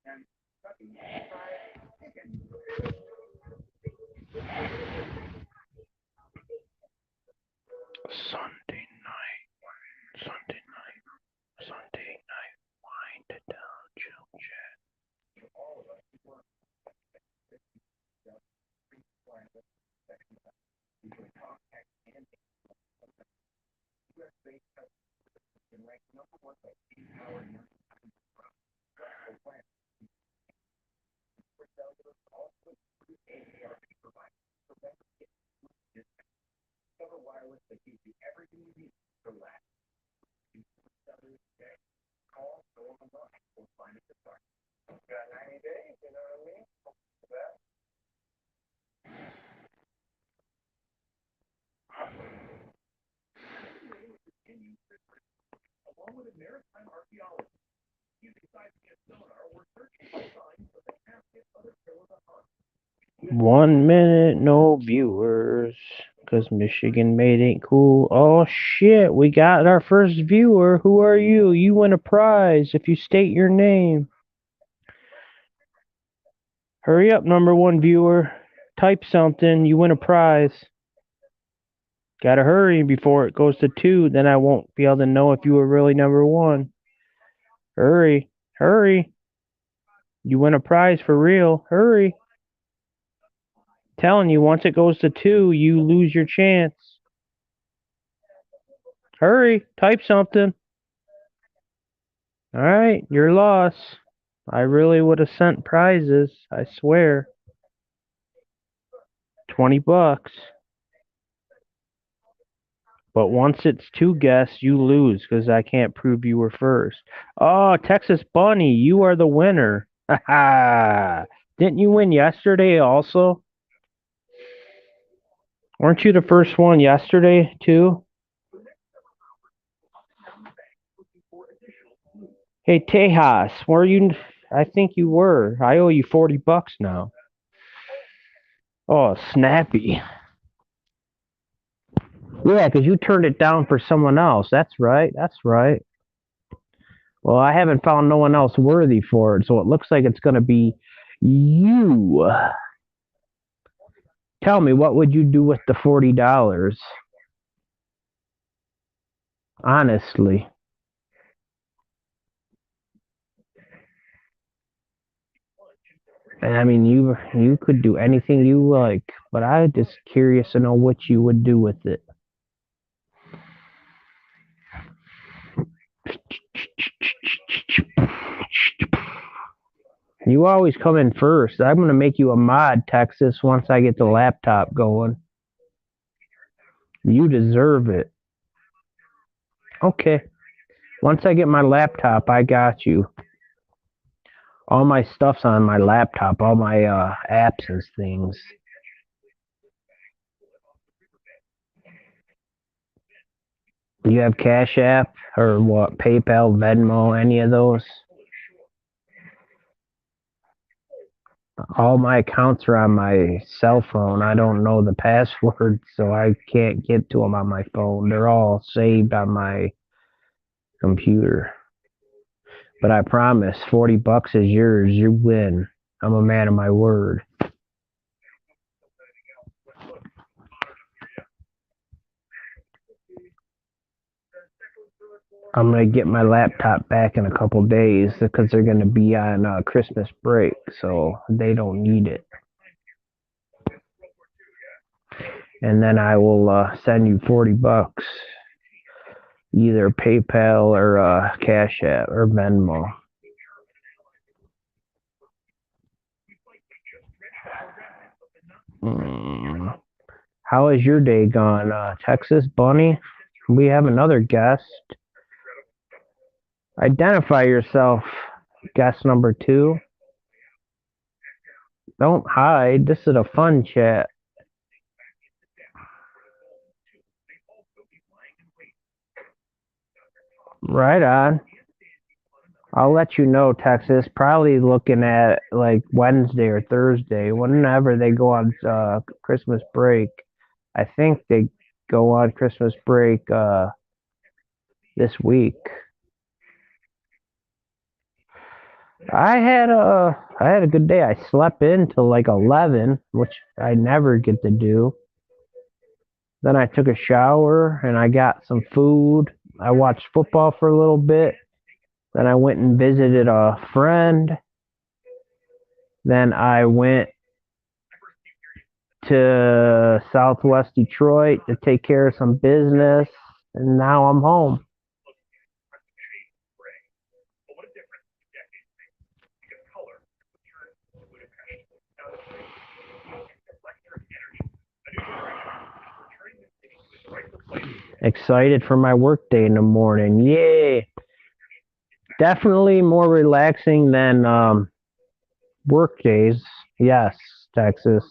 Sunday night, Sunday night, Sunday night, wind down, chill chat. One minute, no viewers, because Michigan made ain't cool. Oh shit, we got our first viewer. Who are you? You win a prize if you state your name. Hurry up, number one viewer. Type something, you win a prize. Gotta hurry before it goes to 2, then I won't be able to know if you were really number 1. Hurry, hurry. You win a prize for real. Hurry. Telling you, once it goes to 2, you lose your chance. Hurry, type something. Alright, your loss. I really would have sent prizes, I swear. $20. But once it's 2 guests, you lose because I can't prove you were first. Oh, Texas Bunny, you are the winner. Ha! Didn't you win yesterday also? Weren't you the first one yesterday too? Hey Tejas, were you? I think you were. I owe you $40 now. Oh, snappy. Yeah, because you turned it down for someone else. That's right. That's right. Well, I haven't found no one else worthy for it, so it looks like it's going to be you. Tell me, what would you do with the $40? Honestly. And I mean, you could do anything you like, but I'm just curious to know what you would do with it. You always come in first. I'm gonna make you a mod, Texas, once I get the laptop going. You deserve it. Okay. Once I get my laptop, I got you. All my stuff's on my laptop, all my apps and things. You have Cash App or what? PayPal, Venmo, any of those? All my accounts are on my cell phone. I don't know the password, so I can't get to them on my phone. They're all saved on my computer. But I promise, $40 is yours. You win. I'm a man of my word. I'm gonna get my laptop back in a couple days because they're gonna be on Christmas break, so they don't need it. And then I will send you $40, either PayPal or Cash App or Venmo. How has your day gone, Texas Bunny? We have another guest. Identify yourself, guest number 2. Don't hide. This is a fun chat. Right on. I'll let you know, Texas. Probably looking at like Wednesday or Thursday, whenever they go on Christmas break. I think they go on Christmas break this week. I had a good day. I slept in till like 11, which I never get to do. Then I took a shower and I got some food. I watched football for a little bit. Then I went and visited a friend. Then I went to Southwest Detroit to take care of some business. And now I'm home. Excited for my workday in the morning. Yay! Definitely more relaxing than work days. Yes, Texas.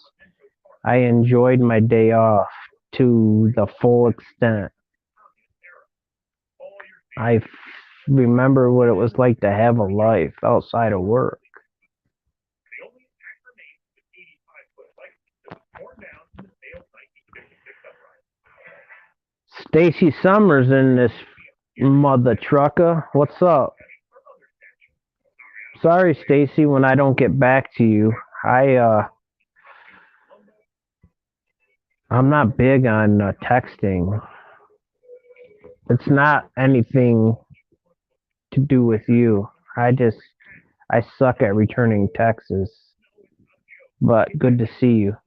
I enjoyed my day off to the full extent. I remember what it was like to have a life outside of work. Stacy Summers in this mother trucker. What's up? Sorry, Stacy, when I don't get back to you. I'm not big on texting. It's not anything to do with you. I suck at returning texts. But good to see you.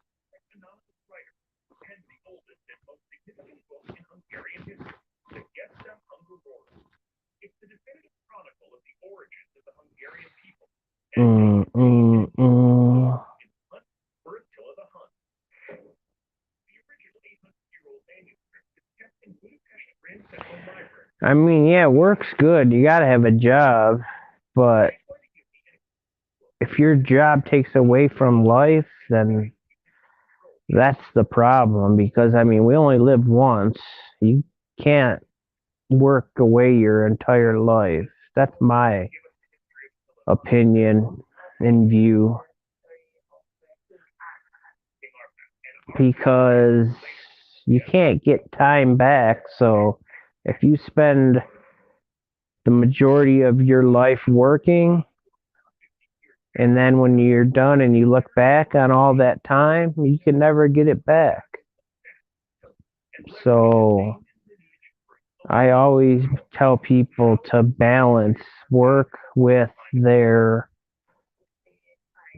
Mm, mm, mm. I mean, yeah, work's good. You gotta have a job, but if your job takes away from life, then that's the problem. Because I mean, we only live once. You can't work away your entire life. That's my opinion and view. Because you can't get time back. So if you spend the majority of your life working, and then when you're done and you look back on all that time, you can never get it back. So I always tell people to balance work with their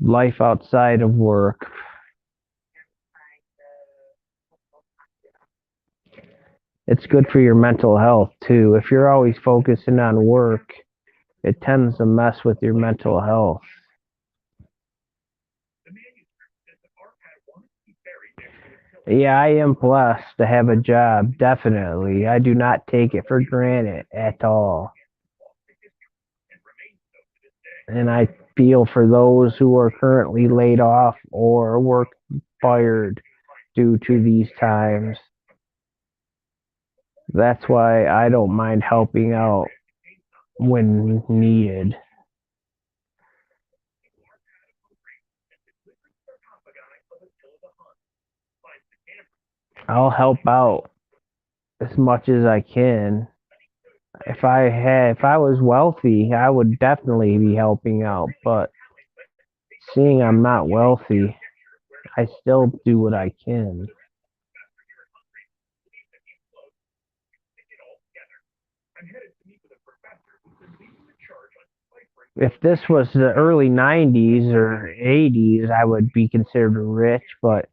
life outside of work. It's good for your mental health too. If you're always focusing on work, it tends to mess with your mental health. Yeah, I am blessed to have a job, definitely. I do not take it for granted at all. And I feel for those who are currently laid off or work fired due to these times. That's why I don't mind helping out when needed. I'll help out as much as I can. If I was wealthy, I would definitely be helping out, but seeing I'm not wealthy, I still do what I can. If this was the early 90s or 80s, I would be considered rich, but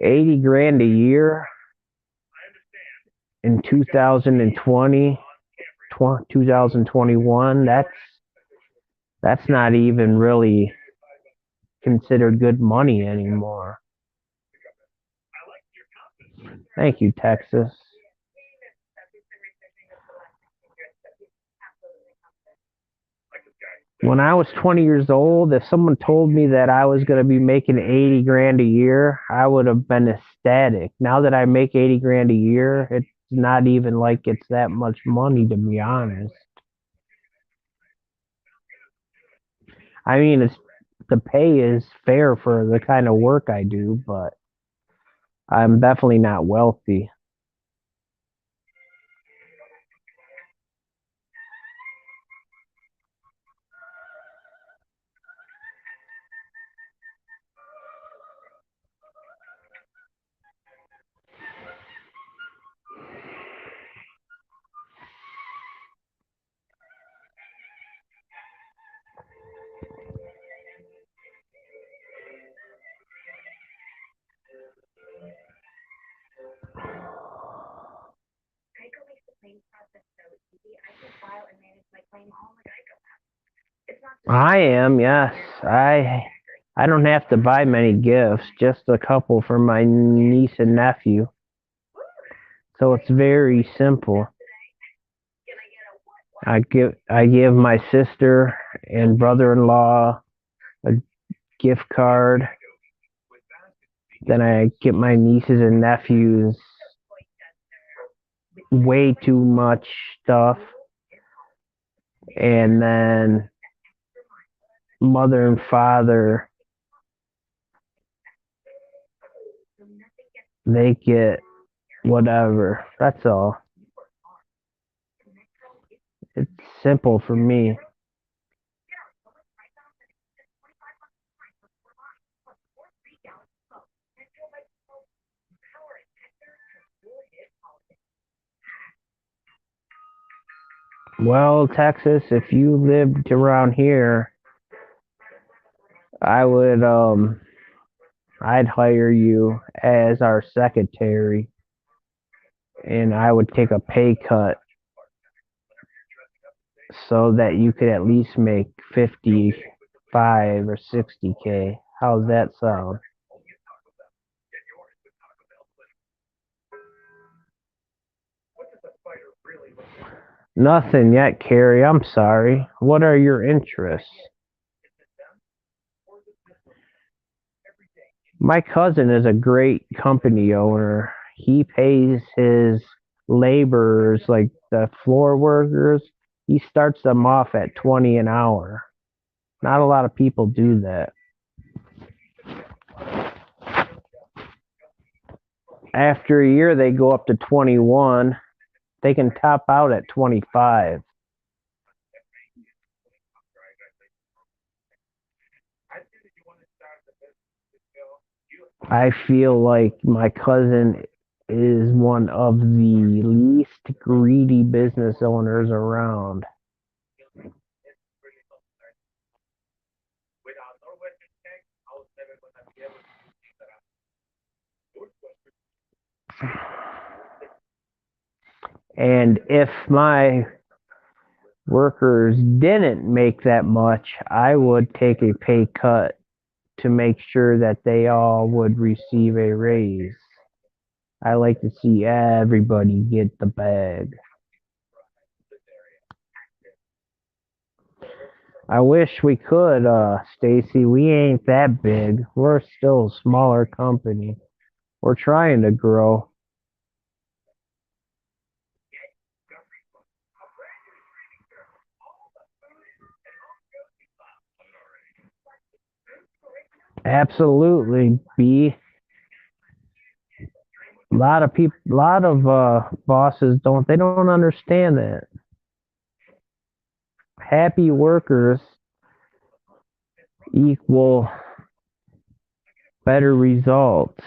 80 grand a year in 2020, 2021, that's not even really considered good money anymore. Thank you, Texas. When I was 20 years old, if someone told me that I was going to be making 80 grand a year, I would have been ecstatic. Now that I make 80 grand a year, it's not even like it's that much money, to be honest. I mean, the pay is fair for the kind of work I do, but I'm definitely not wealthy. I am, yes. I don't have to buy many gifts, just a couple for my niece and nephew. So it's very simple. I give my sister and brother-in-law a gift card. Then I get my nieces and nephews way too much stuff. And then mother and father, they get whatever. That's all. It's simple for me. Well, Texas, if you lived around here, I would I'd hire you as our secretary and I would take a pay cut so that you could at least make 55 or 60K. How's that sound? Nothing yet, Carrie. I'm sorry. What are your interests? My cousin is a great company owner. He pays his laborers, like the floor workers, he starts them off at 20 an hour. Not a lot of people do that. After a year, they go up to 21. They can top out at 25. I feel like my cousin is one of the least greedy business owners around. And if my workers didn't make that much, I would take a pay cut to make sure that they all would receive a raise. I like to see everybody get the bag. I wish we could, Stacy. We ain't that big. We're still a smaller company. We're trying to grow. Absolutely, B. A lot of people, a lot of bosses don't understand that. Happy workers equal better results.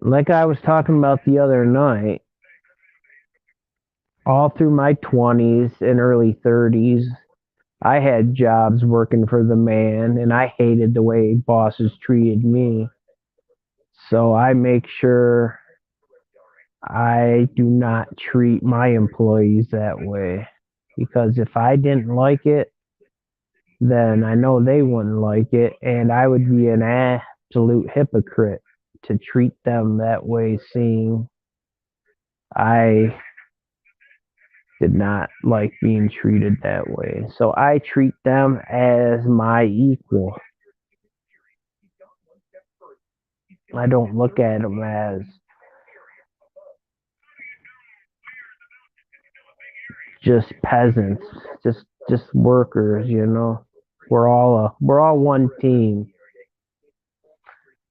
Like I was talking about the other night, all through my 20s and early 30s, I had jobs working for the man, and I hated the way bosses treated me. So I make sure I do not treat my employees that way. Because if I didn't like it, then I know they wouldn't like it, and I would be an absolute hypocrite to treat them that way, seeing I did not like being treated that way. So I treat them as my equal. I don't look at them as just peasants, just workers, you know. We're all one team.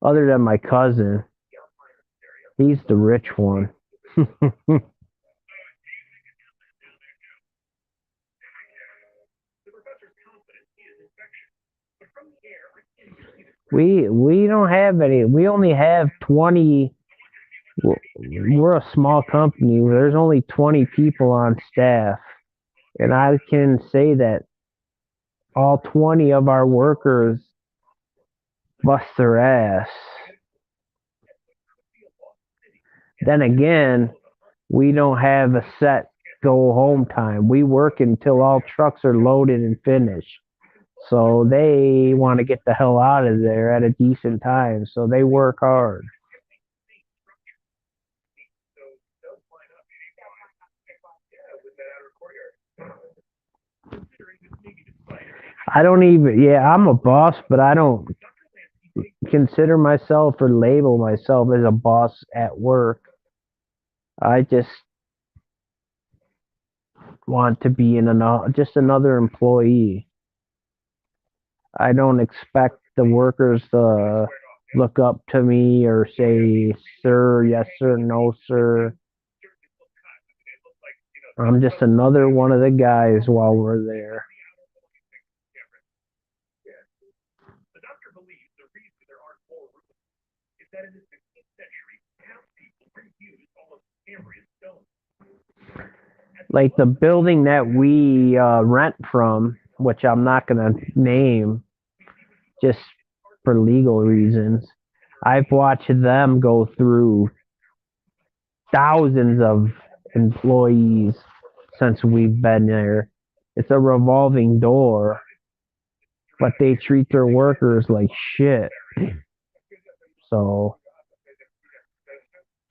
Other than my cousin, he's the rich one. We don't have any. We only have 20. We're a small company. There's only 20 people on staff, and I can say that all 20 of our workers bust their ass. Then again, we don't have a set go home time. We work until all trucks are loaded and finished. So they want to get the hell out of there at a decent time. So they work hard. I don't even, yeah, I'm a boss, but I don't consider myself or label myself as a boss at work. I just want to be just another employee. I don't expect the workers to look up to me or say, sir, yes, sir, no, sir. I'm just another one of the guys while we're there. Like the building that we rent from, which I'm not going to name just for legal reasons, I've watched them go through thousands of employees since we've been there. It's a revolving door, but they treat their workers like shit. So,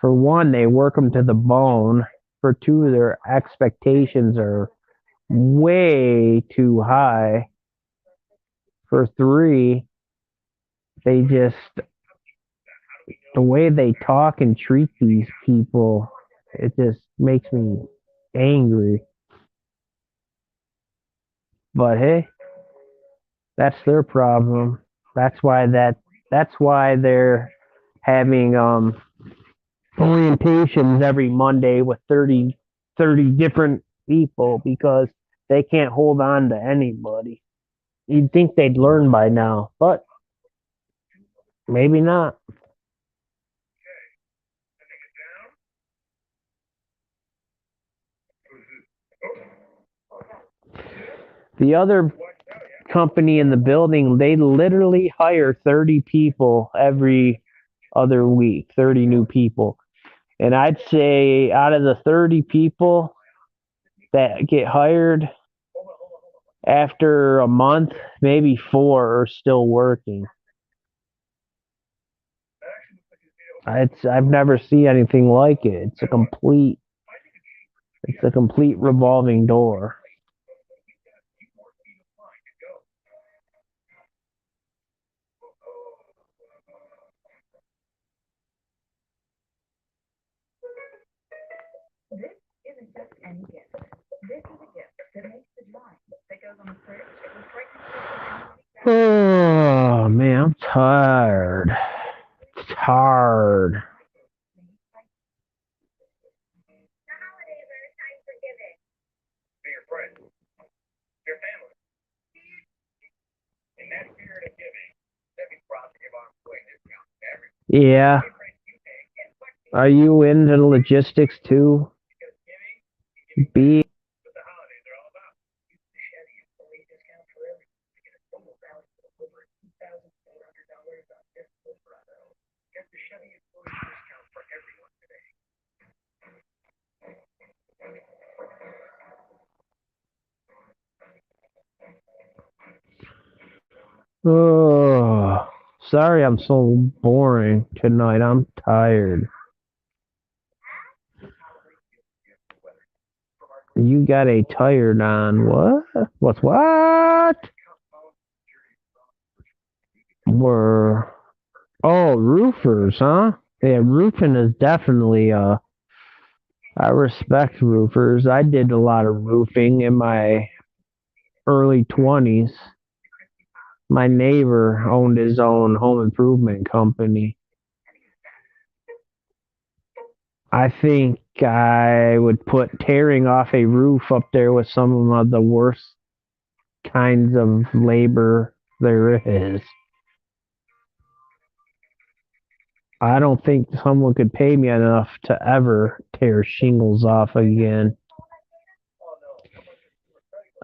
for one, they work them to the bone. For two, their expectations are way too high. For three, they just, the way they talk and treat these people, it just makes me angry. But hey, that's their problem. That's why that's why they're having orientations every Monday with 30 different people because they can't hold on to anybody. You'd think they'd learn by now, but maybe not. The other company in the building, they literally hire 30 people every other week, 30 new people. And I'd say out of the 30 people that get hired after a month, maybe four are still working. I've never seen anything like it. It's a complete revolving door. Oh man, I'm tired. It's hard. Yeah. Are you into logistics too? B. Oh, sorry, I'm so boring tonight. I'm tired. You got a tired on what? What's what? We're roofers, huh? Yeah, roofing is definitely I respect roofers. I did a lot of roofing in my early 20s. My neighbor owned his own home improvement company. I think I would put tearing off a roof up there with some of the worst kinds of labor there is. I don't think someone could pay me enough to ever tear shingles off again.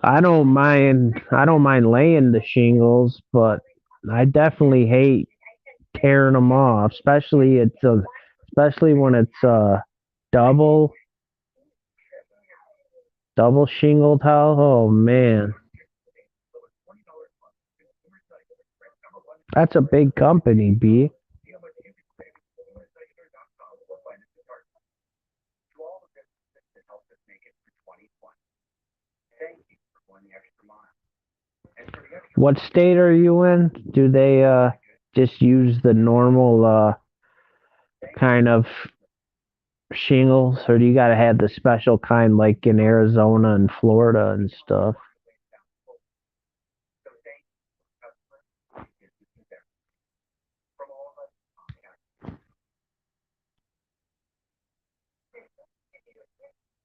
I don't mind laying the shingles, but I definitely hate tearing them off, especially especially when it's double double shingled house. Oh man, that's a big company, B. What state are you in? Do they just use the normal kind of shingles, or do you got to have the special kind like in Arizona and Florida and stuff?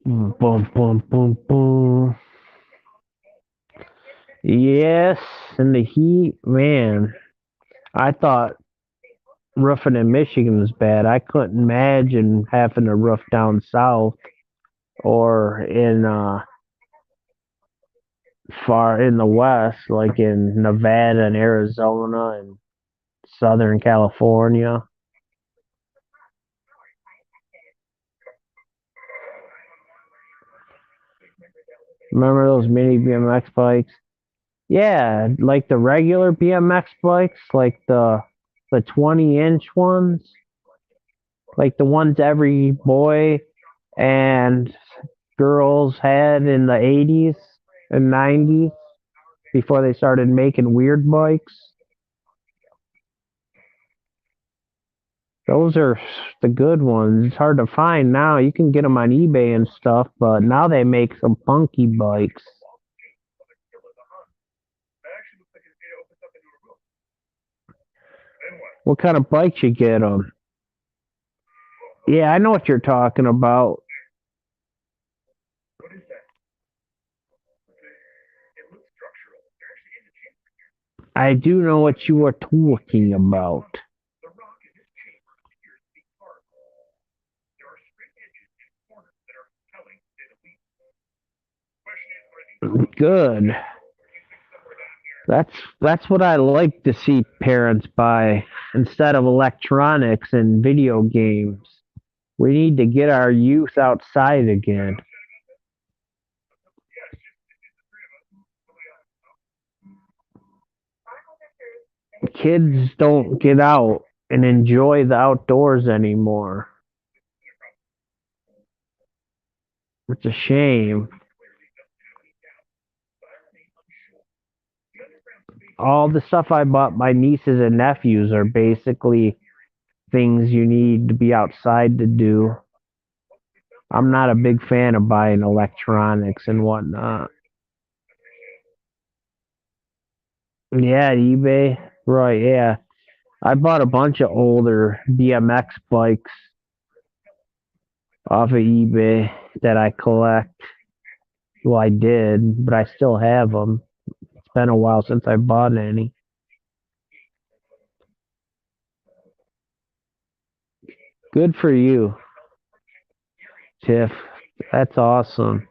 Boom, boom, boom, boom. Yes, and the heat, man. I thought roofing in Michigan was bad. I couldn't imagine having to roof down south or in far in the west, like in Nevada and Arizona and Southern California. Remember those mini BMX bikes? Yeah, like the regular BMX bikes, like the 20-inch ones, like the ones every boy and girls had in the 80s and 90s before they started making weird bikes. Those are the good ones. It's hard to find now. You can get them on eBay and stuff, but now they make some funky bikes. What kind of bikes you get them? Yeah, I know what you're talking about. I do know what you are talking about. Good. That's what I like to see parents buy instead of electronics and video games. We need to get our youth outside again. Kids don't get out and enjoy the outdoors anymore. It's a shame. All the stuff I bought my nieces and nephews are basically things you need to be outside to do. I'm not a big fan of buying electronics and whatnot. Yeah, eBay. Right, yeah. I bought a bunch of older BMX bikes off of eBay that I collect. Well, I did, but I still have them. It's been a while since I bought any. Good for you, Tiff. That's awesome.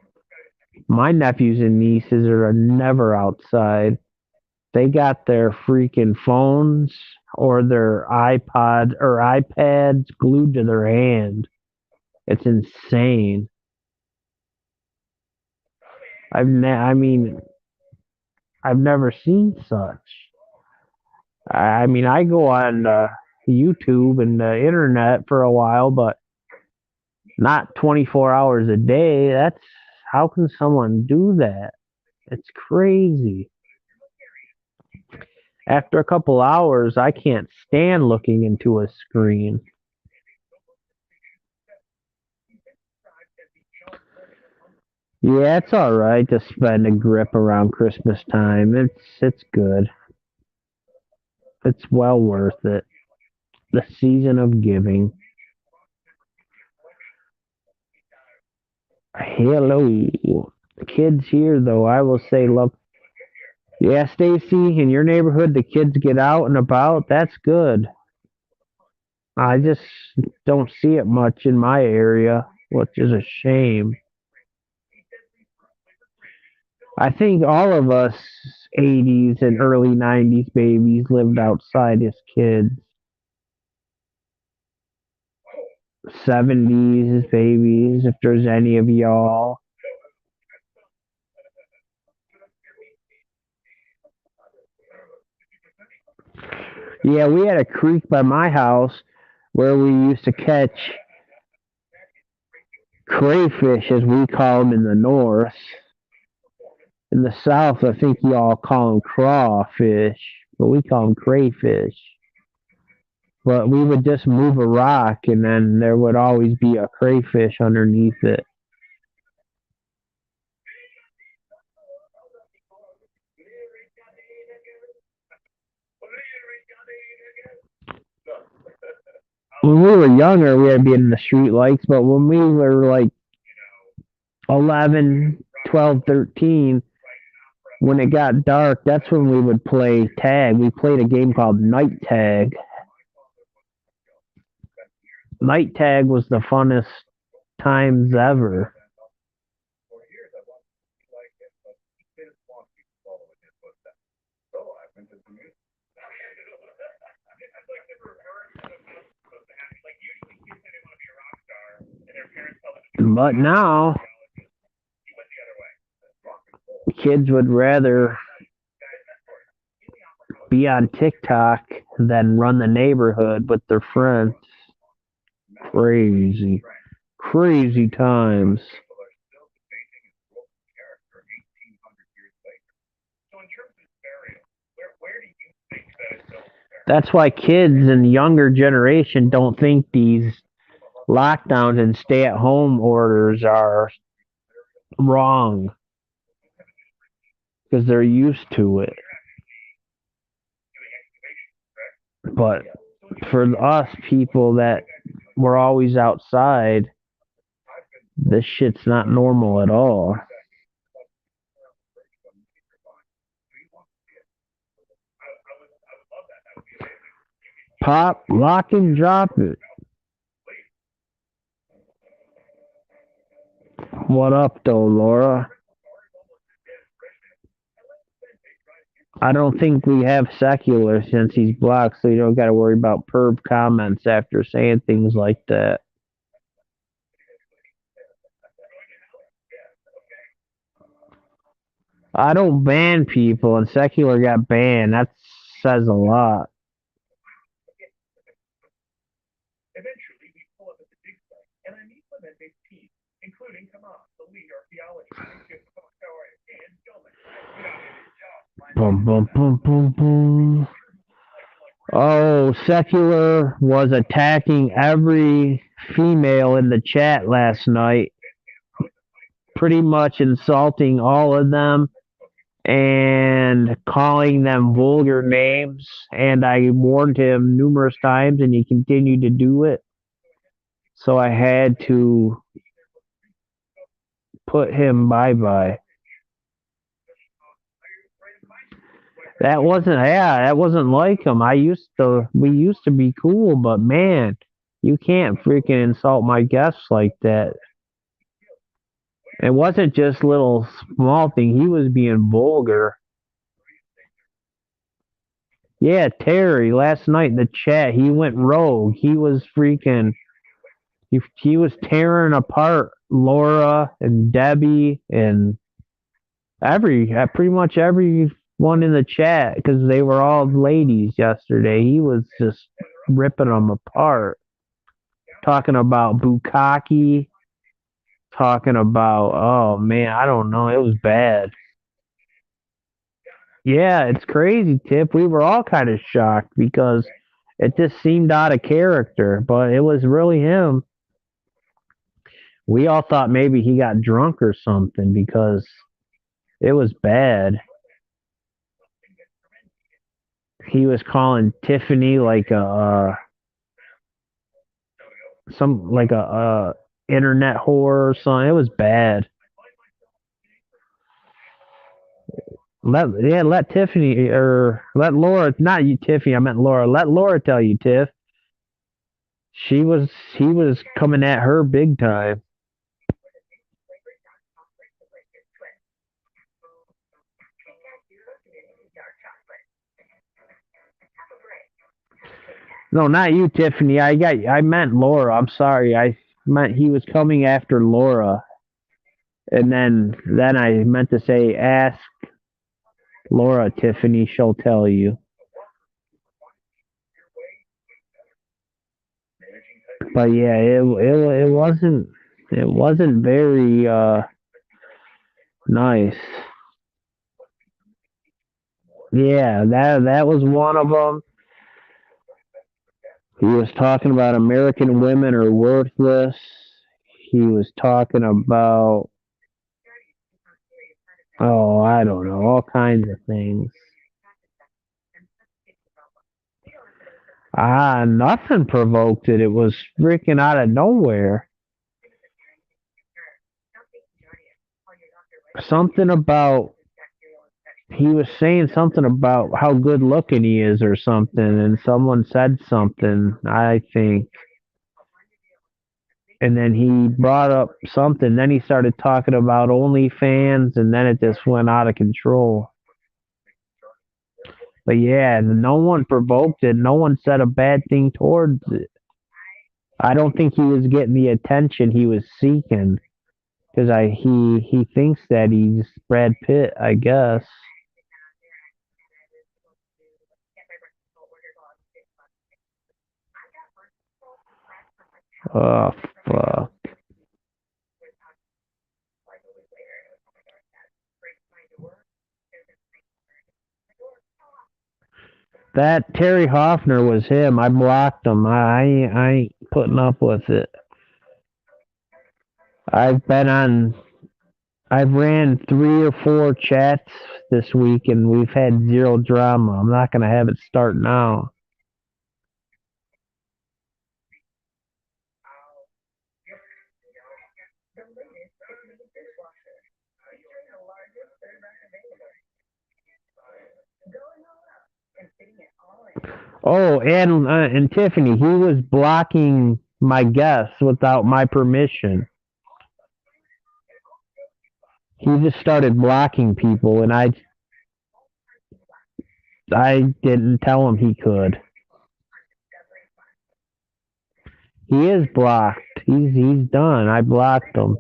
My nephews and nieces are never outside. They got their freaking phones or their iPod or iPads glued to their hand. It's insane. I mean, I've never seen such. I mean, I go on YouTube and the internet for a while, but not 24 hours a day. That's how can someone do that? It's crazy. After a couple hours, I can't stand looking into a screen. Yeah, it's all right to spend a grip around Christmas time. It's good. It's well worth it. The season of giving. Hello. The kids here though, I will say love. Yeah, Stacy, in your neighborhood the kids get out and about. That's good. I just don't see it much in my area, which is a shame. I think all of us 80s and early 90s babies lived outside as kids. 70s babies, if there's any of y'all. Yeah, we had a creek by my house where we used to catch crayfish, as we call them in the north. In the south, I think y'all call them crawfish, but we call them crayfish. But we would just move a rock, and then there would always be a crayfish underneath it. When we were younger, we had to be in the street lights, but when we were like 11, 12, 13, when it got dark, that's when we would play tag. We played a game called night tag. Night tag was the funnest times ever. But now, kids would rather be on TikTok than run the neighborhood with their friends. Crazy. Crazy times. That's why kids and the younger generation don't think these lockdowns and stay at home orders are wrong because they're used to it. But for us people that were always outside, this shit's not normal at all. Pop, lock, and drop it. What up, though, Laura? I don't think we have secular since he's blocked, so you don't got to worry about perv comments after saying things like that. I don't ban people, and secular got banned. That says a lot. Boom, boom, boom, boom, boom. Oh, secular was attacking every female in the chat last night, pretty much insulting all of them and calling them vulgar names. And I warned him numerous times, and he continued to do it. So I had to put him bye bye. That wasn't like him. We used to be cool, but man, you can't freaking insult my guests like that. It wasn't just little small thing. He was being vulgar. Yeah, Terry, last night in the chat, he went rogue. He was freaking, he was tearing apart Laura and Debbie and pretty much everyone in the chat because they were all ladies yesterday. He was just ripping them apart, talking about bukkake, talking about, oh man, I don't know, it was bad. Yeah, it's crazy, Tip. We were all kind of shocked because it just seemed out of character, but it was really him. We all thought maybe he got drunk or something because it was bad. He was calling Tiffany like a some like a internet whore or something. It was bad. Let Tiffany or let Laura, not you, Tiffany. I meant Laura. Let Laura tell you, Tiff. She was He was coming at her big time. No, not you, Tiffany. I meant Laura. I'm sorry. I meant he was coming after Laura, and then I meant to say ask Laura, Tiffany. She'll tell you. But yeah, it wasn't very nice. Yeah, that was one of them. He was talking about American women are worthless. He was talking about, oh, I don't know, all kinds of things. Nothing provoked it. It was freaking out of nowhere. Something about, he was saying something about how good looking he is or something, and someone said something, I think. And then he brought up something. Then he started talking about OnlyFans, and then it just went out of control. But yeah, no one provoked it. No one said a bad thing towards it. I don't think he was getting the attention he was seeking because he thinks that he's Brad Pitt, I guess. Oh fuck. That Terry Hoffner was him. I blocked him. I ain't putting up with it. I've been on. I've ran 3 or 4 chats this week, and we've had zero drama. I'm not gonna have it start now. Oh, and Tiffany, he was blocking my guests without my permission. He just started blocking people, and I didn't tell him he could. He is blocked. He's done. I blocked him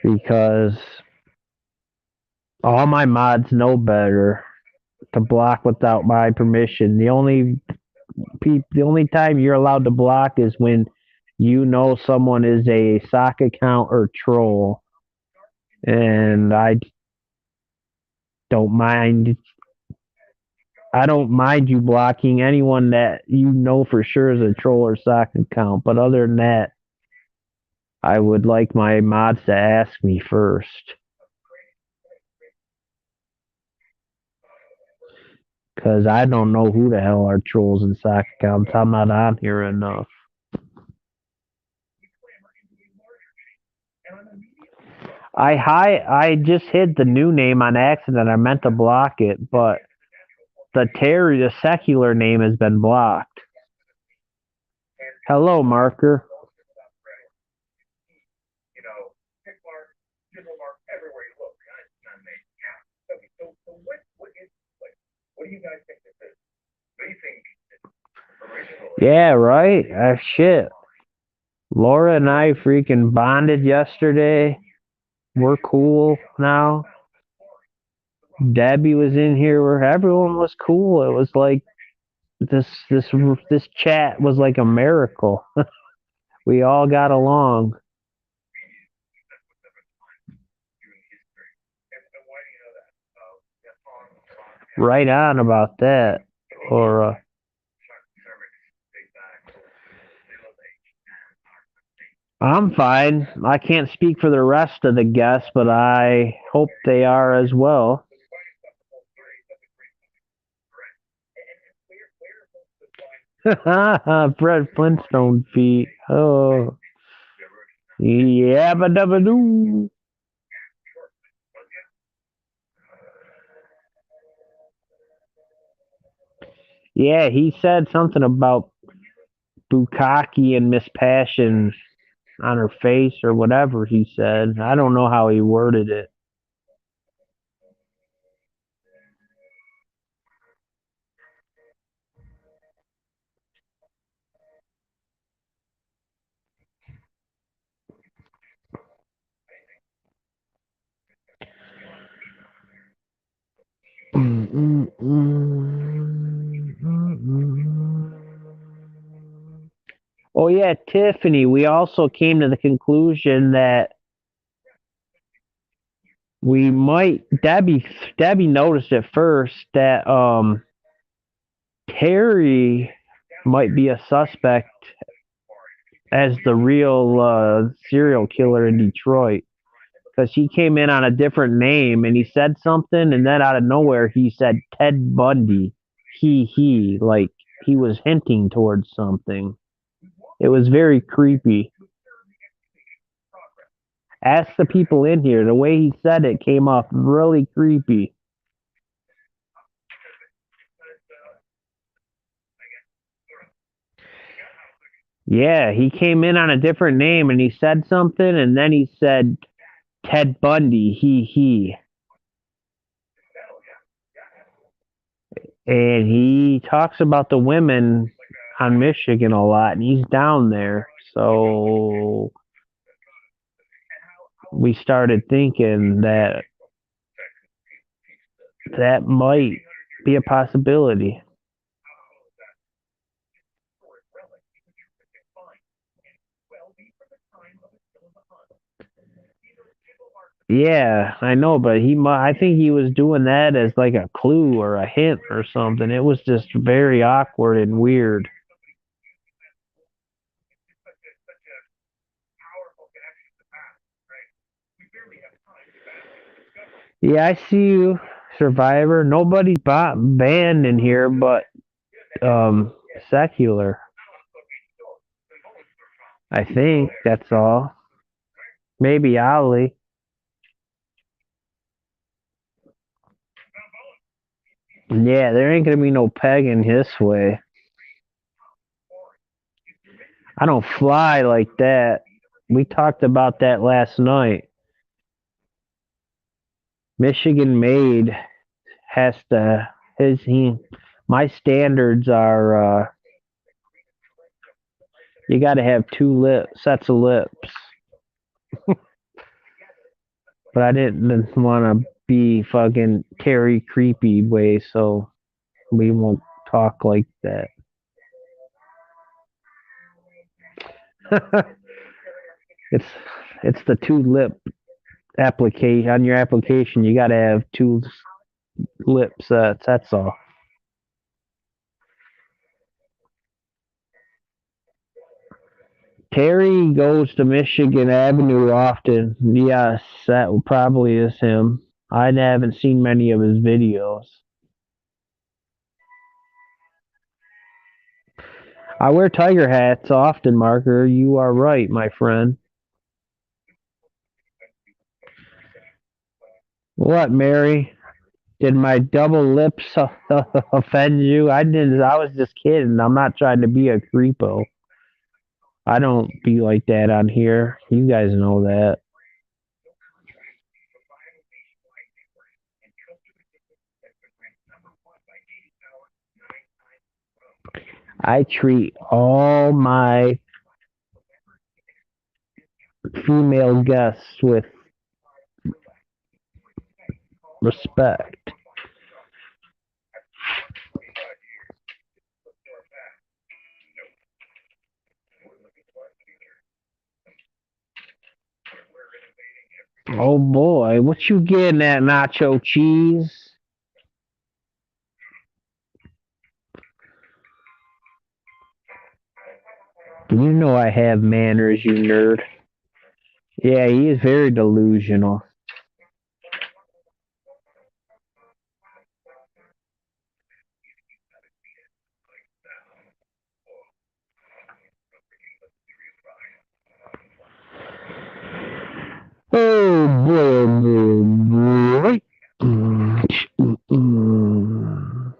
because all my mods know better to block without my permission. The only time you're allowed to block is when you know someone is a sock account or troll, and don't mind I don't mind you blocking anyone that you know for sure is a troll or sock account. But other than that, I would like my mods to ask me first. Because I don't know who the hell are trolls and sock accounts. I'm not on here enough. I just hid the new name on accident. I meant to block it, but the secular name has been blocked. Hello, marker. Yeah, right. Shit. Laura and I freaking bonded yesterday. We're cool now. Debbie was in here where everyone was cool. It was like this this this chat was like a miracle. We all got along. Right on about that. Or I'm fine. I can't speak for the rest of the guests, but I hope they are as well. Fred Flintstone feet. Oh, yeah, but doo. Yeah, he said something about Bukaki and Miss Passion on her face or whatever he said. I don't know how he worded it. Oh yeah, Tiffany. We also came to the conclusion that we might. Debbie noticed at first that Terry might be a suspect as the real serial killer in Detroit because he came in on a different name and he said something, and then out of nowhere he said Ted Bundy. Like he was hinting towards something. It was very creepy. Ask the people in here. The way he said it came off really creepy. Yeah, he came in on a different name and he said something, and then he said Ted Bundy. And he talks about the women on Michigan a lot, and he's down there. So we started thinking that that might be a possibility. Yeah, I know, but I think he was doing that as like a clue or a hint or something. It was just very awkward and weird. Yeah, I see you, Survivor. Nobody's banned in here, but um, secular. I think that's all. Maybe Ollie. Yeah, there ain't gonna be no pegging this way. I don't fly like that. We talked about that last night. Michigan made has to his he my standards are you got to have sets of lips. But I didn't want to be fucking Terry creepy way, so we won't talk like that. it's it's the two lip application on your application. You got to have two lip sets. That's all. Terry goes to Michigan Avenue often. Yes, that probably is him. I haven't seen many of his videos. I wear tiger hats often, Marker. You are right, my friend. What, Mary? Did my double lips offend you? I didn't. I was just kidding. I'm not trying to be a creepo. I don't be like that on here. You guys know that. I treat all my female guests with respect. Oh boy, what you getting at, nacho cheese? You know I have manners, you nerd. Yeah, he is very delusional. Oh boy, oh boy. Mm, mm, mm.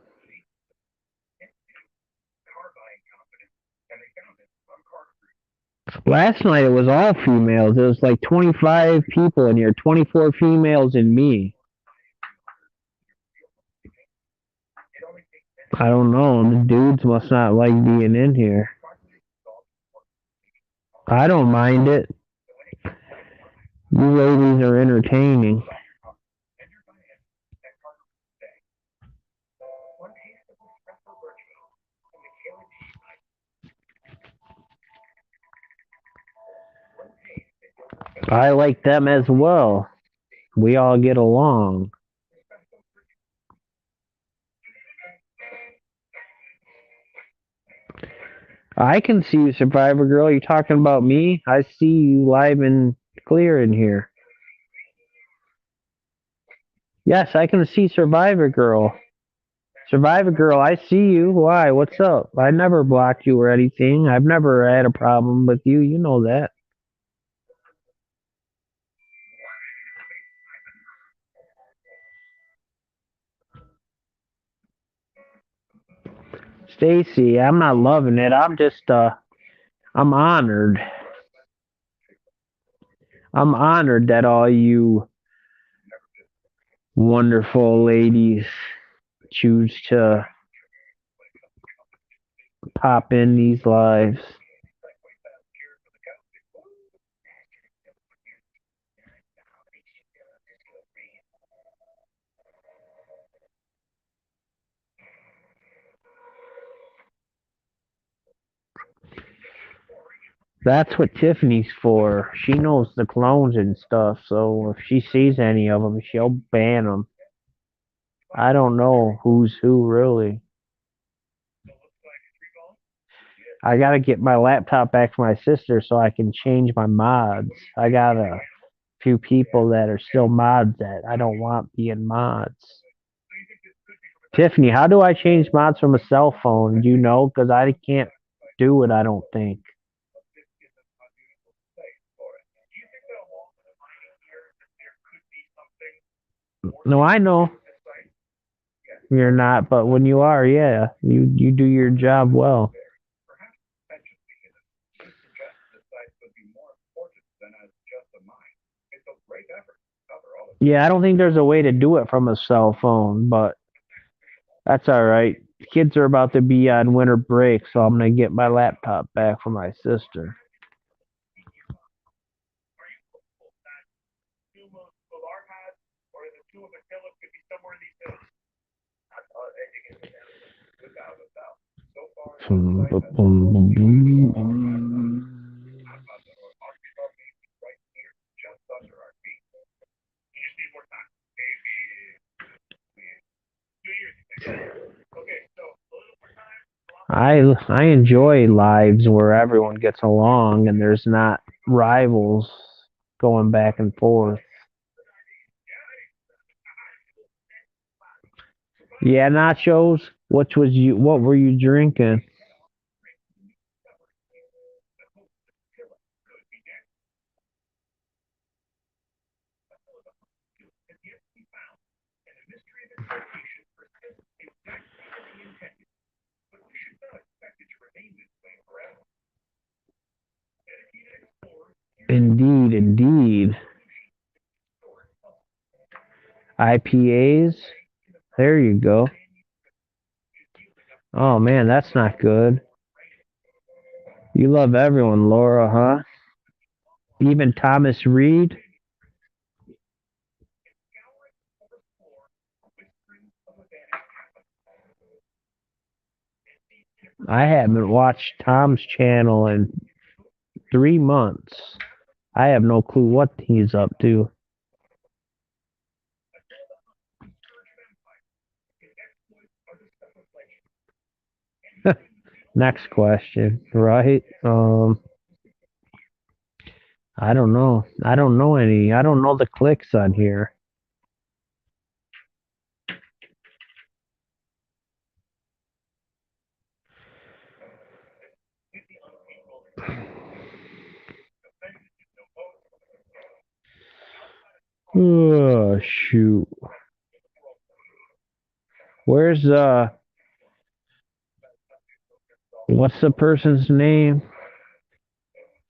Last night it was all females. It was like 25 people in here, 24 females and me. I don't know. The dudes must not like being in here. I don't mind it. You ladies are entertaining. I like them as well. We all get along. I can see you, Survivor Girl. You talking about me? I see you live and clear in here. Yes, I can see Survivor Girl. Survivor Girl, I see you. Why? What's up? I never blocked you or anything. I've never had a problem with you. You know that. Stacy, I'm not loving it. I'm honored. I'm honored that all you wonderful ladies choose to pop in these lives. That's what Tiffany's for. She knows the clones and stuff, so if she sees any of them, she'll ban them. I don't know who's who really. I gotta get my laptop back from my sister so I can change my mods. I got a few people that are still mods that I don't want being mods. Tiffany, how do I change mods from a cell phone? Do you know? Because I can't do it, I don't think. No, I know you're not, but when you are, yeah, you do your job well. Yeah, I don't think there's a way to do it from a cell phone, but that's all right. Kids are about to be on winter break, so I'm gonna get my laptop back from my sister. I enjoy lives where everyone gets along and there's not rivals going back and forth. Yeah, nachos. Which was you? What were you drinking? Indeed, indeed. IPAs. There you go. Oh man, that's not good. You love everyone, Laura, huh? Even Thomas Reed. I haven't watched Tom's channel in 3 months. I have no clue what he's up to. Next question, right? I don't know. I don't know any. I don't know the clicks on here. Oh shoot. Where's what's the person's name?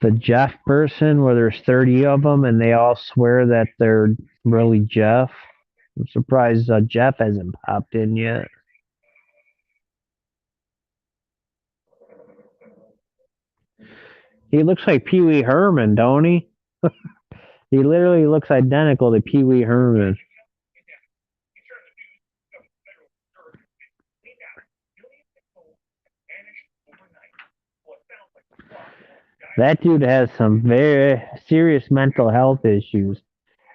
The Jeff person where there's 30 of them and they all swear that they're really Jeff. I'm surprised Jeff hasn't popped in yet. He looks like Pee Wee Herman, don't he? He literally looks identical to Pee Wee Herman. That dude has some very serious mental health issues.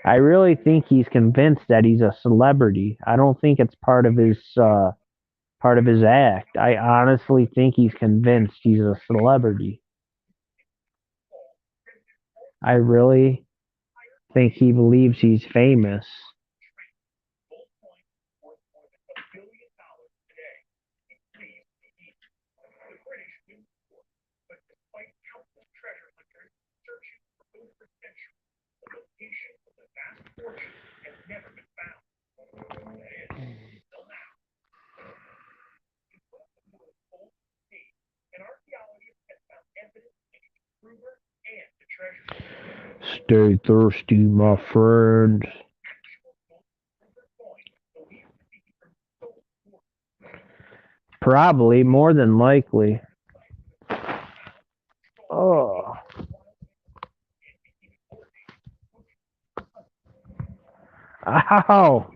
I really think he's convinced that he's a celebrity. I don't think it's part of his act. I honestly think he's convinced he's a celebrity. I really think he believes he's famous. Stay thirsty, my friends. Probably, more than likely. Oh, ow!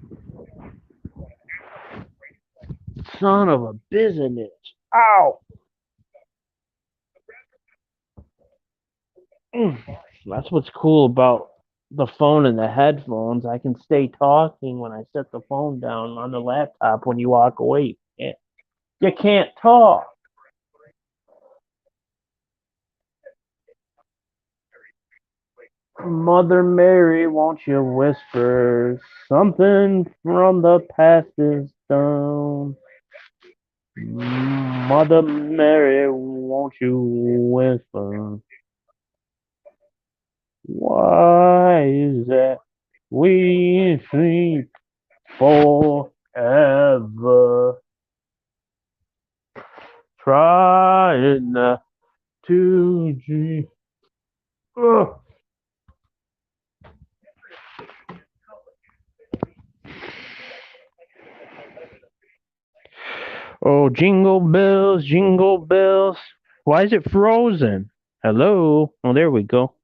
Son of a business. Ow! Mm. That's what's cool about the phone and the headphones. I can stay talking when I set the phone down on the laptop when you walk away. You can't talk. Mother Mary, won't you whisper something from the past is done? Mother Mary, won't you whisper? Why is that we sleep forever? Trying not to dream. Ugh. Oh, jingle bells, jingle bells. Why is it frozen? Hello? Oh, there we go.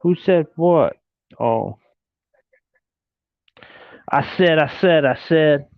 Who said what? Oh, I said.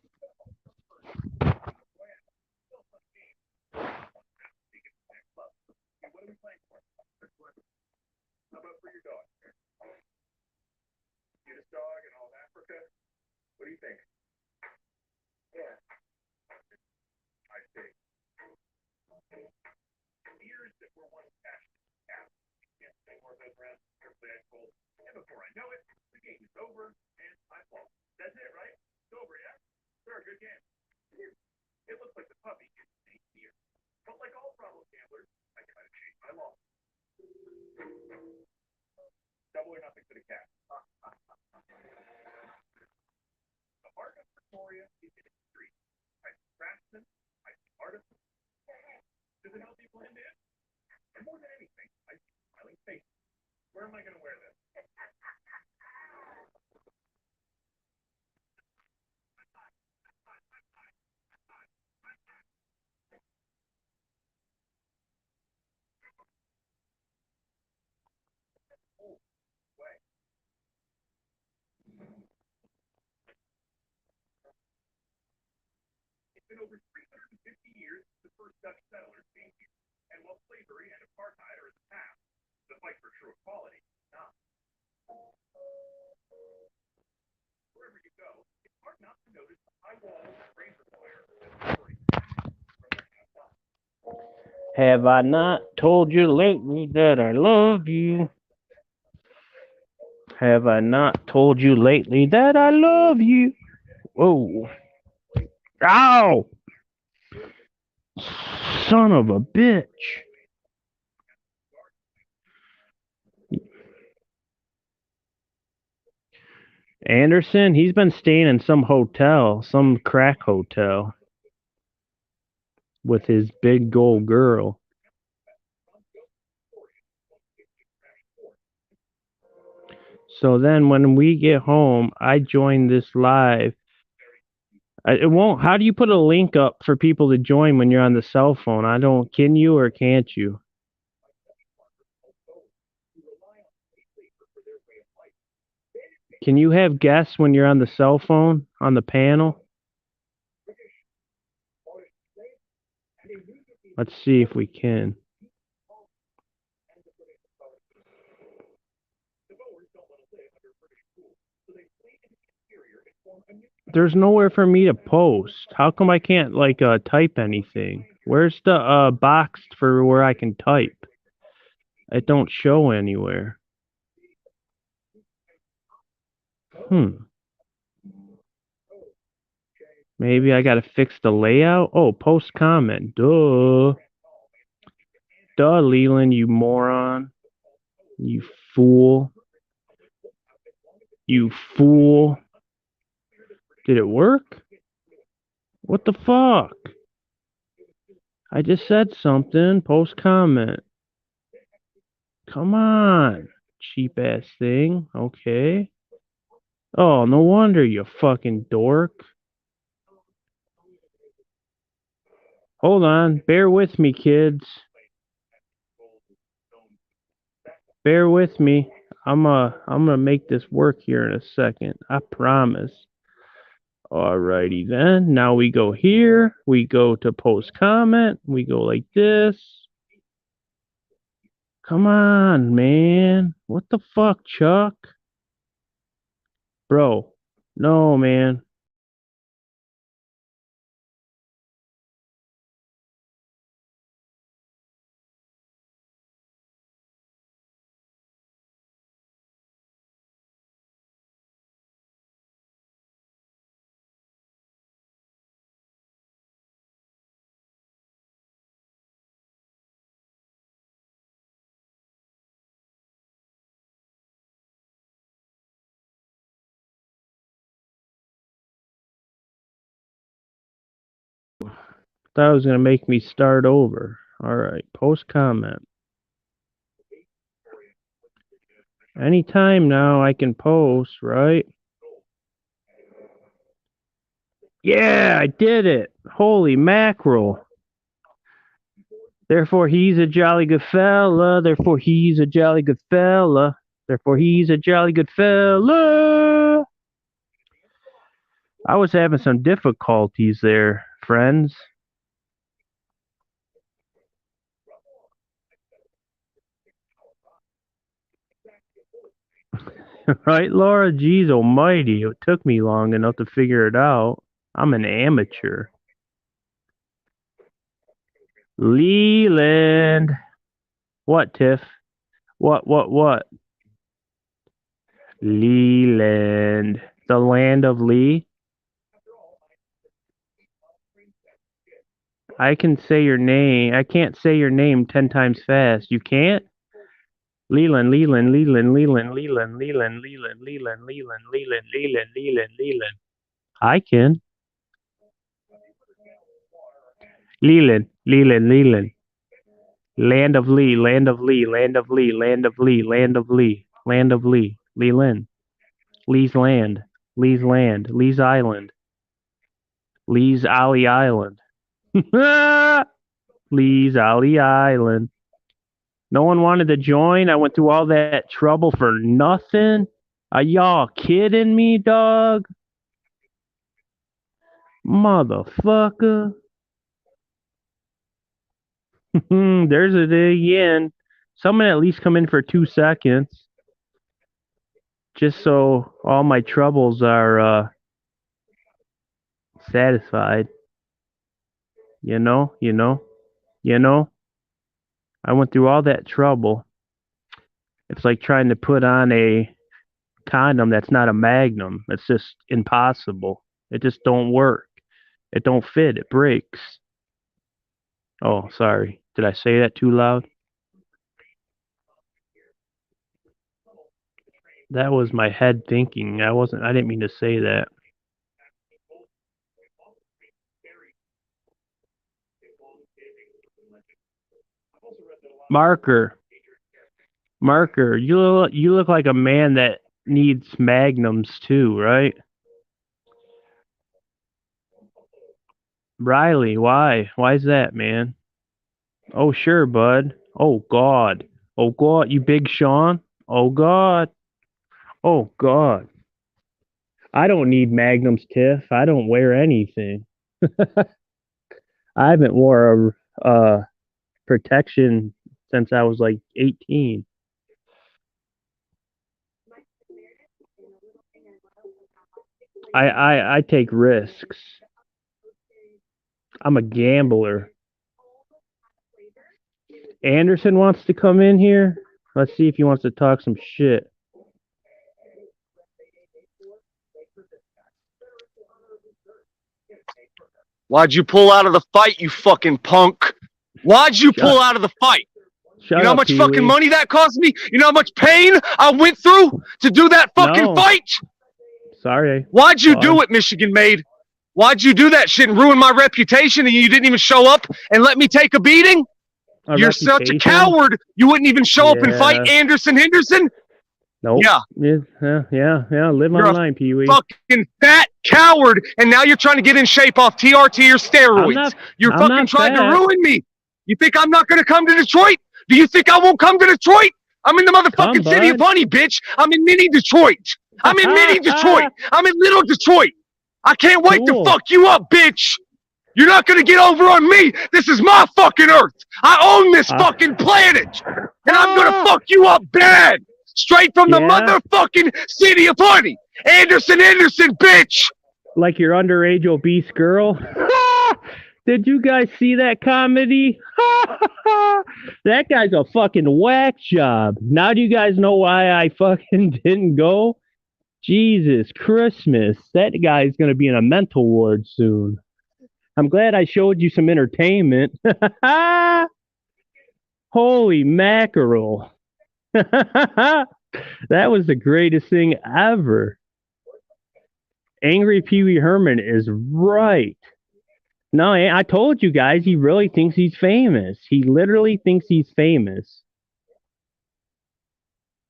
Have I not told you lately that I love you? Have I not told you lately that I love you? Whoa. Ow! Son of a bitch. Anderson, he's been staying in some hotel, some crack hotel, with his big gold girl. So then when we get home, I join this live. It won't. How do you put a link up for people to join when you're on the cell phone? I don't. Can you or can't you? Can you have guests when you're on the cell phone on the panel? Let's see if we can. There's nowhere for me to post. How come I can't like type anything? Where's the box for where I can type? It don't show anywhere. Hmm. Maybe I gotta fix the layout? Oh, post comment. Duh. Duh, Leland, you moron. You fool. You fool. Did it work? What the fuck? I just said something. Post comment. Come on. Cheap ass thing. Okay. Oh, no wonder, you fucking dork. Hold on. Bear with me, kids. Bear with me. I'm gonna make this work here in a second. I promise. Alrighty then. Now we go here. We go to post comment. We go like this. Come on, man. What the fuck, Chuck? Bro. No, man. That was gonna make me start over. Alright, post comment. Anytime now I can post, right? Yeah, I did it. Holy mackerel. Therefore, he's a jolly good fella. Therefore, he's a jolly good fella. Therefore, he's a jolly good fella. I was having some difficulties there, friends. Right, Laura? Jeez almighty. It took me long enough to figure it out. I'm an amateur. Leland. What, Tiff? What? Leland. The land of Lee? I can say your name. I can't say your name 10 times fast. You can't? Leland. I can. Leland. Land of Lee, land of Lee, land of Lee, land of Lee, land of Lee, land of Lee, Leland. Lee's land, Lee's land, Lee's island, Lee's Ollie Island. Lee's Ollie Island. No one wanted to join. I went through all that trouble for nothing. Are y'all kidding me, dog? Motherfucker. There's it again. Someone at least come in for 2 seconds. Just so all my troubles are satisfied. You know. I went through all that trouble. It's like trying to put on a condom that's not a magnum. It's just impossible. It just don't work. It don't fit. It breaks. Oh, sorry. Did I say that too loud? That was my head thinking. I didn't mean to say that. Marker. Marker. You look like a man that needs magnums too, right? Riley, why? Why's that, man? Oh, sure, bud. Oh, God. Oh, God, you big Sean. Oh, God. Oh, God. I don't need magnums, Tiff. I don't wear anything. I haven't wore a protection since I was like 18. I take risks. I'm a gambler. Anderson wants to come in here. Let's see if he wants to talk some shit. Why'd you pull out of the fight, you fucking punk? Why'd you pull out of the fight? Shut you know how up, much Pee-wee. fucking money that cost me? You know how much pain I went through to do that fucking fight? Sorry. Why'd you do it, Michigan Made? Why'd you do that shit and ruin my reputation and you didn't even show up and let me take a beating? You're such a coward. You wouldn't even show up and fight Anderson Henderson? Nope. Yeah. Live my line, Pee-wee. Fucking fat coward, and now you're trying to get in shape off TRT or steroids. You're fucking trying to ruin me. You think I'm not going to come to Detroit? Do you think I won't come to Detroit? I'm in the motherfucking city of Honey, bitch. I'm in mini Detroit. I'm in mini Detroit. I'm in little Detroit. I can't wait to fuck you up, bitch. You're not going to get over on me. This is my fucking Earth. I own this fucking planet. And I'm going to fuck you up bad. Straight from the motherfucking city of Honey. Anderson, bitch. Like your underage obese girl. Did you guys see that comedy? That guy's a fucking whack job. Now do you guys know why I fucking didn't go? Jesus Christmas. That guy's going to be in a mental ward soon. I'm glad I showed you some entertainment. Holy mackerel. That was the greatest thing ever. Angry Pee-wee Herman is right. No, I told you guys, he really thinks he's famous. He literally thinks he's famous.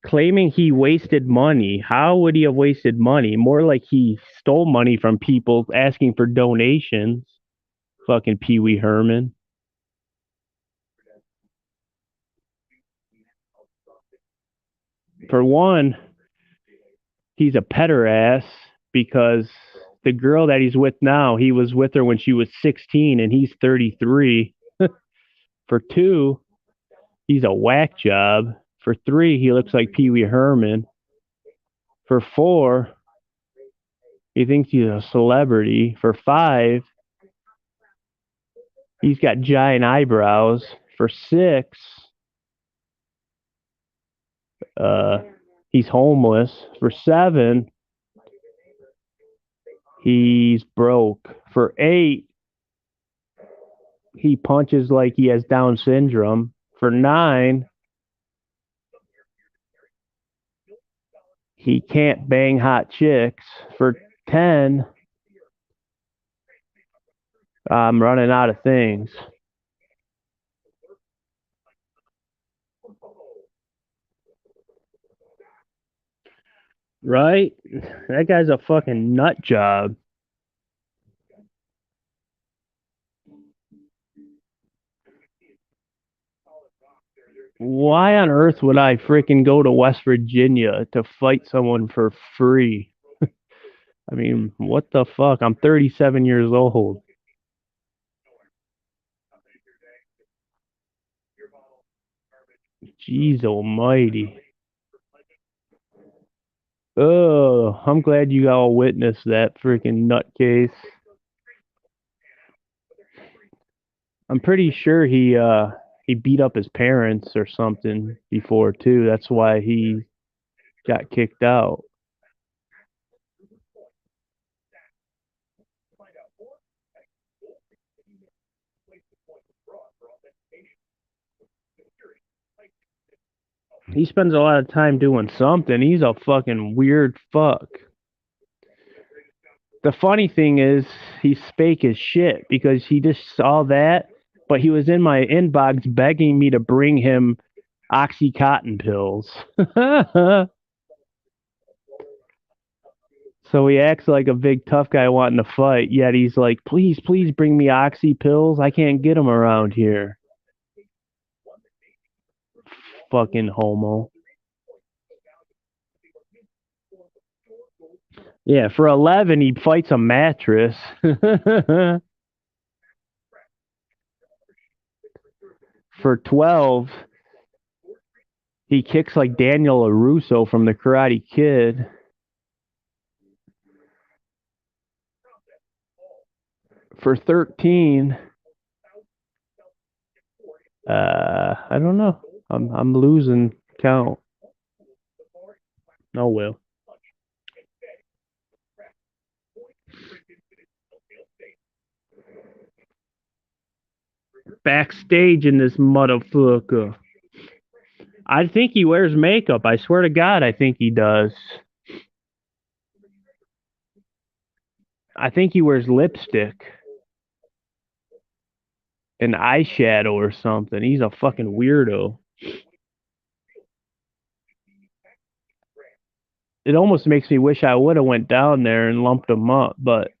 Claiming he wasted money. How would he have wasted money? More like he stole money from people asking for donations. Fucking Pee-wee Herman. For one, he's a pederast because the girl that he's with now, he was with her when she was 16 and he's 33. For two, he's a whack job. For three, he looks like Pee-wee Herman. For four, he thinks he's a celebrity. For five, he's got giant eyebrows. For six, he's homeless. For seven, he's broke. For eight, he punches like he has Down syndrome. For nine, he can't bang hot chicks. For 10, I'm running out of things. Right? That guy's a fucking nut job. Why on earth would I freaking go to West Virginia to fight someone for free? I mean, what the fuck? I'm 37 years old. Jeez almighty. Oh, I'm glad you all witnessed that freaking nutcase. I'm pretty sure he beat up his parents or something before too. That's why he got kicked out. He spends a lot of time doing something. He's a fucking weird fuck. The funny thing is, he's fake as shit because he just saw that, but he was in my inbox begging me to bring him Oxycontin pills. So he acts like a big tough guy wanting to fight, yet he's like, please bring me Oxy pills. I can't get them around here. Fucking homo. Yeah, for 11, he fights a mattress. For 12, he kicks like Daniel LaRusso from The Karate Kid. for 13. I don't know. I'm losing count. Oh well. Backstage in this motherfucker. I think he wears makeup. I swear to God, I think he does. I think he wears lipstick and eyeshadow or something. He's a fucking weirdo. It almost makes me wish I would have went down there and lumped him up, but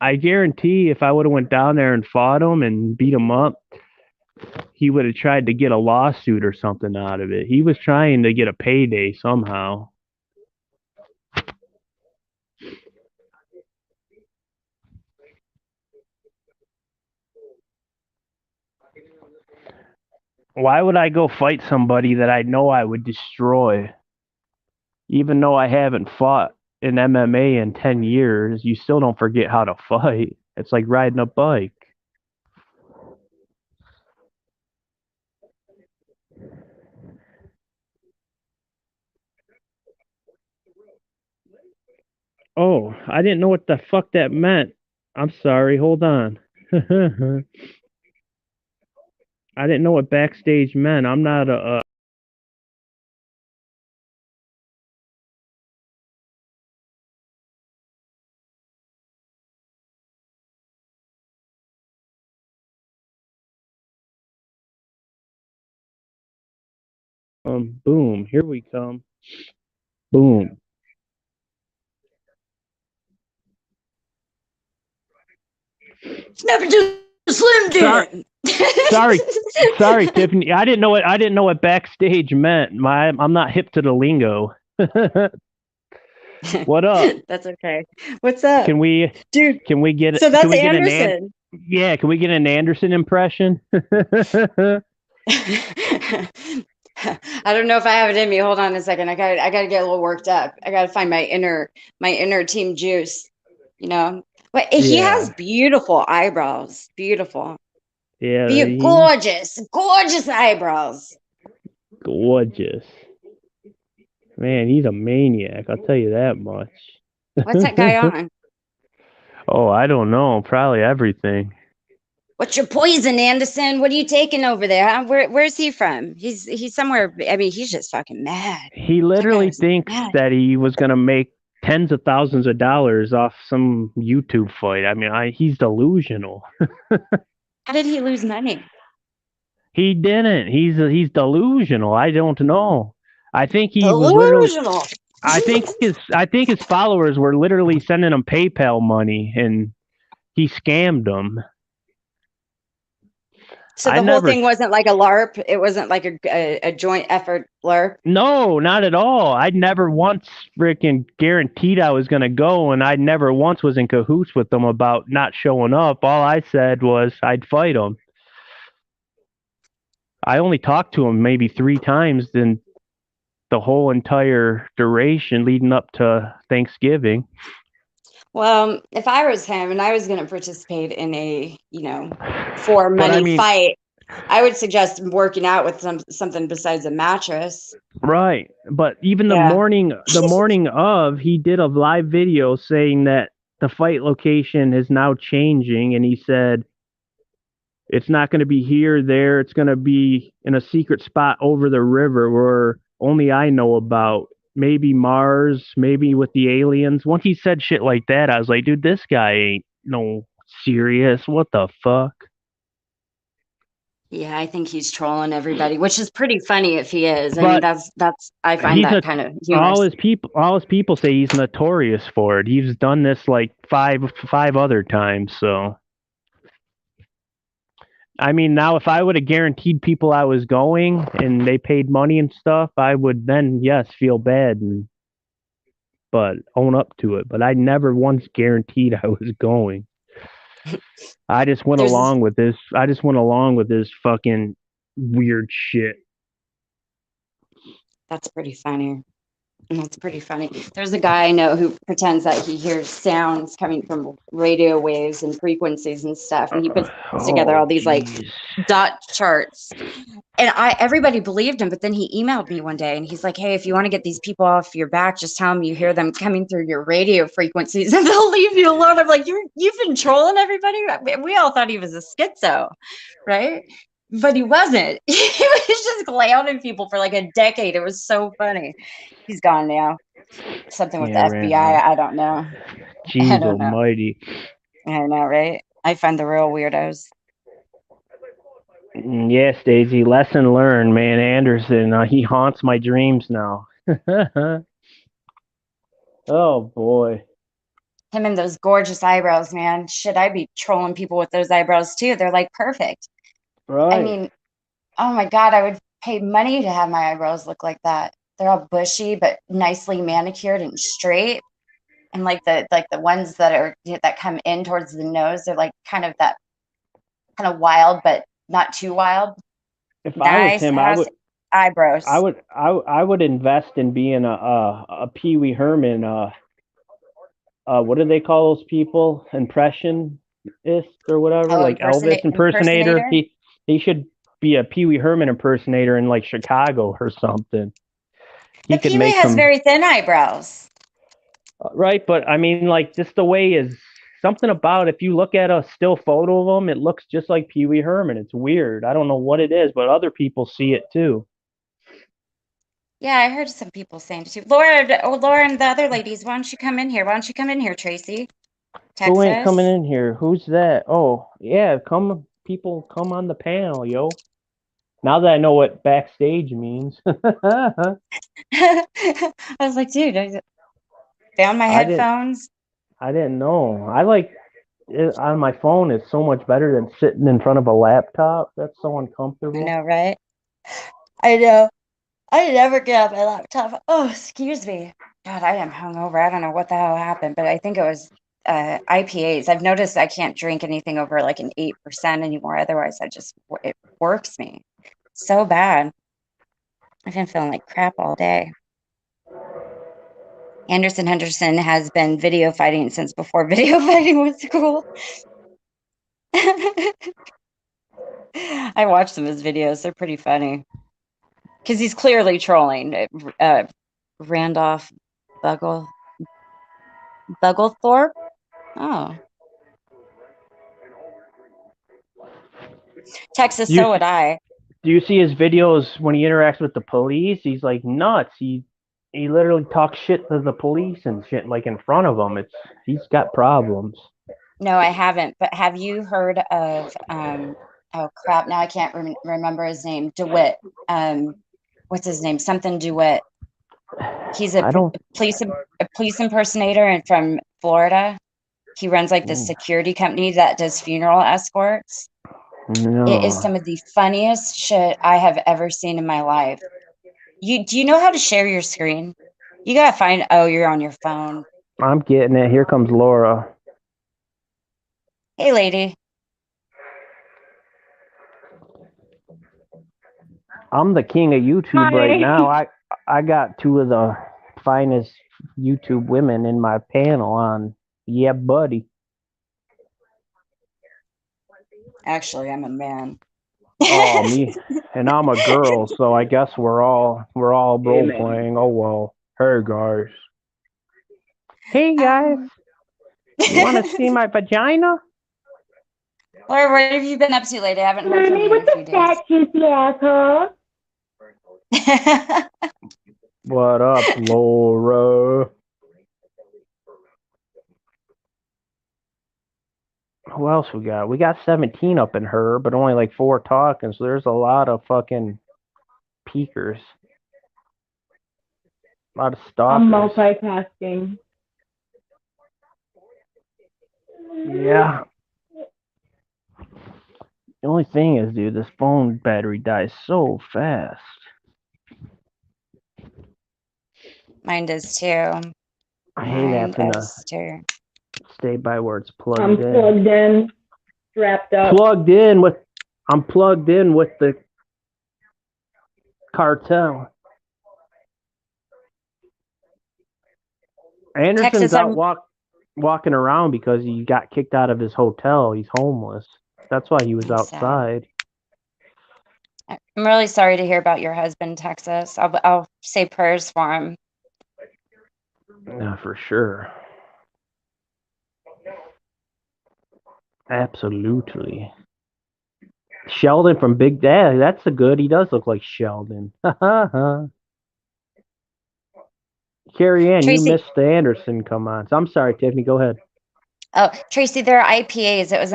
I guarantee if I would have went down there and fought him and beat him up, he would have tried to get a lawsuit or something out of it. He was trying to get a payday somehow. Why would I go fight somebody that I know I would destroy? Even though I haven't fought in MMA in 10 years, you still don't forget how to fight. It's like riding a bike. Oh, I didn't know what the fuck that meant. I'm sorry, hold on. I didn't know what backstage meant. I'm not a boom, here we come. Boom. Never do Slim Jim. Sorry, Tiffany. I didn't know what backstage meant. I'm not hip to the lingo. What up? That's okay. What's up? Can we get So that's can we Anderson. Yeah, can we get an Anderson impression? I don't know if I have it in me. Hold on a second. I got to get a little worked up. I got to find my inner team juice, you know. But he has beautiful eyebrows. Beautiful. Yeah. Gorgeous eyebrows. Gorgeous. Man, he's a maniac. I'll tell you that much. What's that guy on? Oh, I don't know. Probably everything. What's your poison, Anderson? What are you taking over there? Huh? Where's he from? He's somewhere. I mean, he's just fucking mad. He literally thinks that he was gonna make tens of thousands of dollars off some YouTube fight. I mean, he's delusional. How did he lose money? He didn't. He's delusional. I don't know. I think he delusional. Was literally. I think his followers were literally sending him PayPal money, and he scammed them. So the whole thing wasn't like a LARP? It wasn't like a joint effort LARP? No, not at all. I'd never once freaking guaranteed I was going to go, and I never once was in cahoots with them about not showing up. All I said was I'd fight him. I only talked to him maybe 3 times in the whole entire duration leading up to Thanksgiving. Well, if I was him and I was going to participate in a, for money fight, I would suggest working out with something besides a mattress. Right. But even the morning of, he did a live video saying that the fight location is now changing, and he said it's not going to be here, there. It's going to be in a secret spot over the river where only I know about. Maybe Mars, maybe with the aliens. Once he said shit like that, I was like, dude, this guy ain't no serious. What the fuck? Yeah, I think he's trolling everybody, which is pretty funny if he is. I mean, I find that kind of humorous. All his people say he's notorious for it. He's done this like five other times, so. I mean, now if I would have guaranteed people I was going and they paid money and stuff, I would then, yes, feel bad but own up to it. But I never once guaranteed I was going. I just went along with this. I just went along with this fucking weird shit. That's pretty funny. And that's pretty funny. There's a guy I know who pretends that he hears sounds coming from radio waves and frequencies and stuff, and he puts together all these like dot charts. And everybody believed him, but then he emailed me one day and he's like, "Hey, if you want to get these people off your back, just tell them you hear them coming through your radio frequencies and they'll leave you alone." I'm like, you've been trolling everybody. We all thought he was a schizo, right? But he wasn't. He was just clowning people for like a decade. It was so funny. He's gone now. Something with the FBI. I don't know. Jeez almighty. I know, right? I find the real weirdos. Yes, Daisy. Lesson learned, man. Anderson, he haunts my dreams now. Oh, boy. Him and those gorgeous eyebrows, man. Should I be trolling people with those eyebrows, too? They're, like, perfect. Right. I mean, oh, my God. I would pay money to have my eyebrows look like that. They're all bushy, but nicely manicured and straight. And, like the ones that come in towards the nose, they're, like, kind of wild, but not too wild. If I was him, eyebrows. I would invest in being a Pee Wee Herman. What do they call those people? Impressionist or whatever, like Elvis impersonator. He should be a Pee Wee Herman impersonator in like Chicago or something. But Pee Wee has very thin eyebrows. Right, but I mean, like, just the way is something about, if you look at a still photo of him, it looks just like Pee Wee Herman. It's weird. I don't know what it is, but other people see it too. Yeah, I heard some people saying too. Laura and the other ladies, why don't you come in here? Why don't you come in here, Tracy? Texas? Who ain't coming in here? Who's that? Oh, yeah, people come on the panel, yo. Now that I know what backstage means. I was like, dude, I found my headphones. I didn't know. I like it on my phone. It's so much better than sitting in front of a laptop. That's so uncomfortable. I know, right? I know. I never get off my laptop. Oh, excuse me. God, I am hungover. I don't know what the hell happened, but I think it was IPAs. I've noticed I can't drink anything over like an 8% anymore. Otherwise, it works me so bad. I've been feeling like crap all day. Anderson Henderson has been video fighting since before video fighting was cool. I watched some of his videos. They're pretty funny. Because he's clearly trolling. Randolph Bugglethorpe? Oh. Texas, so would I. Do you see his videos when he interacts with the police? He's like nuts. He literally talks shit to the police and shit, like in front of them. He's got problems. No, I haven't. But have you heard of oh crap, now I can't remember his name. DeWitt. What's his name? Something DeWitt. He's a police impersonator and from Florida. He runs like the security company that does funeral escorts. No. It is some of the funniest shit I have ever seen in my life. Do you know how to share your screen? You gotta find. Oh, you're on your phone. I'm getting it. Here comes Laura. Hey, lady. I'm the king of YouTube right now. I got two of the finest YouTube women in my panel on. Yeah, buddy. Actually, I'm a man. Oh, me, and I'm a girl, so I guess we're all role playing. Oh well. Hey guys. Hey guys. You want to see my vagina? Laura, what have you been up to lately? I haven't heard from you in a few days. What up, Laura? Who else we got? We got 17 up in her, but only like 4 talking, so there's a lot of fucking peekers. A lot of stalkers. I'm multitasking. Yeah. The only thing is, dude, this phone battery dies so fast. Mine does too. I hate having to stay by where it's plugged in. I'm plugged in, strapped up. I'm plugged in with the cartel. Anderson's Texas, out walking around because he got kicked out of his hotel. He's homeless. That's why he was I'm sad. outside. I'm really sorry to hear about your husband, Texas. I'll say prayers for him. Yeah, for sure. Absolutely. Sheldon from Big Dad. That's a good. He does look like Sheldon. Carrie Ann, you Tracy, missed the Anderson. Come on. So I'm sorry, Tiffany. Go ahead. oh, Tracy, there are IPAs. It was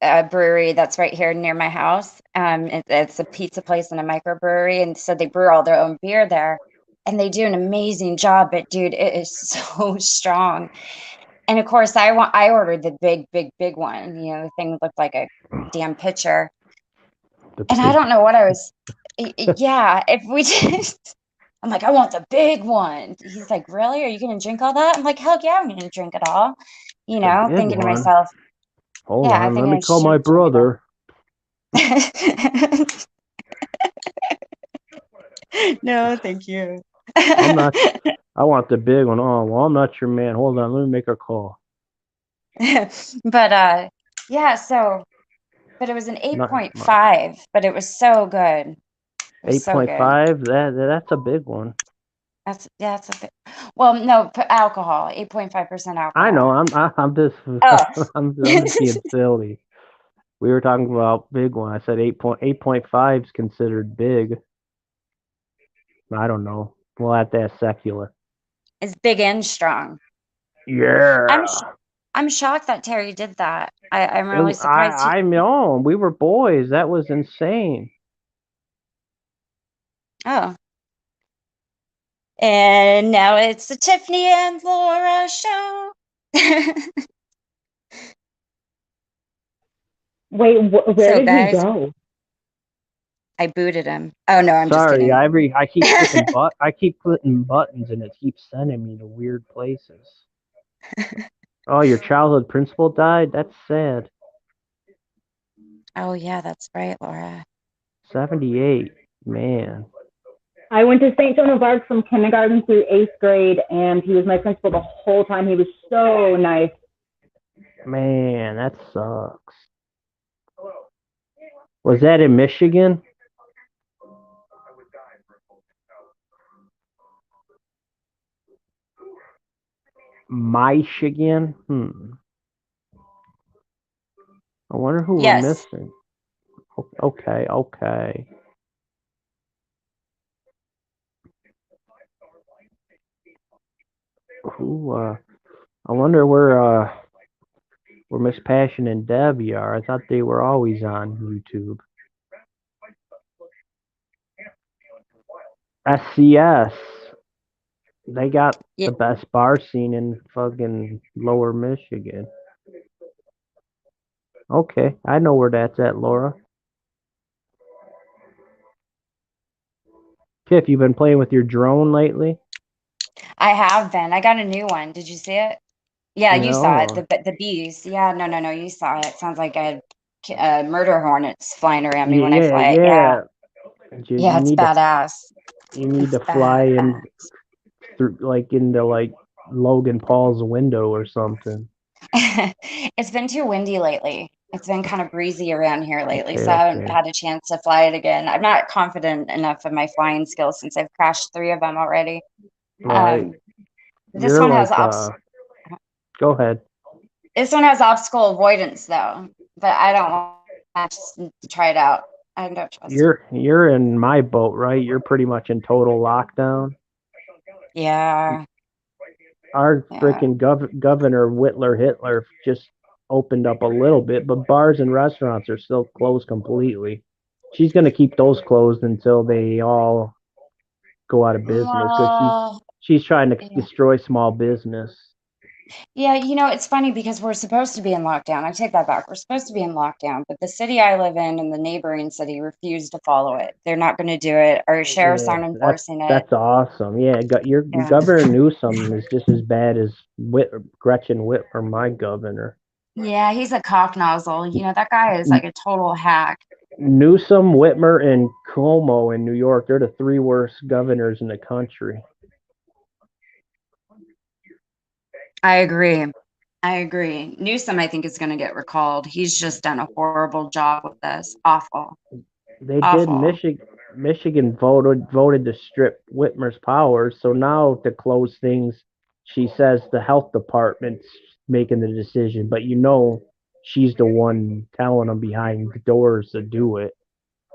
a brewery that's right here near my house. It's a pizza place and a microbrewery, and so they brew all their own beer there, and they do an amazing job. But dude, it is so strong. And of course, I ordered the big one. You know, the thing looked like a damn pitcher. And I don't know what I was. Yeah, if we just, I'm like, I want the big one. He's like, really? Are you going to drink all that? I'm like, hell yeah, I'm going to drink it all. You The know, big thinking to one. myself, Hold yeah, I on. think Let me I call my should drink brother. it all. No, thank you. I'm not. I want the big one. Oh, well, I'm not your man. Hold on. Let me make a call. But yeah, so, but it was an Not 8.5, but it was so good. It was so good. 8.5. That's a big one. That's a bit. Well, no, alcohol, 8.5% I know. alcohol. I'm just. Oh. I'm just being silly. We were talking about big one. I said 8.5 is considered big. I don't know. We'll have to ask secular. It's big and strong. I'm sh- Yeah. I'm shocked that Terry did that. I'm really surprised. I know. We were boys. That was insane. Oh, and now it's the Tiffany and Laura show. Wait, where So, did he guys, go? I booted him. Oh no, I'm just Sorry. kidding. I keep clicking buttons and it keeps sending me to weird places. Oh, your childhood principal died? That's sad. Oh yeah, that's right, Laura. 78. Man. I went to St. Joan of Arc from kindergarten through 8th grade, and he was my principal the whole time. He was so nice. Man, that sucks. Was that in Michigan? Michigan? I wonder who we're Yes. missing. Okay. Who, I wonder where Miss Passion and Debbie are. I thought they were always on YouTube. SCS. They got Yeah. the best bar scene in fucking Lower Michigan. Okay, I know where that's at, Laura. Tiff, you been playing with your drone lately? I have been. I got a new one. Did you see it? Yeah, you saw it. No. The bees. Yeah, no, you saw it. Sounds like I had murder hornets flying around me when I Yeah, fly it. Yeah. yeah. Yeah, You it's need to badass. you need It's to fly in badass. through like into like Logan Paul's window or something. It's been too windy lately. It's been kind of breezy around here lately, so I haven't Okay. had a chance to fly it again. I'm not confident enough in my flying skills since I've crashed 3 of them already. Well, This you're one has like go ahead. this one has obstacle avoidance though, but I don't want to try it out. I don't trust it. You're in my boat, right? You're pretty much in total lockdown. Yeah, Our yeah. freaking governor Whitler Hitler just opened up a little bit, but bars and restaurants are still closed completely. She's gonna keep those closed until they all go out of business because Well, she's trying to yeah. destroy small business. Yeah, it's funny because we're supposed to be in lockdown. I take that back. We're supposed to be in lockdown, but the city I live in and the neighboring city refuse to follow it. They're not going to do it. Our sheriffs Yeah, aren't enforcing it. that's awesome. Yeah, your Yeah. Governor Newsom is just as bad as Gretchen Whitmer, my governor. Yeah, he's a cock nozzle. That guy is like a total hack. Newsom, Whitmer, and Cuomo in New York, they're the 3 worst governors in the country. I agree. I agree. Newsom, I think, is going to get recalled. He's just done a horrible job with this. Awful. They did. Awful. Michigan voted to strip Whitmer's powers. So now to close things, she says the health department's making the decision, but she's the one telling them behind the doors to do it.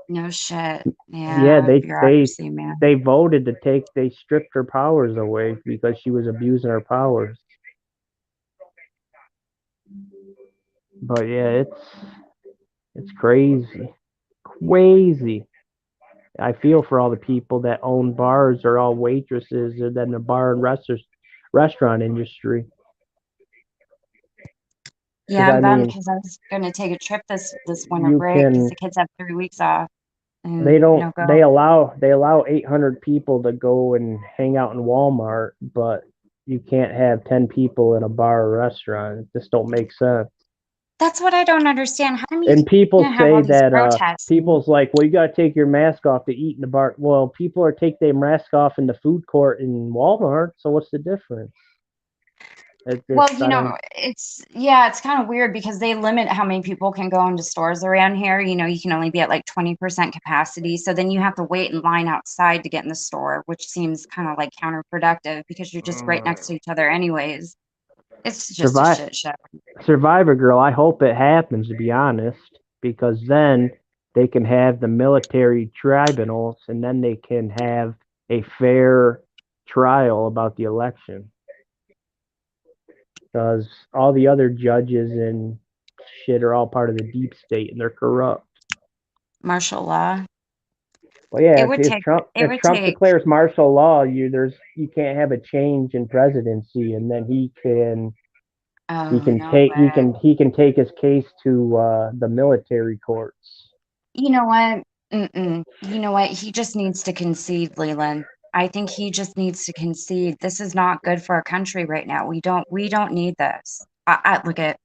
No shit. Yeah, Yeah, bureaucracy, man. they voted to they stripped her powers away because she was abusing her powers. But yeah, it's crazy. Crazy. I feel for all the people that own bars or all waitresses or then the bar and restaurant industry. Yeah, Because I I'm bummed mean, because I was going to take a trip this winter you break because can the kids have 3 weeks off and they go. allow 800 people to go and hang out in Walmart, but you can't have 10 people in a bar or restaurant. It just don't make sense. That's what I don't understand. How come you And people can't have all say these that protests? people's like, well, you got to take your mask off to eat in the bar. Well, people are take their mask off in the food court in Walmart. So what's the difference? Well, I don't. it's kind of weird because they limit how many people can go into stores around here. You can only be at like 20% capacity. So then you have to wait in line outside to get in the store, which seems kind of like counterproductive because you're just right next to each other anyways. It's just a Survive, shit show. Survivor Girl. I hope it happens. To be honest, because then they can have the military tribunals, and then they can have a fair trial about the election. Because all the other judges and shit are all part of the deep state, and they're corrupt. Martial law. Well, yeah, It would take, it if would Trump take, declares martial law, you can't have a change in presidency, and then oh, no way. he can take his case to the military courts. You know what? You know what? He just needs to concede, Leland. I think he just needs to concede. This is not good for our country right now. We don't need this. I look at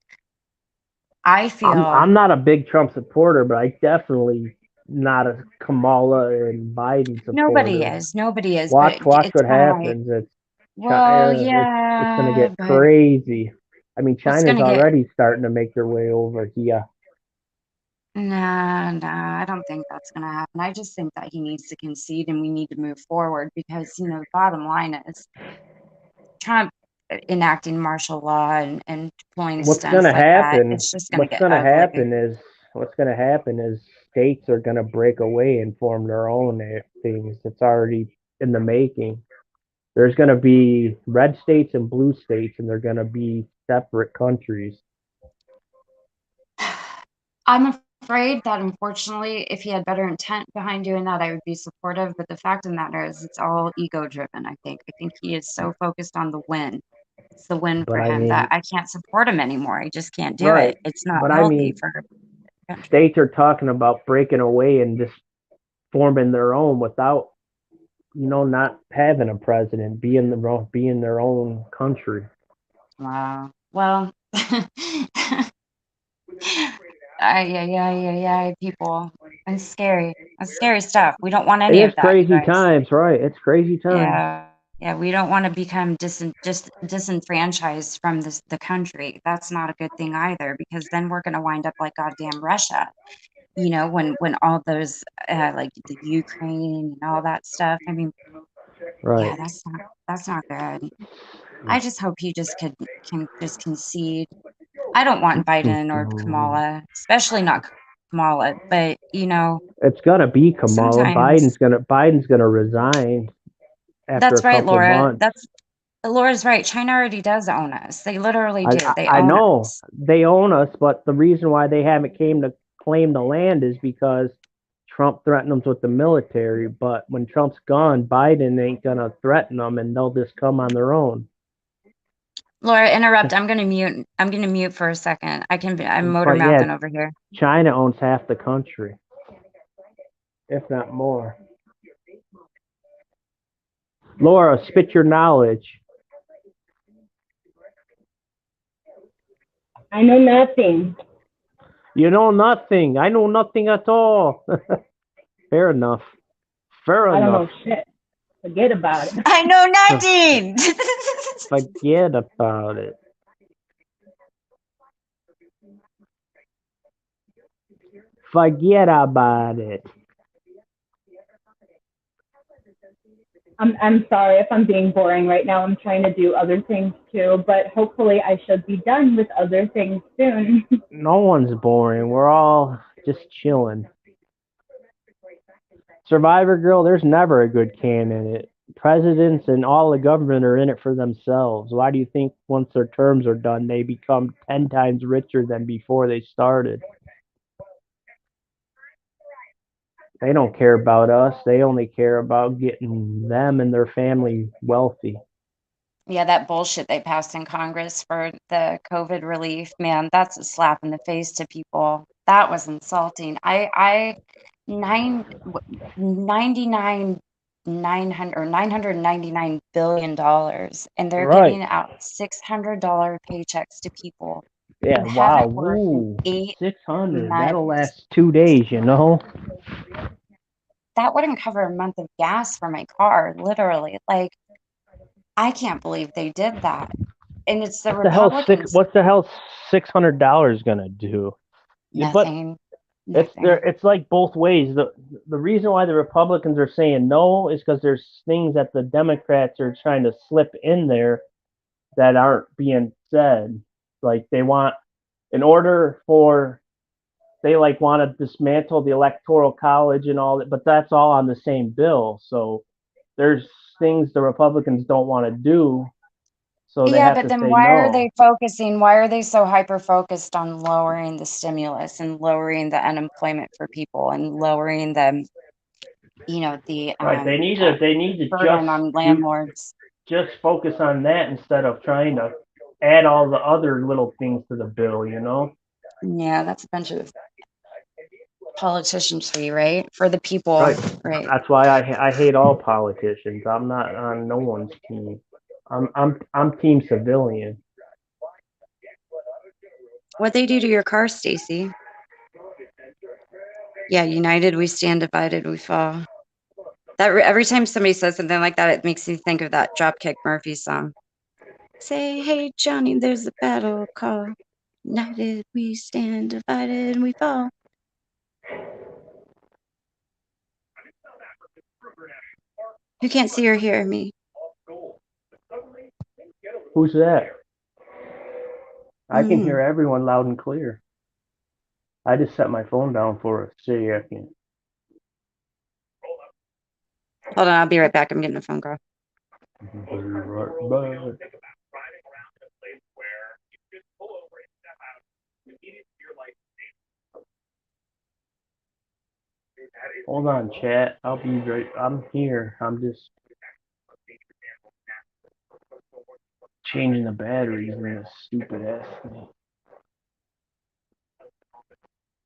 I feel I'm not a big Trump supporter, but I definitely not a Kamala and Biden nobody supporter. is. Nobody is, but Watch it's what kind of like, happens. well, It's gonna yeah, get but crazy. I mean, what's China's gonna get already starting to make their way over here. nah, I don't think that's gonna happen. I just think that he needs to concede and we need to move forward because, the bottom line is Trump enacting martial law and pulling What's stunts gonna like that, happen? it's just going to What's get gonna ugly. happen is what's gonna happen is states are gonna break away and form their own things. It's already in the making. There's gonna be red states and blue states, and they're gonna be separate countries. I'm afraid that unfortunately, if he had better intent behind doing that, I would be supportive. But the fact of the matter is, it's all ego driven, I think. I think he is so focused on the win. It's the win But for I him that mean, I can't support him anymore. I just can't do right? it. It's not But I healthy mean, for the country. states are talking about breaking away and just forming their own without not having a president, being their own country. Wow. Well, yeah, people. It's scary. It's scary stuff. We don't want It any is of that, you crazy guys. times, right? It's crazy times. Yeah, we don't want to become just disenfranchised from the country. That's not a good thing either, because then we're going to wind up like goddamn Russia. When all those like the Ukraine and all that stuff. I mean, Right. yeah, that's not good. I just hope he just can just concede. I don't want Biden or Kamala, especially not Kamala, but It's gonna be Kamala. sometimes Biden's gonna resign after a that's right, couple Laura. months. That's Laura's right. China already does own us. They literally I, do. They I own know us. they own us, but the reason why they haven't came to claim the land is because Trump threatened them with the military. But when Trump's gone, Biden ain't gonna threaten them, and they'll just come on their own. Laura, interrupt. I'm gonna mute. I'm gonna mute for a second. I'm motor But yeah, mouthing over here. China owns half the country, if not more. Laura, spit your knowledge. I know nothing. You know nothing. I know nothing at all. Fair enough. Fair I don't enough. know shit. Forget about it. I know nothing. Forget about it. Forget about it. I'm sorry if I'm being boring right now. I'm trying to do other things too, but hopefully I should be done with other things soon. No one's boring. We're all just chilling. Survivor Girl, there's never a good candidate. Presidents and all the government are in it for themselves. Why do you think once their terms are done, they become 10 times richer than before they started? They don't care about us. They only care about getting them and their family wealthy. Yeah, that bullshit they passed in Congress for the COVID relief, man, that's a slap in the face to people. That was insulting. I 99 900 or $999 billion, and they're Right. giving out $600 paychecks to people Yeah, who wow. haven't worked in Ooh, 600. That'll months. last 2 days, you know? That wouldn't cover a month of gas for my car, literally. Like, I can't believe they did that. And it's the Republicans. What's the hell $600 gonna do? Yeah, but Nothing. it's like both ways. The reason why the Republicans are saying no is because there's things that the Democrats are trying to slip in there that aren't being said. Like they want, in order for, they like want to dismantle the electoral college and all that, but that's all on the same bill. So there's things the Republicans don't want to do, so they Yeah, have but to then say why are no. they focusing? Why are they so hyper focused on lowering the stimulus and lowering the unemployment for people and lowering the, the Right? They need to burden on landlords? just focus on that instead of trying to add all the other little things to the bill. Yeah, that's a bunch of politicians for you, right? For the people, Right. right? That's why I hate all politicians. I'm not on no one's team. I'm team civilian. What they do to your car, Stacy? Yeah, united we stand, divided we fall. That every time somebody says something like that, it makes me think of that Dropkick Murphys song. Say, hey Johnny, there's a battle call. United we stand, divided we fall. You can't see or hear me. Who's that? I can hear everyone loud and clear. I just set my phone down for a second. Hold on, I'll be right back. I'm getting a phone call. Hold on, chat. I'll be right. I'm here. I'm just changing the batteries in this stupid ass thing.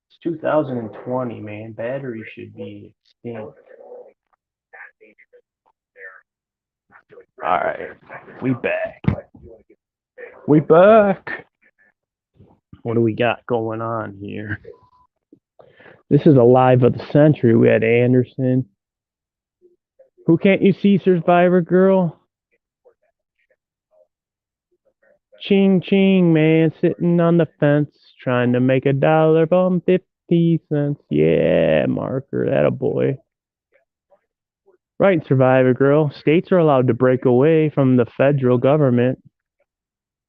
It's 2020, man. Batteries should be extinct. All right, we back. We back. What do we got going on here? This is a live of the century. We had Anderson. Who can't you see, Survivor Girl? Ching ching, man, sitting on the fence, trying to make $1 from 50 cents. Yeah, marker, that a boy. Right, Survivor Girl. States are allowed to break away from the federal government.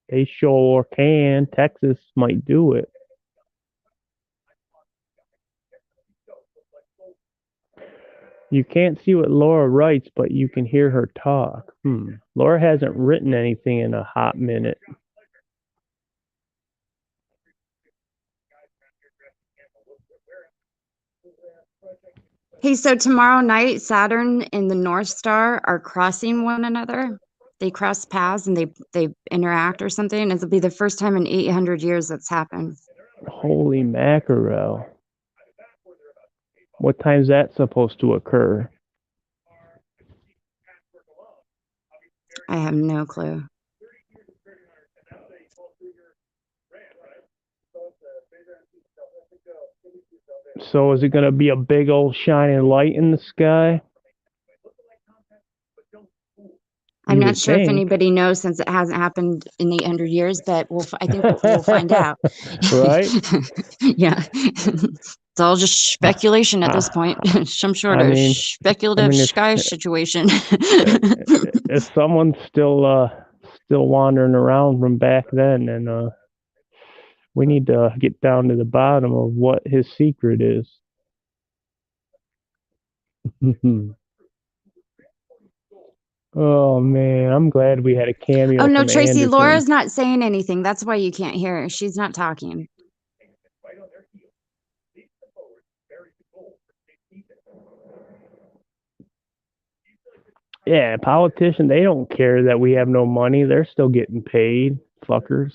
They sure can. Texas might do it. You can't see what Laura writes, but you can hear her talk. Laura hasn't written anything in a hot minute. Hey, so tomorrow night, Saturn and the North Star are crossing one another. They cross paths and they interact or something. It'll be the first time in 800 years that's happened. Holy mackerel. What time's that supposed to occur? I have no clue. So is it going to be a big old shining light in the sky? I'm you not would sure if think. anybody knows since it hasn't happened in 800 years, but I think we'll find out. Right? Yeah. It's all just speculation at this point. Some sort I of mean, speculative sky situation. if someone's still wandering around from back then, and we need to get down to the bottom of what his secret is. Oh man, I'm glad we had a cameo Oh no, from Tracy, Anderson. Laura's not saying anything. That's why you can't hear her. She's not talking. Yeah, politicians, they don't care that we have no money. They're still getting paid. Fuckers.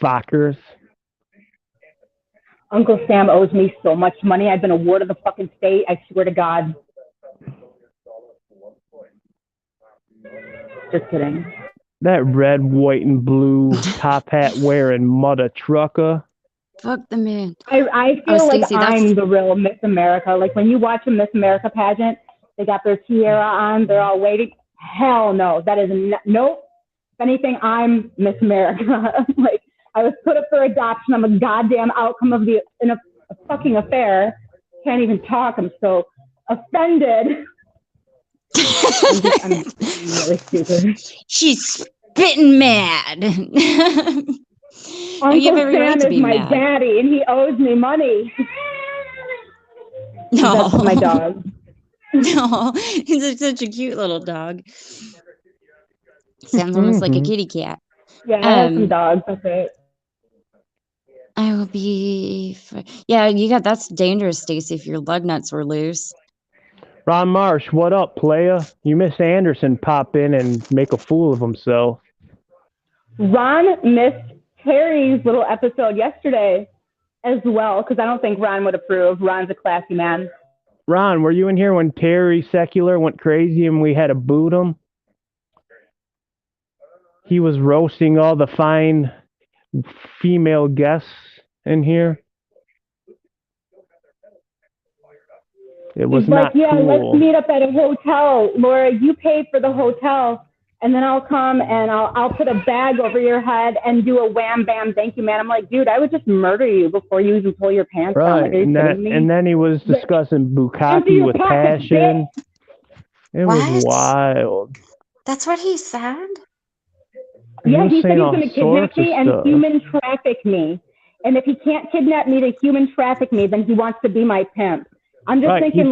Fuckers. Uncle Sam owes me so much money. I've been a ward of the fucking state. I swear to God. Just kidding. That red, white, and blue top hat wearing mother trucker. Fuck the man. I feel like Stacey, I'm the real Miss America. Like when you watch a Miss America pageant, they got their tiara on, they're all waiting. Hell no, that is nope. If anything, I'm Miss America. Like I was put up for adoption. I'm a goddamn outcome of in a fucking affair. Can't even talk. I'm so offended. I'm really stupid. She's spitting mad. Uncle you have every right Sam to is be my mad. daddy, and he owes me money. No, that's my dog. No, he's such a cute little dog. Sounds almost like a kitty cat. Yeah, I have some dogs. That's it. I will be. Yeah, that's dangerous, Stacey. If your lug nuts were loose. Ron Marsh, what up, playa? You miss Anderson pop in and make a fool of himself. Ron missed Terry's little episode yesterday as well, because I don't think Ron would approve. Ron's a classy man. Ron, were you in here when Terry Secular went crazy and we had to boot him? He was roasting all the fine female guests in here. It was He's not like, yeah, cool. let's meet up at a hotel. Laura, you pay for the hotel, and then I'll come and I'll put a bag over your head and do a wham bam thank you, man. I'm like, dude, I would just murder you before you even pull your pants down. Like, are you kidding me? And then he was discussing Bukkake with passion. It was wild. That's what he said? Yeah, he said he's going to kidnap me and human traffic me. And if he can't kidnap me to human traffic me, then he wants to be my pimp. I'm just thinking,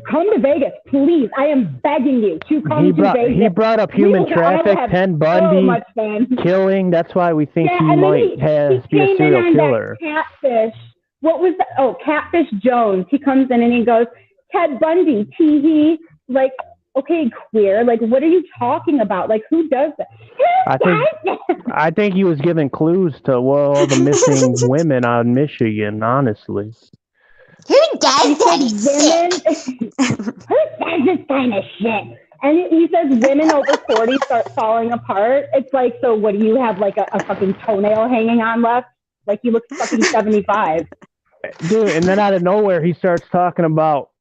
come to Vegas, please. I am begging you to come to Vegas. He brought up human traffic, Ted Bundy, killing. That's why we think he might be a serial killer. Catfish. What was that? Oh, Catfish Jones. He comes in and he goes, Ted Bundy, tee-hee. Like, okay, queer. Like, what are you talking about? Like, who does that? I think he was giving clues to all the missing women on Michigan, honestly. Who does that? Who does this kind of shit? And he says women over 40 start falling apart. It's like, so what do you have, like a fucking toenail hanging on left? Like you look fucking 75. Dude, and then out of nowhere, he starts talking about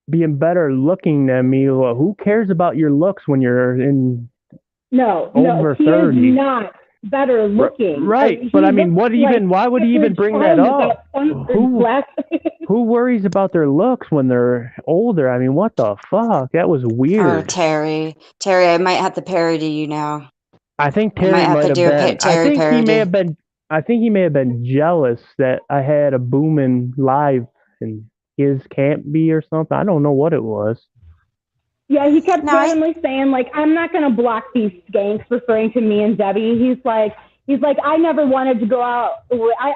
being better looking than me. Well, who cares about your looks when you're over 30? He is not better looking. Right, but I mean, why would he even bring that up? Who worries about their looks when they're older? I mean, what the fuck? That was weird. Oh, Terry, I might have to parody you now. I think Terry might have been. I think he may have been jealous that I had a booming live and his can't be or something. I don't know what it was. Yeah, he kept randomly saying, like, I'm not going to block these skanks, referring to me and Debbie. He's like, I never wanted to go out.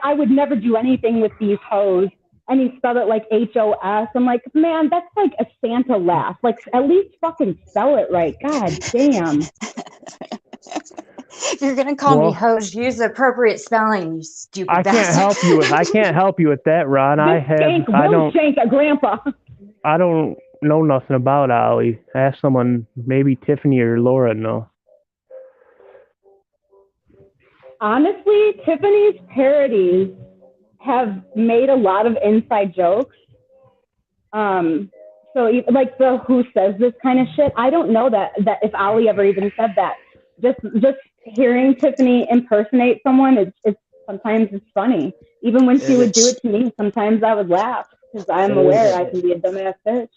I would never do anything with these hoes. And he spelled it like HOS. I'm like, man, that's like a Santa laugh. Like, at least fucking spell it right. God damn. If you're going to call me hoes, use the appropriate spelling, you stupid bastard. I can't help you with that, Ron. Shank a grandpa. I don't know nothing about Ollie. Ask someone, maybe Tiffany or Laura know. Honestly, Tiffany's parodies have made a lot of inside jokes. So like the who says this kind of shit, I don't know that if Ali ever even said that. Just hearing Tiffany impersonate someone, it's sometimes it's funny. Even when she would do it to me, sometimes I would laugh because I'm aware I can be a dumbass bitch.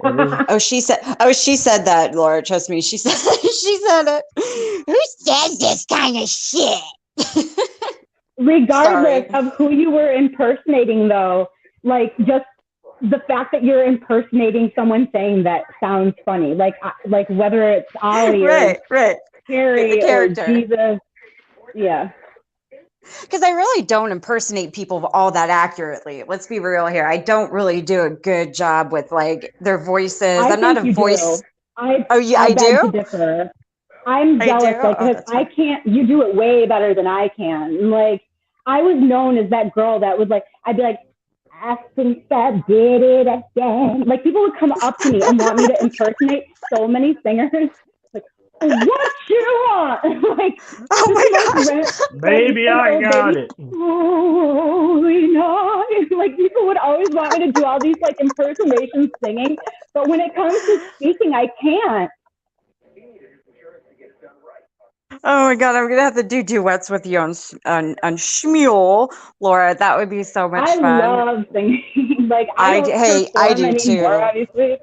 Oh, she said that, Laura. Trust me, she said she said it. Who says this kind of shit? Regardless of who you were impersonating, though, like just the fact that you're impersonating someone saying that sounds funny. Like whether it's Ali or Harry or Jesus. Yeah. Because I really don't impersonate people all that accurately. Let's be real here. I don't really do a good job with like their voices. I'm not a voice. I do. To differ. I'm jealous, like, because I can't. You do it way better than I can. Like, I was known as that girl that would I'd be like, I think that did it again. Like, people would come up to me and want me to impersonate so many singers. Like, what you want? Like, oh my gosh, baby, I got it. Oh, like, people would always want me to do all these like impersonation singing, but when it comes to speaking, I can't. Oh my god, I'm gonna have to do duets with you on Shmuel, Laura. That would be so much fun. I love singing. Like, I do anymore, too. Obviously,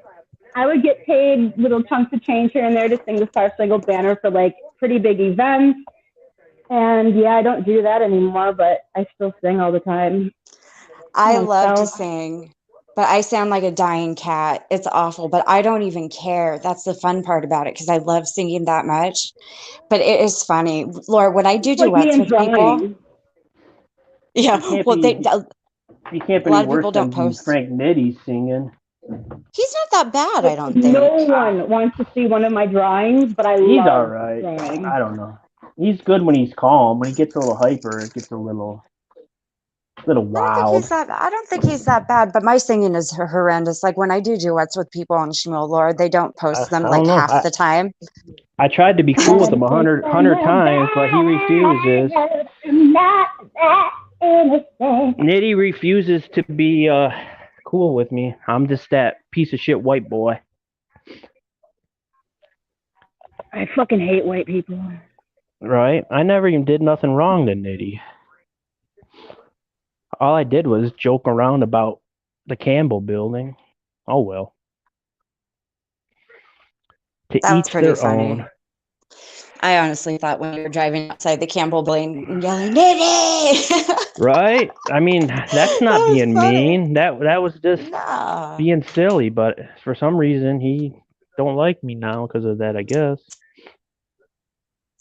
I would get paid little chunks of change here and there to sing the Star Spangled Banner for like pretty big events. And yeah, I don't do that anymore, but I still sing all the time. I love to sing, but I sound like a dying cat. It's awful, but I don't even care. That's the fun part about it because I love singing that much. But it is funny, Laura. When I do duets with people, yeah, well, you can't be worse than Frank Nitti singing. He's not that bad, I don't think. No one wants to see one of my drawings, but he's all right. I don't know. He's good when he's calm. When he gets a little hyper, it gets a little wild. I don't think he's that bad, but my singing is horrendous. Like when I do duets with people on Shmuel, Laura, they don't post them like half the time. I tried to be cool with him 100 times, but he refuses. Nitti refuses to be cool with me. I'm just that piece of shit white boy. I fucking hate white people. Right? I never even did nothing wrong to Nitti. All I did was joke around about the Campbell building. Oh well. That's pretty funny. I honestly thought when you were driving outside the Campbell building and yelling, Nitti! Right? I mean, that's not being mean. That was just being silly, but for some reason he don't like me now because of that, I guess.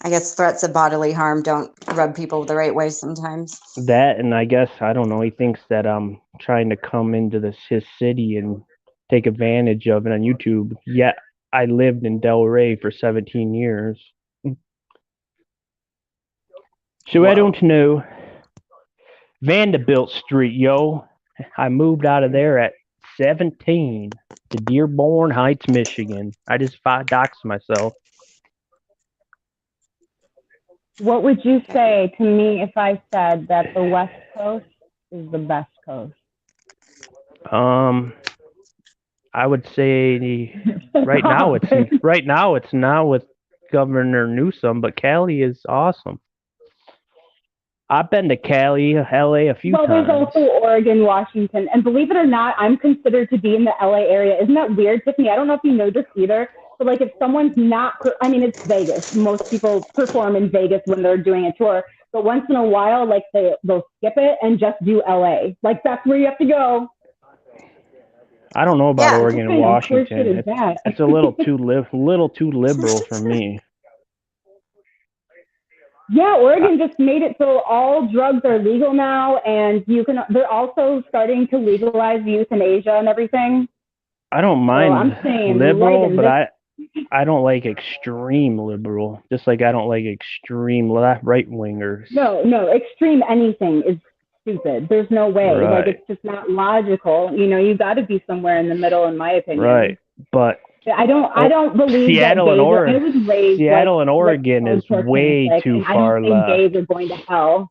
I guess threats of bodily harm don't rub people the right way sometimes. That, and I guess, I don't know, he thinks that I'm trying to come into his city and take advantage of it on YouTube. Yet I lived in Delray for 17 years. So I don't know. Vanderbilt Street, yo. I moved out of there at 17 to Dearborn Heights, Michigan. I just doxed myself. What would you say to me if I said that the West Coast is the best coast? I would say right now it's not with Governor Newsom, but Cali is awesome. I've been to Cali, LA a few times. Well, there's also Oregon, Washington, and believe it or not, I'm considered to be in the LA area. Isn't that weird, Tiffany? I don't know if you know this either. But like if someone's not, it's Vegas. Most people perform in Vegas when they're doing a tour. But once in a while, like they'll skip it and just do LA. Like that's where you have to go. I don't know about Oregon and Washington. It's a little too liberal for me. Yeah, Oregon just made it so all drugs are legal now, and they're also starting to legalize euthanasia and everything. I don't mind liberal, but I don't like extreme liberal, just like I don't like extreme right-wingers. No, extreme anything is stupid. There's no way. Right. Like, it's just not logical. You got to be somewhere in the middle, in my opinion. Right, but I don't believe Seattle and Oregon. Seattle and Oregon is way too far left. I don't think gays are going to hell.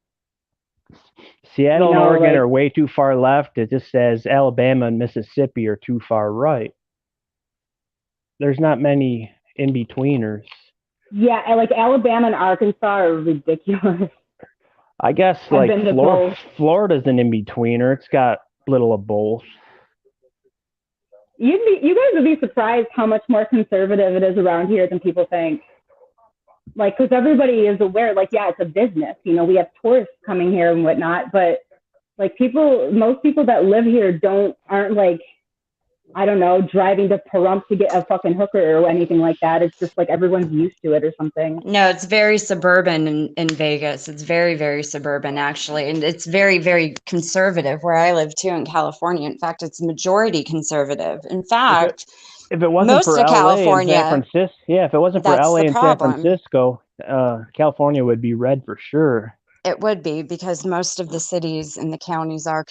Seattle and Oregon are way too far left. It just says Alabama and Mississippi are too far right. there's not many in-betweeners. Yeah, like Alabama and Arkansas are ridiculous. I guess like Florida's an in-betweener. It's got little of both. You guys would be surprised how much more conservative it is around here than people think. Like, because everybody is aware, like, yeah, it's a business. You know, we have tourists coming here and whatnot, but like most people that live here aren't like, I don't know, driving to Pahrump to get a fucking hooker or anything like that. It's just like everyone's used to it or something. No, it's very suburban in Vegas. It's very, very suburban, actually. And it's very, very conservative where I live, too, in California. In fact, it's majority conservative. In fact, if it wasn't most for of LA California, and San Francisco, if it wasn't for LA and San Francisco, California would be red for sure. It would be, because most of the cities and the counties are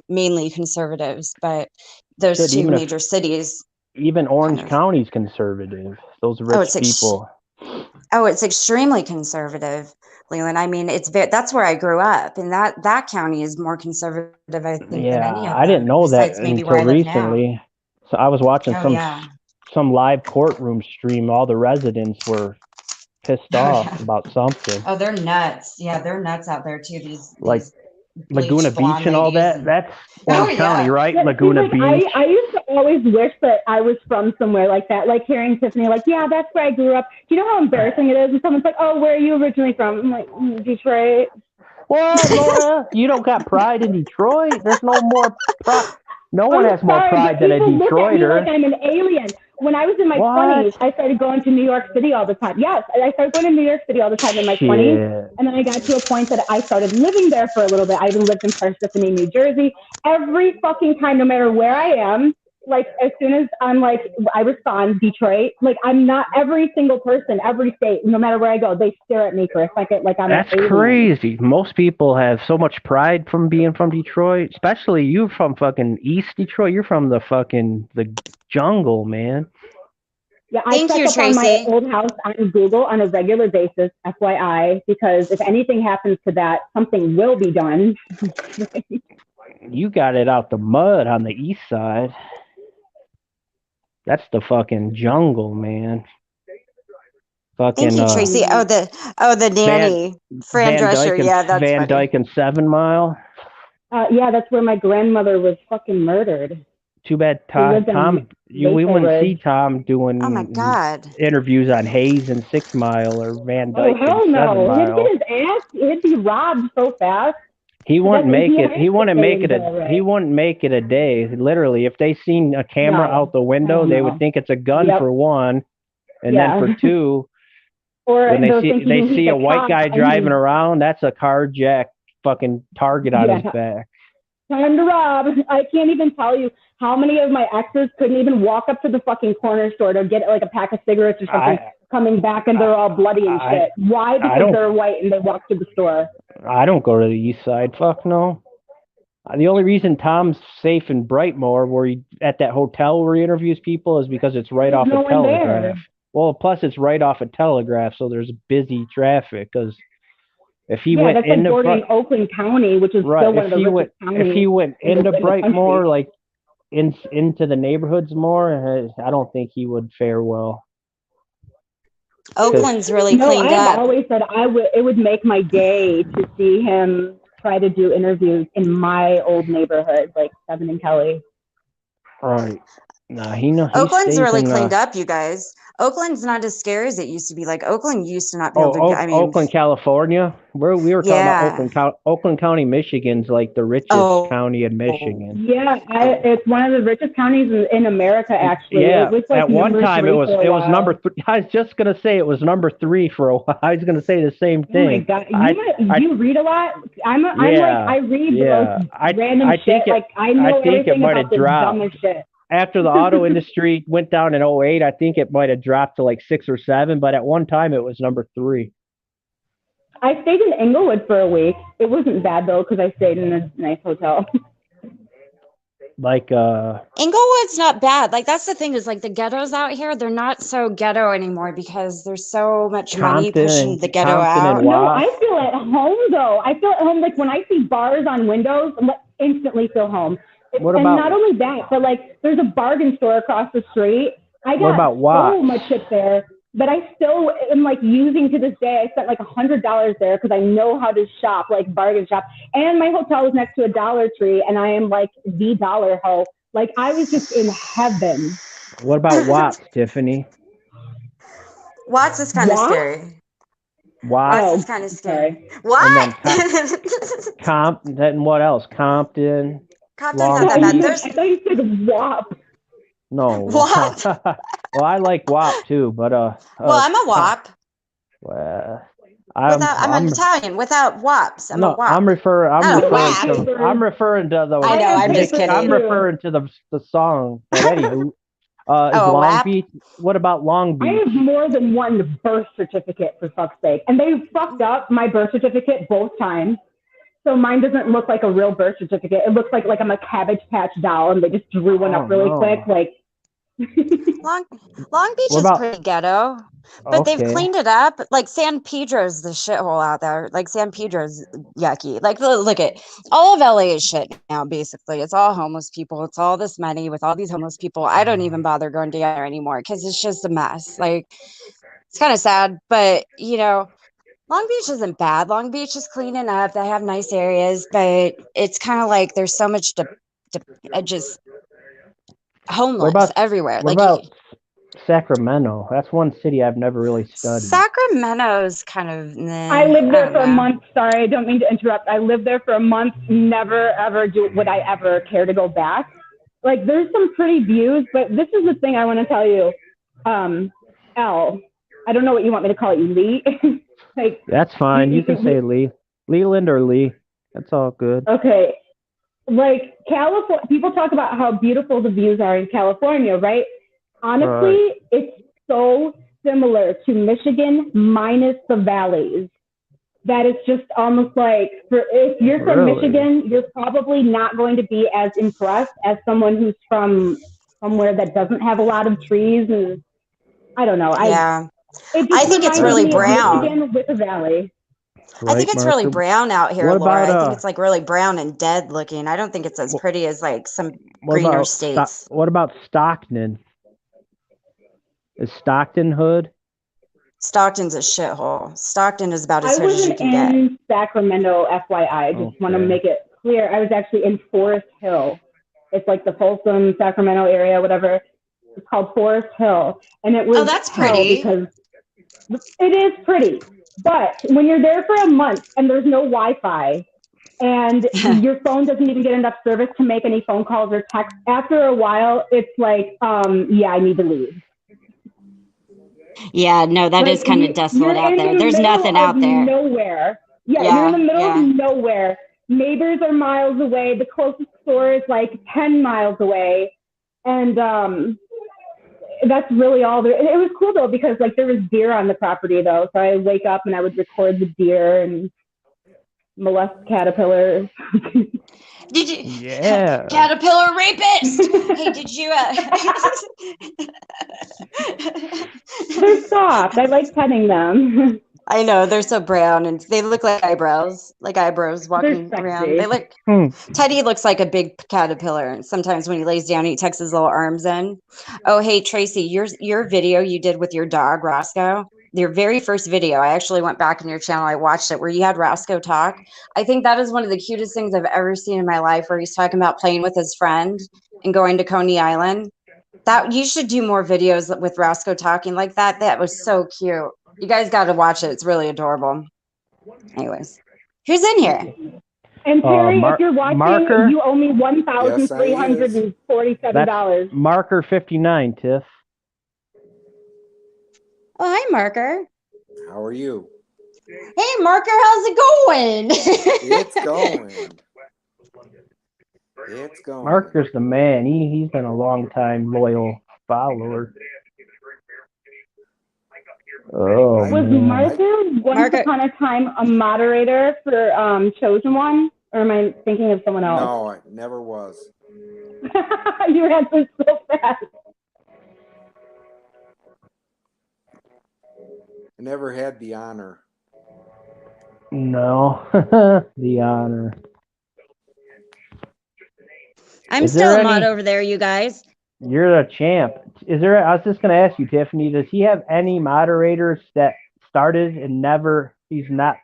mainly conservatives, but those two major cities. Even Orange County's conservative. Those rich people. It's extremely conservative, Leland. I mean, that's where I grew up, and that county is more conservative, I think, than any of them. I didn't know that until recently. So I was watching some live courtroom stream. All the residents were pissed off about something. Oh, they're nuts. Yeah, they're nuts out there too. These Laguna Beach and all that. That's Orange County, right? Yeah, Laguna Beach. I used to always wish that I was from somewhere like that. Like hearing Tiffany, like, yeah, that's where I grew up. Do you know how embarrassing it is when someone's like, oh, where are you originally from? I'm like, Detroit. What, Laura? You don't got pride in Detroit? There's no more pride. No one has more pride than a Detroiter. Like I'm an alien. When I was in my 20s, I started going to New York City all the time. Yes, I started going to New York City all the time in my 20s. And then I got to a point that I started living there for a little bit. I even lived in Parsippany, New Jersey. Every fucking time, no matter where I am, like as soon as I'm like, I respond, Detroit. Like I'm not every single person, every state, no matter where I go, they stare at me for a second like I'm That's crazy. Most people have so much pride from being from Detroit, especially you from fucking East Detroit. You're from the jungle, man. Yeah, I check up on my old house on Google on a regular basis, FYI, because if anything happens to that, something will be done. You got it out the mud on the east side. That's the fucking jungle, man. Fucking, thank you, Tracy. The nanny, Fran Drescher. Yeah, that's Van Dyke and 7 Mile. Yeah, that's where my grandmother was fucking murdered. Too bad Tom. We wouldn't see Tom doing interviews on Hayes and 6 Mile or Van Dyke and 7 Mile. He'd get his ass. He'd be robbed so fast. He wouldn't make it. He wouldn't make it. He wouldn't make it a day. Literally, if they seen a camera out the window, they would think it's a gun for one, and then for two, or when they see a white guy driving around, that's a carjacked fucking target on his back. Time to rob. I can't even tell you how many of my exes couldn't even walk up to the fucking corner store to get like a pack of cigarettes or something, coming back and they're all bloody and shit. Why? Because they're white and they walk to the store. I don't go to the east side. Fuck no. The only reason Tom's safe in Brightmoor, where he at that hotel where he interviews people, is because it's right off a Telegraph. Well, plus it's right off a Telegraph, so there's busy traffic. Because if he went that's into bordering Oakland County, which is still one of the richest counties. If he went into Brightmoor, like into the neighborhoods more, I don't think he would fare well. Oakland's really cleaned up. I always said it would make my day to see him try to do interviews in my old neighborhood, like 7 and Kelly. Right. Nah, he knows. Oakland's really cleaned up, you guys. Oakland's not as scary as it used to be. Like Oakland used to not be able to. Oakland, California. We were talking about Oakland County, Michigan's like the richest county in Michigan. Yeah, it's one of the richest counties in America, actually. Yeah, at one time it was number 3. I was just gonna say it was number 3 for a while. I was gonna say the same thing. Oh my God, you read a lot. I read the most random shit. I know everything about the dumbest shit. After the auto industry went down in 2008, I think it might have dropped to like 6 or 7, but at one time it was number 3. I stayed in Inglewood for a week. It wasn't bad though, because I stayed in a nice hotel. Like Inglewood's not bad. Like that's the thing, is like the ghettos out here, they're not so ghetto anymore because there's so much money pushing the ghetto out. No, I feel at home though. I feel at home, like when I see bars on windows, I instantly feel home. And not only that, but like there's a bargain store across the street, I What got about so Watts? much shit there, but I still am like using to this day. I spent like $100 there because I know how to shop, like bargain shop. And my hotel was next to a Dollar Tree, and I am like the dollar hoe. Like I was just in heaven. What about Watts, Tiffany? Watts is kind of What? scary. Watts. Watts Oh, is kind of scary. sorry. What? Then what else? Compton, Compton's Long not that bad. Beach. There's I thought you said WAP. No. what? Well, I like WAP too, but Well, I'm a WAP. Well, I'm an Italian without WAPs. I'm a no, WAP. I'm referring WAP. I'm referring to the I know, I'm just kidding. I'm referring to the song. But anywho, is a Long WAP? Beach? What about Long I Beach? have more than one birth certificate, for fuck's sake. And they fucked up my birth certificate both times. So mine doesn't look like a real birth certificate. It looks like I'm a Cabbage Patch doll, and they just drew one up really quick. Like Long Beach is pretty ghetto, but they've cleaned it up. Like San Pedro's the shithole out there. Like San Pedro's yucky. Like look at all of LA is shit now. Basically, it's all homeless people. It's all this money with all these homeless people. I don't even bother going together anymore because it's just a mess. Like it's kind of sad, but you know. Long Beach isn't bad. Long Beach is cleaning up. They have nice areas, but it's kind of like there's so much just homeless everywhere. What about Sacramento? That's one city I've never really studied. Sacramento's kind of. I lived there for a month. Sorry, I don't mean to interrupt. I lived there for a month. Never ever would I ever care to go back. Like there's some pretty views, but this is the thing I want to tell you. L. I don't know what you want me to call you, Lee. Like, that's fine. You can say Lee. Leland or Lee. That's all good. Okay. Like California, people talk about how beautiful the views are in California, right? Honestly, it's so similar to Michigan minus the valleys that it's just almost like if you're from Michigan, you're probably not going to be as impressed as someone who's from somewhere that doesn't have a lot of trees. And I don't know. Yeah. I think it's really brown. With a valley. Right, I think it's really brown out here, Laura. I think it's like really brown and dead looking. I don't think it's as pretty as like some greener states. What about Stockton? Is Stockton hood? Stockton's a shithole. Stockton is about as hood as you can get. I was in Sacramento, FYI. I just want to make it clear. I was actually in Forest Hill. It's like the Folsom, Sacramento area, whatever. It's called Forest Hill. And it was that's pretty. Because it is pretty. But when you're there for a month and there's no Wi-Fi and your phone doesn't even get enough service to make any phone calls or text, after a while, it's like, yeah, I need to leave. Yeah, no, that is kind of desolate out there. There's nothing out there. Nowhere. Yeah, you're in the middle of nowhere. Neighbors are miles away. The closest store is like 10 miles away. And that's really all there. It was cool though because like there was deer on the property though, so I would wake up and I would record the deer and molest caterpillars. Did you? Yeah. Caterpillar rapist. Hey, did you? They're soft. I like petting them. I know they're so brown and they look like eyebrows walking around. They look. Teddy looks like a big caterpillar. And sometimes when he lays down, he tucks his little arms in. Oh, hey Tracy, your video you did with your dog Roscoe, your very first video. I actually went back in your channel. I watched it where you had Roscoe talk. I think that is one of the cutest things I've ever seen in my life. Where he's talking about playing with his friend and going to Coney Island. That you should do more videos with Roscoe talking like that. That was so cute. You guys got to watch it. It's really adorable. Anyways, who's in here? And Terry, if you're watching, Marker? you owe me $1,347. Marker 59, Tiff. Oh, hi, Marker. How are you? Hey, Marker, how's it going? It's going. It's going. Marker's the man. He's been a long time loyal follower. Oh, was Marker once upon a time a moderator for Chosen One? Or am I thinking of someone else? No, it never was. You answered so fast. I never had the honor. No, the honor. I'm still a mod over there, you guys. You're the champ. is there? I was just gonna ask you, Tiffany. Does he have any moderators that started and never? He's not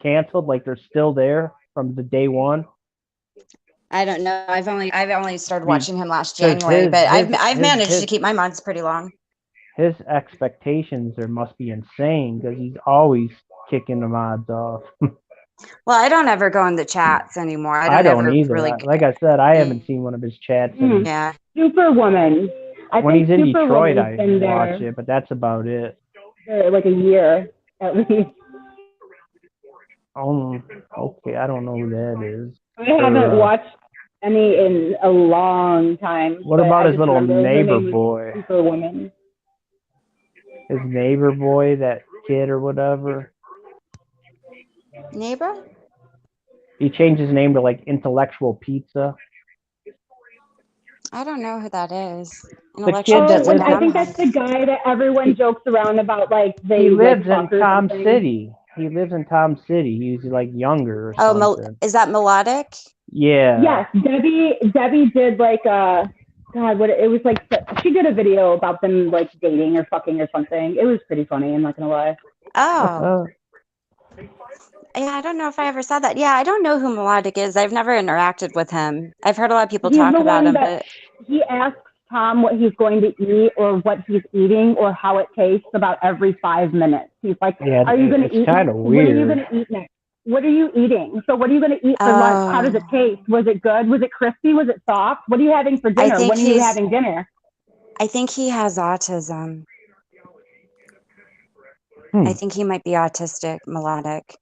canceled. Like they're still there from the day one. I don't know. I've only started I mean, watching him last 'cause January, but I've managed his to keep my mods pretty long. his expectations there must be insane because he's always kicking the mods off. Well, I don't ever go in the chats anymore. I don't ever either. really. Like I said, I haven't seen one of his chats in Yeah. Superwoman. I when think he's in Detroit. Superwoman's I been watch there it, but that's about it. for like a year at least. Okay, I don't know who that is. I haven't watched any in a long time. What about his little neighbor name boy? Superwoman. His neighbor boy, that kid or whatever. Neighbor? He changed his name to like Intellectual Pizza. I don't know who that is. The kid that lives I think that's the guy that everyone jokes around about. Like he lives like, in Tom City. He lives in Tom City. He's like younger or something. Is that Melodic? Yeah. Yes, Debbie did like God, what it was like. She did a video about them like dating or fucking or something. It was pretty funny. I'm not gonna lie. Oh. Yeah, I don't know if I ever saw that. Yeah, I don't know who Melodic is. I've never interacted with him. I've heard a lot of people talk about him, but he asks Tom what he's going to eat or what he's eating or how it tastes about every 5 minutes. He's like, "Are you going to eat? Kind of weird. What are you going to eat next? What are you eating? So what are you going to eat for lunch? How does it taste? Was it good? Was it crispy? Was it soft? What are you having for dinner? When are you having dinner?" I think he has autism. I think he might be autistic, Melodic.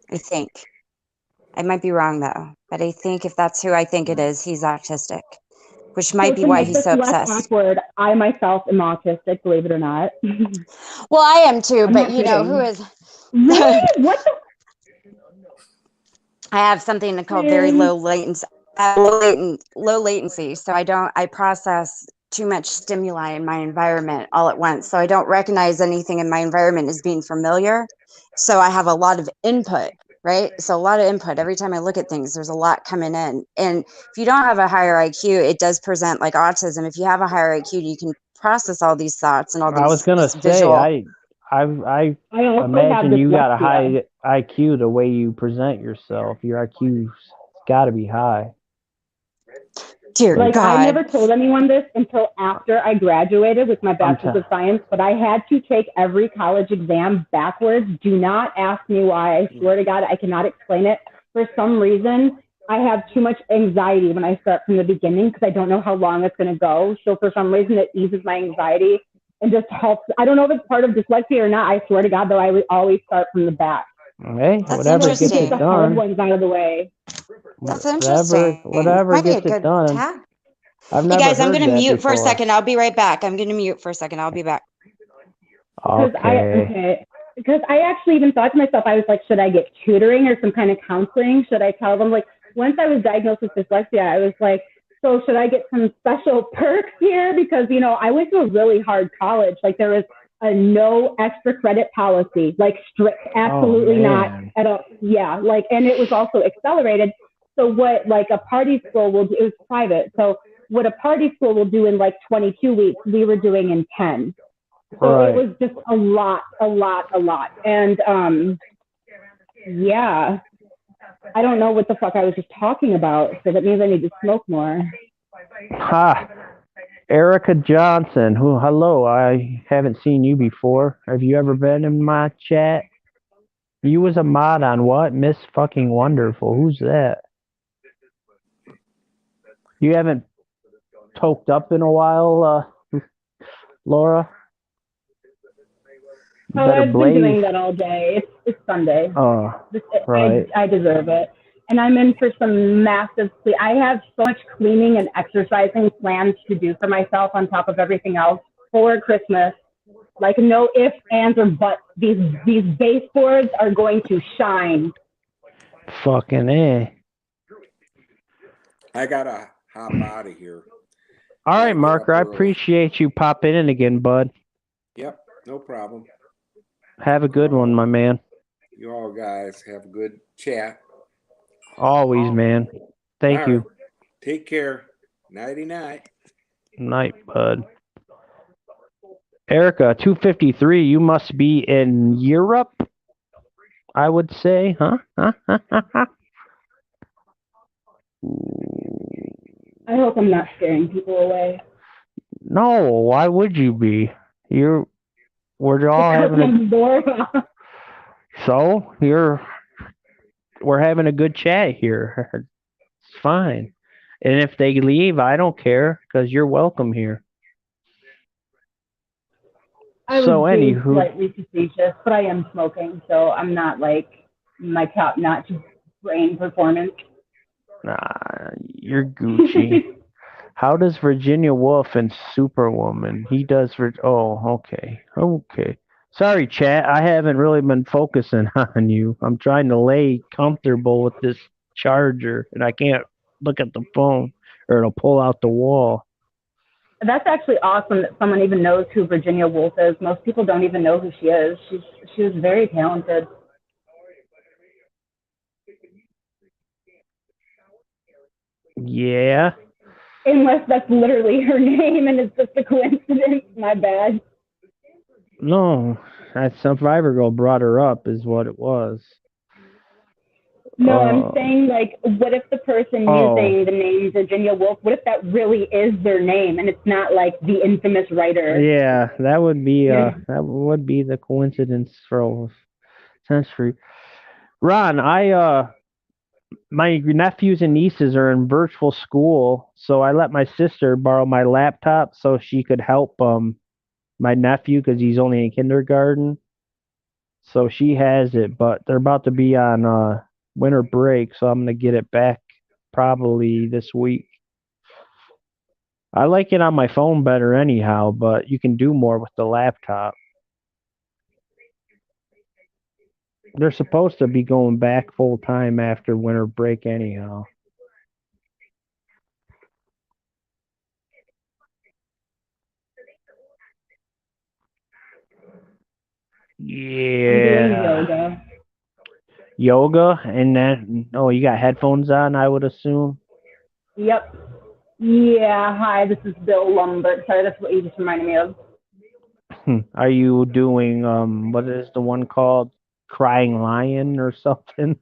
I think. I might be wrong though, but I think if that's who I think it is, he's autistic, which might be why he's so obsessed. Awkward. I myself am autistic, believe it or not. Well, I am too, but you know who is? Really? What the? I have something called very low latency. So I process too much stimuli in my environment all at once. So I don't recognize anything in my environment as being familiar. So I have a lot of input, right? So a lot of input. Every time I look at things, there's a lot coming in. And if you don't have a higher IQ, it does present like autism. If you have a higher IQ, you can process all these thoughts and all these. I was gonna say, I imagine you got a high IQ the way you present yourself. Your IQ's got to be high. Dear God. I never told anyone this until after I graduated with my Bachelor's of Science, but I had to take every college exam backwards. Do not ask me why. I swear to God, I cannot explain it. For some reason, I have too much anxiety when I start from the beginning because I don't know how long it's going to go. So for some reason, it eases my anxiety and just helps. I don't know if it's part of dyslexia or not. I swear to God, though, I would always start from the back. Hey, whatever gets it done. Hard ones out of the way. That's interesting. Whatever gets it done. I've never hey guys, I'm going to mute before. for a second. I'll be right back. I'm going to mute for a second. I'll be back. Okay. Because I actually even thought to myself, I was like, should I get tutoring or some kind of counseling? Should I tell them? Like, once I was diagnosed with dyslexia, I was like, so should I get some special perks here? Because, you know, I went to a really hard college. Like, there was a no extra credit policy, like strict, absolutely not at all. Yeah, like, and it was also accelerated. So what, like, a party school will do, it was private. So what a party school will do in like 22 weeks, we were doing in 10. So it was just a lot. And yeah, I don't know what the fuck I was just talking about. So that means I need to smoke more. Ha. Erica Johnson, hello, I haven't seen you before. Have you ever been in my chat? You was a mod on what? Miss fucking Wonderful. Who's that? You haven't toked up in a while, Laura? I've been doing that all day. It's Sunday. Oh, right. I deserve it. And I'm in for some massive sleep. I have so much cleaning and exercising planned to do for myself on top of everything else for Christmas. Like, no ifs, ands, or buts. These baseboards are going to shine. Fucking A. I gotta hop out of here. All right, Marker, I appreciate you popping in again, bud. Yep, no problem. Have a good one, my man. You all guys have a good chat. Always, man. Thank you. Take care. Nighty night. Night, bud. Erica, 253. You must be in Europe, I would say, huh? I hope I'm not scaring people away. No, why would you be? We're all having we're having a good chat here. It's fine. And if they leave, I don't care because you're welcome here. I was being slightly facetious, but I am smoking, so I'm not like my top-notch brain performance. Nah, you're Gucci. How does Virginia Woolf and Superwoman? He does okay. Sorry, chat. I haven't really been focusing on you. I'm trying to lay comfortable with this charger, and I can't look at the phone, or it'll pull out the wall. That's actually awesome that someone even knows who Virginia Woolf is. Most people don't even know who she is. She was very talented. Yeah. Unless that's literally her name and it's just a coincidence. My bad. No, that Survivor Girl brought her up is what it was. No, I'm saying, like, what if the person using the name Virginia Woolf, what if that really is their name and it's not like the infamous writer? Yeah, that would be the coincidence for a century. Ron, my nephews and nieces are in virtual school, so I let my sister borrow my laptop so she could help my nephew because he's only in kindergarten. So she has it, but they're about to be on winter break, so I'm gonna get it back probably this week. I like it on my phone better anyhow, but you can do more with the laptop. They're supposed to be going back full time after winter break anyhow. Yeah. I'm doing yoga. Yoga, and then you got headphones on, I would assume. Yep. Yeah. Hi, this is Bill Lumbert. Sorry, that's what you just reminded me of. Are you doing what is the one called? Crying Lion or something?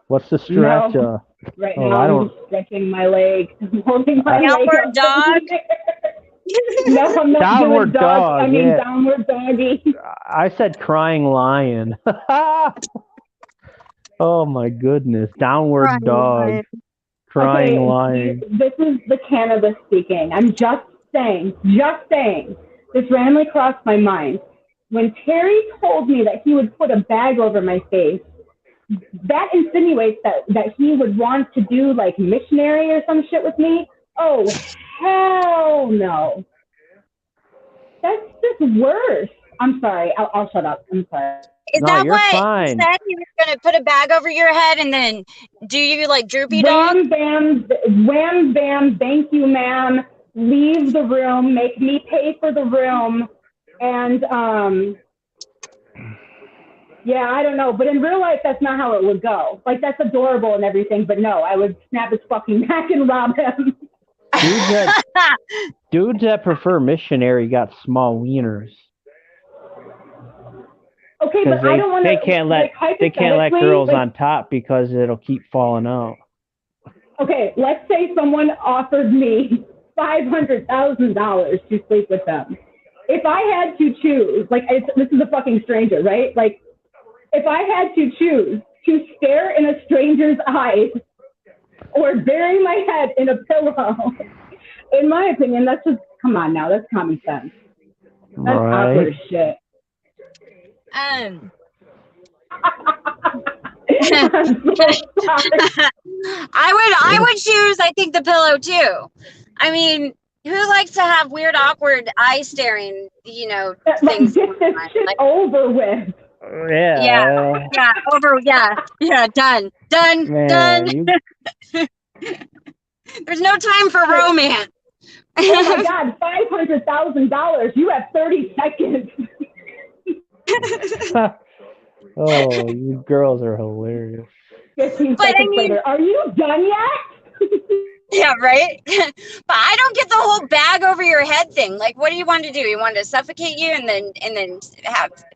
What's the stretch? No. Right now, I'm just stretching my leg. I'm holding my leg. Downward dog. No, I'm not downward doing dog. I mean downward doggy. I said crying lion. Oh my goodness, downward dog. Crying lion. This is the cannabis speaking. I'm just saying. This randomly crossed my mind. When Terry told me that he would put a bag over my face, that insinuates that he would want to do like missionary or some shit with me. Oh, hell no. That's just worse. I'm sorry. I'll shut up. I'm sorry. Is that what fine. He said? He was going to put a bag over your head and then do you like droopy dog? Wham, bam, thank you, ma'am. Leave the room. Make me pay for the room. And, yeah, I don't know. But in real life, that's not how it would go. Like, that's adorable and everything. But no, I would snap his fucking neck and rob him. Dudes that prefer missionary got small wieners. Okay, but I don't want to. They can't let girls on top because it'll keep falling out. Okay, let's say someone offered me $500,000 to sleep with them. If I had to choose, this is a fucking stranger, right? Like, if I had to choose to stare in a stranger's eyes or bury my head in a pillow, in my opinion, that's just, come on now, that's common sense. That's awkward as shit. I would choose, I think, the pillow too. I mean, who likes to have weird, awkward eye staring, things? Get this shit over with. Yeah. Done. Man, There's no time for romance. Oh my God, $500,000. You have 30 seconds. Oh, you girls are hilarious. 15 seconds later. Are you done yet? Yeah, right. But I don't get the whole bag over your head thing. Like, what do you want to do? You want to suffocate you and then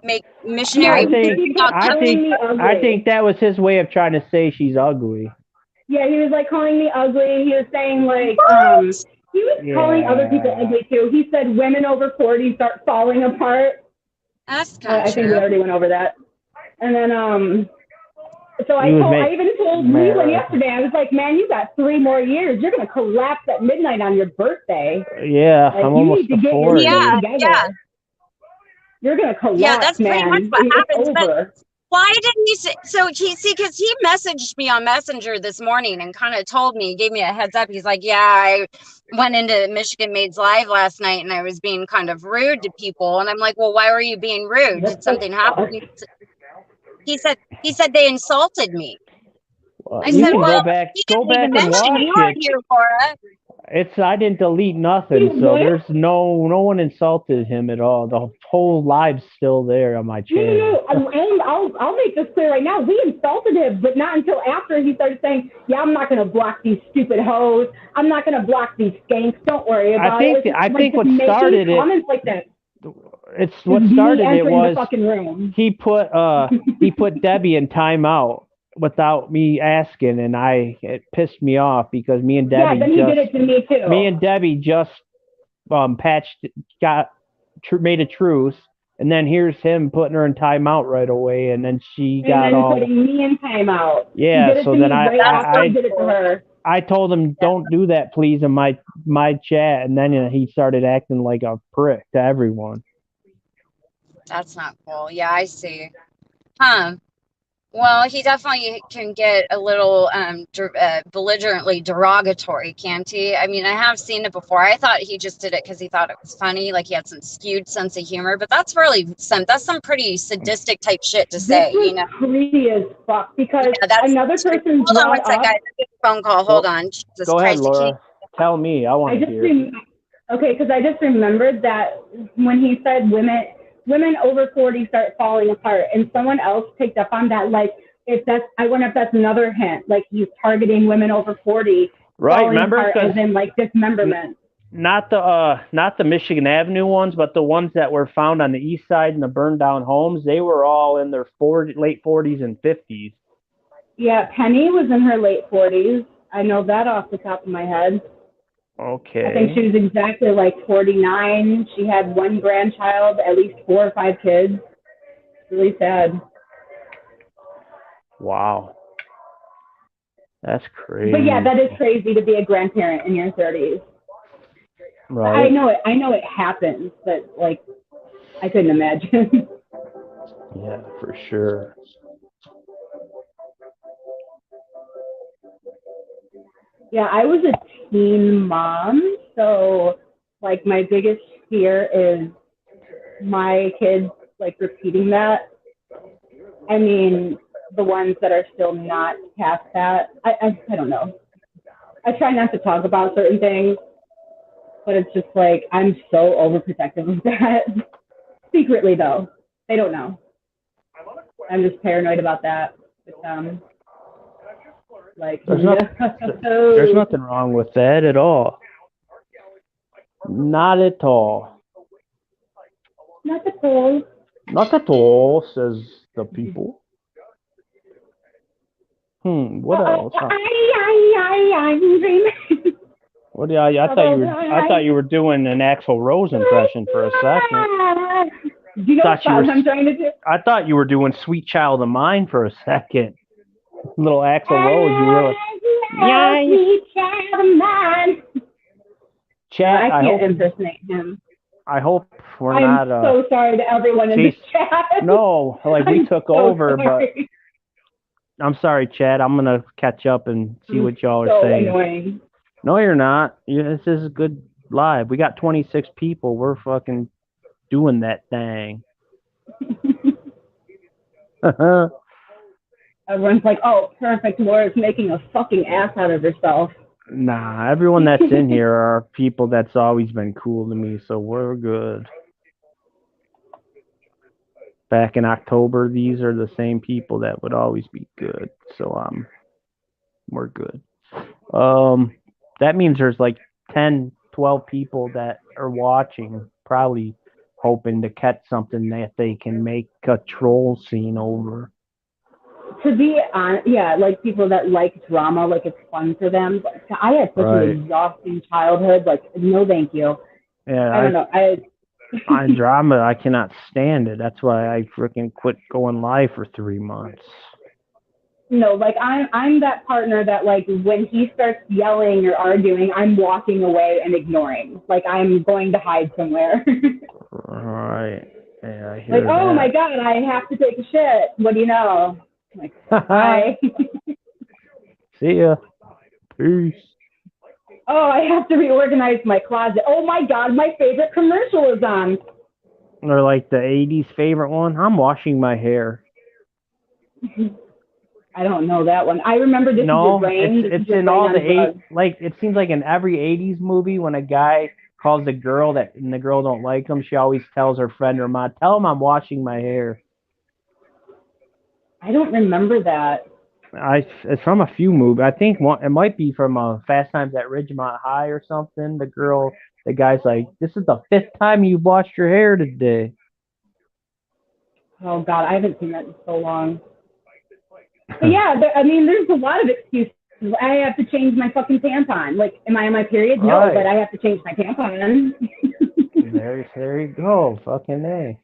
make missionary? I think that was his way of trying to say she's ugly. Yeah, he was like calling me ugly. He was saying like he was calling other people ugly too. He said women over 40 start falling apart. That's kind of I think we already went over that. And then so I even told Leland yesterday, I was like, man, you got 3 more years. You're going to collapse at midnight on your birthday. Yeah, like, I'm almost to 40. Yeah. You're going to collapse, yeah, that's pretty much what happens. Over. But why didn't he say, so because he messaged me on Messenger this morning and kind of told me, gave me a heads up. He's like, yeah, I went into Michigan Maids Live last night and I was being kind of rude to people. And I'm like, well, why were you being rude? Did something happen? He said they insulted me. I said, well, go back and watch it. Here for it. I didn't delete nothing, so there's no one insulted him at all. The whole live's still there on my channel. No, I'll make this clear right now. We insulted him, but not until after he started saying, "Yeah, I'm not going to block these stupid hoes. I'm not going to block these skanks. Don't worry about it." I think what started it. Comments like that. It's what started it was he put Debbie in timeout without me asking, and it pissed me off because me and Debbie he did it to me too. Me and Debbie just made a truce, and then here's him putting her in timeout right away, and then putting me in timeout. Yeah, so then I did it to her. I told him, don't do that, please, in my chat, and then he started acting like a prick to everyone. That's not cool. Yeah, I see. Well, he definitely can get a little belligerently derogatory, can't he? I mean, I have seen it before. I thought he just did it because he thought it was funny, like he had some skewed sense of humor. But that's really some pretty sadistic type shit to say, you know. Creepy as fuck because another person Hold on one second, guys. I get a phone call. Hold on. Jesus Go Christ, ahead, Laura. Tell me. I want to hear. Okay, because I just remembered that when he said women over 40 start falling apart, and someone else picked up on that. Like, I wonder if that's another hint. Like, he's targeting women over 40. Right, remember? As in, like, dismemberment. Not the Michigan Avenue ones, but the ones that were found on the east side in the burned down homes. They were all in their late 40s and 50s. Yeah, Penny was in her late 40s. I know that off the top of my head. Okay. I think she was exactly like 49. She had 1 grandchild, at least 4 or 5 kids. Really sad. Wow. That's crazy. But yeah, that is crazy to be a grandparent in your 30s. Right. I know it happens, but like I couldn't imagine. Yeah, for sure. Yeah, I was a teen mom, so like my biggest fear is my kids like repeating that. I mean, the ones that are still not past that. I don't know. I try not to talk about certain things, but it's just like I'm so overprotective of that. Secretly though, they don't know. I'm just paranoid about that. But, like there's nothing wrong with that at all. Not at all. Not at all. Not at all, says the people. What else? I'm dreaming. What? I thought you were doing an Axl Rose impression for a second. Do you know what I'm trying to do? I thought you were doing "Sweet Child of Mine" for a second. Little Axl Rose, you were like, yeah, sweet child of mine. Chat, I can't impersonate him. I hope we're not. I'm so sorry to everyone in the chat. No, like we took over, but I'm sorry, Chad. I'm gonna catch up and see what y'all are saying. Annoying. No, you're not. This is good live. We got 26 people. We're fucking doing that thing. Everyone's like, oh, perfect. Laura's making a fucking ass out of herself. Nah, everyone that's in here are people that's always been cool to me, so we're good. Back in October, these are the same people that would always be good, so we're good. That means there's like 10, 12 people that are watching, probably hoping to catch something that they can make a troll scene over. To be honest, yeah, like people that like drama, like it's fun for them. But I had such an exhausting childhood. Like, no, thank you. Yeah, I don't know. on drama, I cannot stand it. That's why I freaking quit going live for 3 months. No, like I'm that partner that like when he starts yelling or arguing, I'm walking away and ignoring. Like I'm going to hide somewhere. Right. Yeah, I hear like, oh that. my god, I have to take a shit. What do you know? Like, bye. See ya. Peace. Oh, I have to reorganize my closet. Oh my god, my favorite commercial is on. Or like the 80s favorite one. I'm washing my hair. I don't know that one. I remember This Is Your Brain. It's in all the eight. Like it seems like in every 80s movie when a guy calls a girl that and the girl don't like him, she always tells her friend or mom, "Tell him I'm washing my hair." I don't remember that. It's from a few movies. I think it might be from Fast Times at Ridgemont High or something. The guy's like, "This is the 5th time you've washed your hair today." Oh God, I haven't seen that in so long. But yeah, there's a lot of excuses. I have to change my fucking tampon. Like, am I on my period? No, but I have to change my tampon. there you go. Fucking A.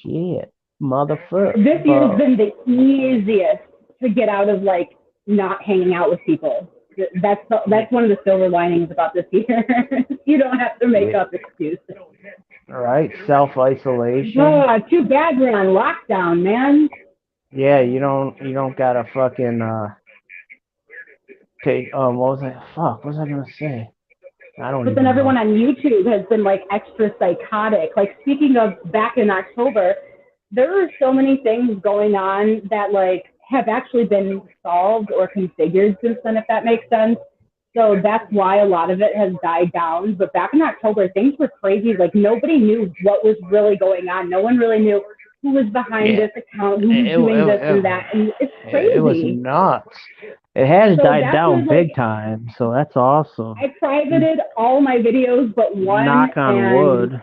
Shit. Motherfucker. This year's been the easiest to get out of, like, not hanging out with people. That's one of the silver linings about this year. You don't have to make up excuses. All right, self-isolation. Oh, too bad we're on lockdown, man. Yeah, you don't gotta fucking take what was I? Fuck, what was I gonna say? I don't. But then everyone on YouTube has been like extra psychotic. Like speaking of back in October, there are so many things going on that like have actually been solved or configured since then, if that makes sense. So that's why a lot of it has died down. But back in October, things were crazy. Like nobody knew what was really going on. No one really knew who was behind this account, who was doing this and that. And it's crazy. It was nuts. It has died down big time, so that's awesome. I privated all my videos but one. Knock on wood.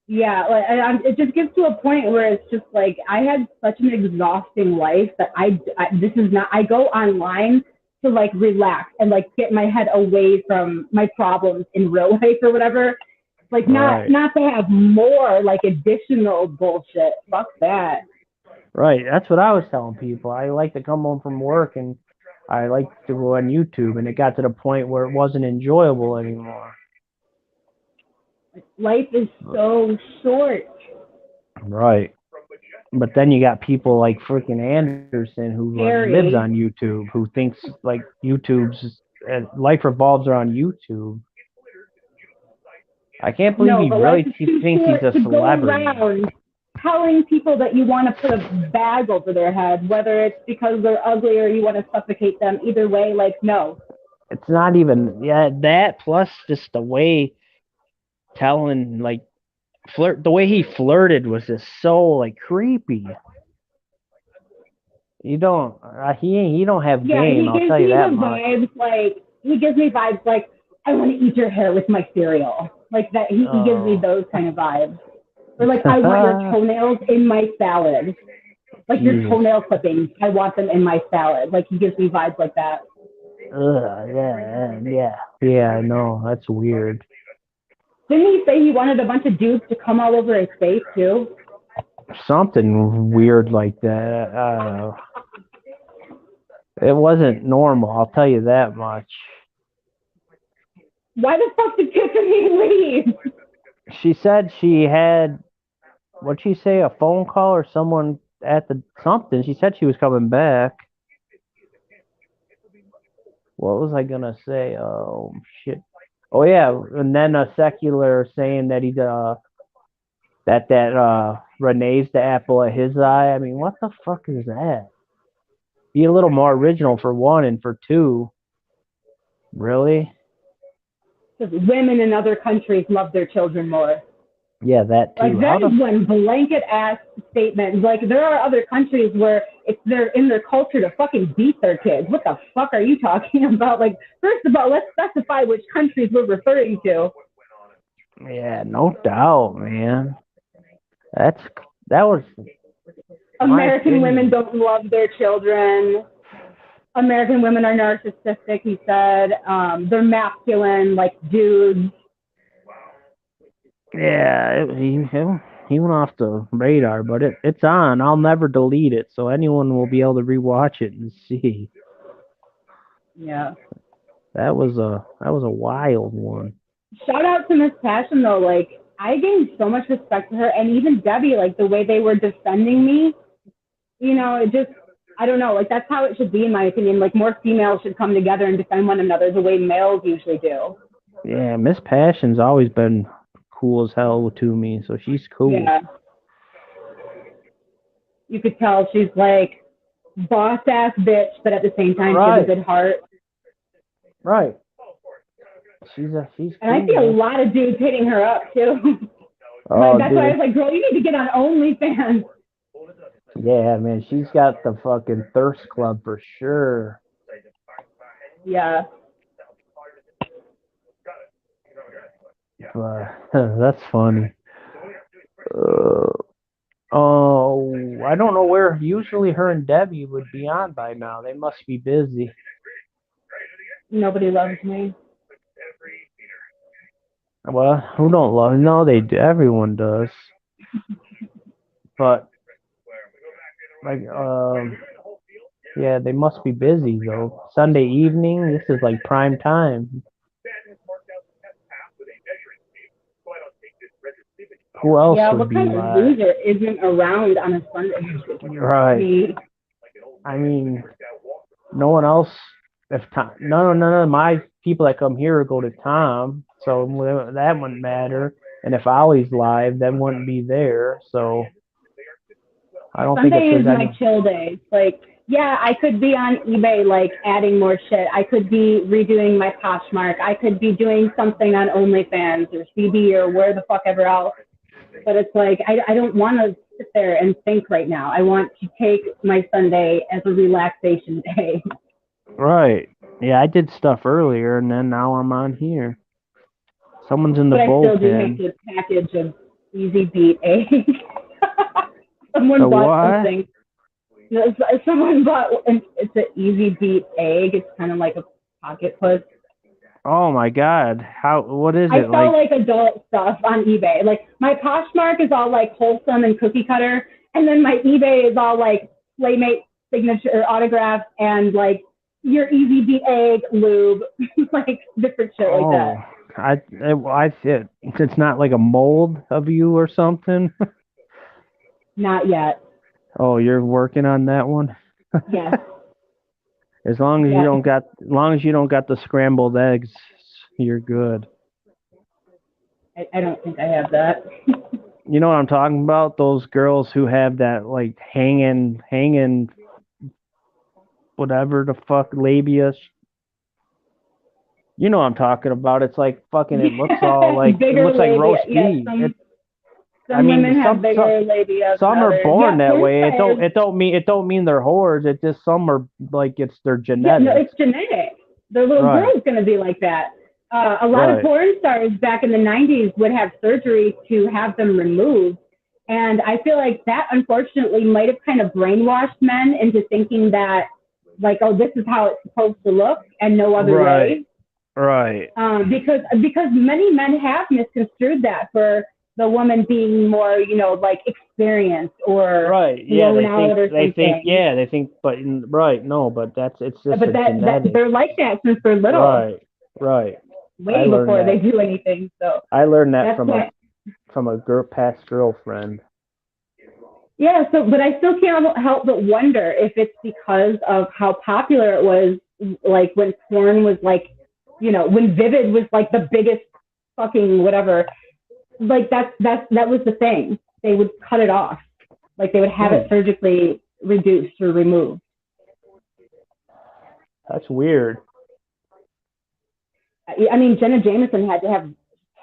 Yeah, like, it just gets to a point where it's just like I had such an exhausting life that I go online to like relax and like get my head away from my problems in real life or whatever. Like not to have more like additional bullshit. Fuck that. Right, that's what I was telling people. I like to come home from work and I like to go on YouTube, and it got to the point where it wasn't enjoyable anymore. Life is so short. Right. But then you got people like freaking Anderson who lives on YouTube, who thinks like YouTube's life revolves around YouTube. I can't believe he really thinks he's a celebrity. Telling people that you want to put a bag over their head, whether it's because they're ugly or you want to suffocate them, either way, like, no. It's not even, that plus just the way telling, like, the way he flirted was just so, like, creepy. He don't have game, I'll tell you that much. He gives me vibes like, I want to eat your hair with my cereal. Like that, he gives me those kind of vibes. Or like, I want your toenails in my salad. Like your toenail clippings, I want them in my salad. Like he gives me vibes like that. Yeah, I know. That's weird. Didn't he say he wanted a bunch of dudes to come all over his face too? Something weird like that. I don't know. It wasn't normal, I'll tell you that much. Why the fuck did Tiffany leave? She said she had, what'd she say, a phone call or someone at something. She said she was coming back. What was I gonna say? Oh, shit. Oh, yeah, and then a secular saying that he's, that Renee's the apple of his eye. I mean, what the fuck is that? Be a little more original for one, and for two, really? Women in other countries love their children more. Yeah, that too. Like that is one blanket ass statement. Like there are other countries where it's in their culture to fucking beat their kids. What the fuck are you talking about? Like, first of all, let's specify which countries we're referring to. Yeah, no doubt, man. That was American women don't love their children. American women are narcissistic, he said. They're masculine, like dudes. Yeah, he went off the radar, but it's on. I'll never delete it, so anyone will be able to rewatch it and see. Yeah. That was a wild one. Shout out to Miss Passion though, like I gained so much respect for her, and even Debbie, like the way they were defending me, you know, it just, I don't know, like that's how it should be in my opinion. Like more females should come together and defend one another the way males usually do. Yeah, Miss Passion's always been cool as hell to me, so she's cool. Yeah. You could tell she's like boss ass bitch, but at the same time she has a good heart. Right. She's cool. And I see a lot of dudes hitting her up too. Oh, that's why I was like, girl, you need to get on OnlyFans. Yeah, man, she's got the fucking thirst club for sure. Yeah. That's funny. Oh, I don't know where. Usually her and Debbie would be on by now. They must be busy. Nobody loves me. Well, who don't love? No, they do. Everyone does. But like, yeah, they must be busy though. Sunday evening. This is like prime time. Who else would be live? Yeah, what kind of loser isn't around on a Sunday? Right. I mean, no one else. If Tom, none of my people that come here go to Tom, so that wouldn't matter. And if Ollie's live, then wouldn't be there. So I don't think Sunday is my chill day. Like, yeah, I could be on eBay, like adding more shit. I could be redoing my Poshmark. I could be doing something on OnlyFans or CB or where the fuck ever else. But it's like, I don't want to sit there and think right now. I want to take my Sunday as a relaxation day. Right. Yeah, I did stuff earlier, and then now I'm on here. Someone's in the bullpen. But I still do make this package of Easy Beat eggs. Someone bought something. Someone bought, it's an Easy Beat egg. It's kind of like a pocket puss. Oh my God! What is it? I sell like adult stuff on eBay. Like my Poshmark is all like wholesome and cookie cutter, and then my eBay is all like Playmate signature or autograph and like your Easy Beat egg, lube, like different shit like that. It's not like a mold of you or something. Not yet. Oh, you're working on that one? Yes. As long as you don't got the scrambled eggs, you're good. I don't think I have that. You know what I'm talking about? Those girls who have that like hanging whatever the fuck labia. You know what I'm talking about? It's like fucking. It looks all like it looks like roast beef. Some women have bigger labia. Some are born that way. It don't mean they're whores. It just some are like it's their genetics. Yeah, no, it's genetic. The little girl's gonna be like that. A lot of porn stars back in the 90s would have surgery to have them removed. And I feel like that unfortunately might have kind of brainwashed men into thinking that like, oh, this is how it's supposed to look and no other way. Right. Because many men have misconstrued that for the woman being more, you know, like experienced or they think, but it's just genetic. They're like that since they're little. Right. Way before they do anything. So I learned that from a past girlfriend. Yeah. So, but I still can't help but wonder if it's because of how popular it was, like when porn was like, you know, when Vivid was like the biggest fucking whatever. Like that was the thing. They would cut it off. Like they would have it surgically reduced or removed. That's weird. I mean, Jenna Jameson had to have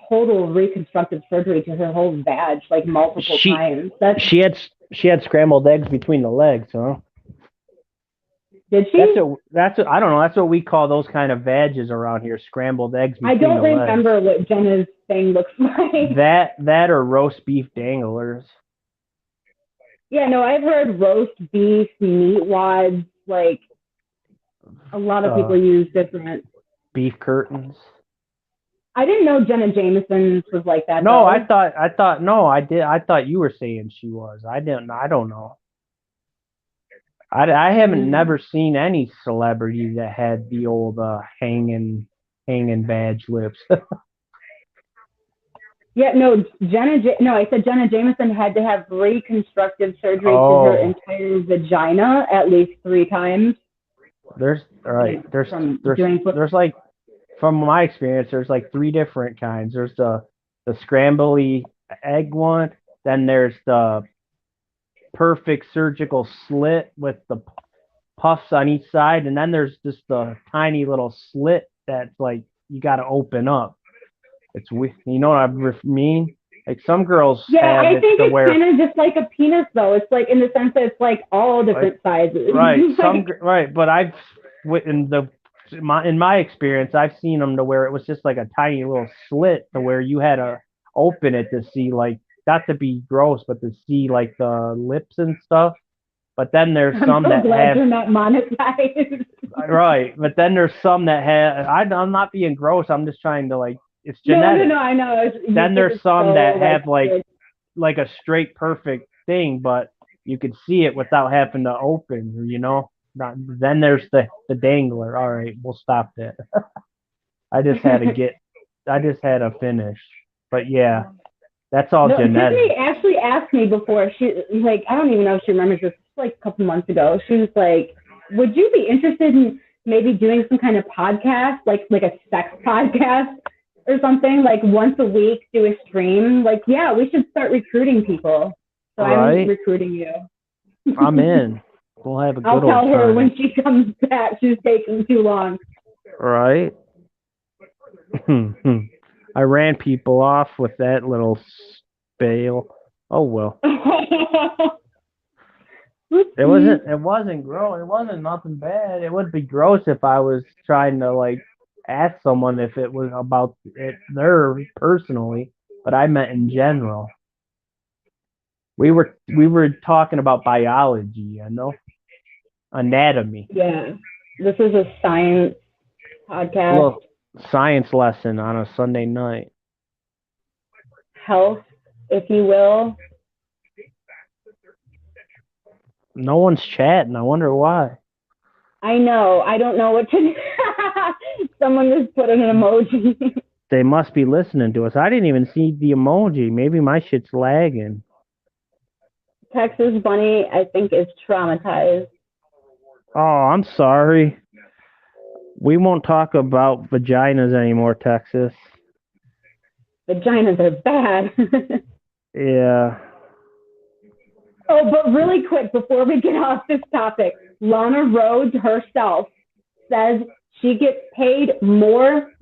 total reconstructive surgery to her whole vag, like multiple times. She had scrambled eggs between the legs, huh? Did she? That's I don't know. That's what we call those kind of vages around here. Scrambled eggs between the legs. I don't remember what Jenna's thing looks like. That or roast beef danglers. Yeah, no, I've heard roast beef, meat wads, like a lot of people use different beef curtains. I didn't know Jenna Jameson's was like that. No, though. I thought no, I did. I thought you were saying she was. I don't know. I haven't never seen any celebrity that had the old hanging badge lips. Yeah, no, I said Jenna Jameson had to have reconstructive surgery to her entire vagina at least 3 times. There's like, from my experience, there's like 3 different kinds. There's the scrambly egg one, then there's the perfect surgical slit with the puffs on each side, and then there's just the tiny little slit that's like you got to open up. It's you know what I mean? Like some girls. Yeah, I think it's kind of just like a penis, though. It's like in the sense that it's like all different sizes. Right. Right. But in my experience, I've seen them to where it was just like a tiny little slit to where you had to open it to see, like, not to be gross, but to see like the lips and stuff. But then there's some that have. You're not monetized. Right, but then there's some that have. I'm not being gross. I'm just trying to, like, it's genetic. No, I know. Then there's some that have like a straight perfect thing, but you can see it without having to open. You know. Then there's the dangler. All right, we'll stop that. I just had to finish. But yeah, that's all genetic. Tiffany actually asked me before. She I don't even know if she remembers this. Like a couple months ago, she was like, "Would you be interested in maybe doing some kind of podcast, like a sex podcast or something? Like once a week, do a stream? Like, yeah, we should start recruiting people." So I'm recruiting you. I'm in. We'll have a good old time. I'll tell her when she comes back. She's taking too long. Right. I ran people off with that little bail. Oh well. It wasn't gross. It wasn't nothing bad. It would be gross if I was trying to, like, ask someone if it was about their personally, but I meant in general. We were talking about biology, anatomy. Yeah, this is a science podcast. Well, science lesson on a Sunday night. Health, if you will. No one's chatting. I wonder why. I know. I don't know what to do. Someone just put in an emoji. They must be listening to us. I didn't even see the emoji. Maybe my shit's lagging. Texas Bunny, I think, is traumatized. Oh, I'm sorry. We won't talk about vaginas anymore, Texas. Vaginas are bad. Yeah. Oh, but really quick, before we get off this topic, Lana Rhoades herself says she gets paid more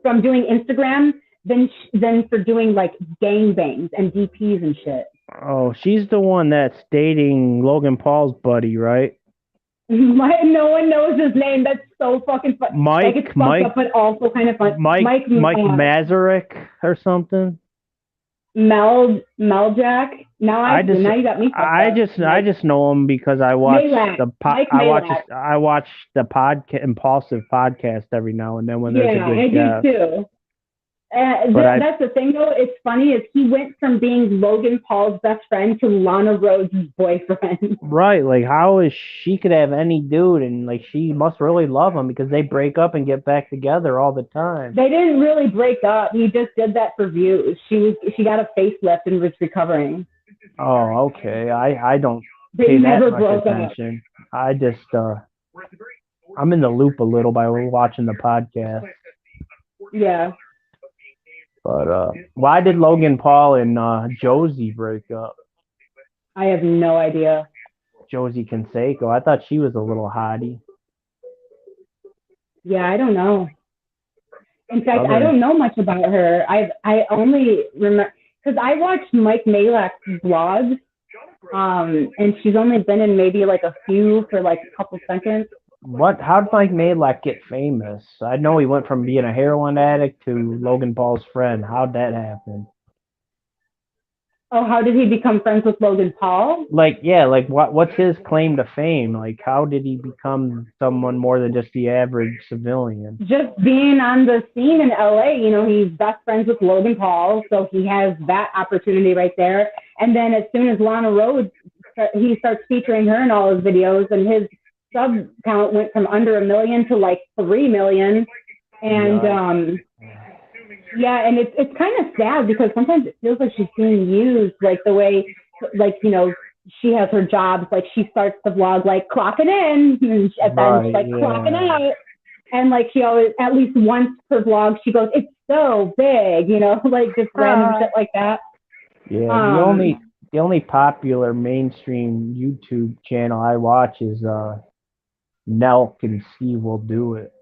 from doing Instagram than for doing, like, gangbangs and DPs and shit. Oh, she's the one that's dating Logan Paul's buddy, right? No one knows his name. That's so fucking funny. Mike, up, but also kind of fun. Mike Mazurek or something. Meljack. Now you got me. I just know him because I watch I watch the Impulsive podcast every now and then when there's a good guest. I do too. That's the thing, though. It's funny is he went from being Logan Paul's best friend to Lana Rhoades' boyfriend. Right, like how is she could have any dude and, like, she must really love him because they break up and get back together all the time. They didn't really break up. He just did that for views. She got a facelift and was recovering. Oh, okay. I don't pay that much attention. I just I'm in the loop a little by watching the podcast. Yeah. But why did Logan Paul and Josie break up? I have no idea. Josie Canseco. I thought she was a little hottie. Yeah, I don't know. In fact, I don't know much about her. I only remember because I watched Mike Malak's vlogs, and she's only been in maybe like a few for like a couple seconds. How did Mike Malak get famous? I know he went from being a heroin addict to Logan Paul's friend. How'd that happen? Oh, how did he become friends with Logan Paul? What's his claim to fame? Like, how did he become someone more than just the average civilian? Just being on the scene in LA, he's best friends with Logan Paul, so he has that opportunity right there. And then as soon as Lana Rhoades, he starts featuring her in all his videos, and his sub count went from under 1 million to like 3 million. And yeah, and it's kind of sad because sometimes it feels like she's being used, like the way, like, she has her jobs, like she starts the vlog like clocking in, and then she's like clocking out, and like she always, at least once per vlog, she goes, "It's so big," like just random shit like that. Yeah, the only popular mainstream YouTube channel I watch is Nelk and Steve Will Do It.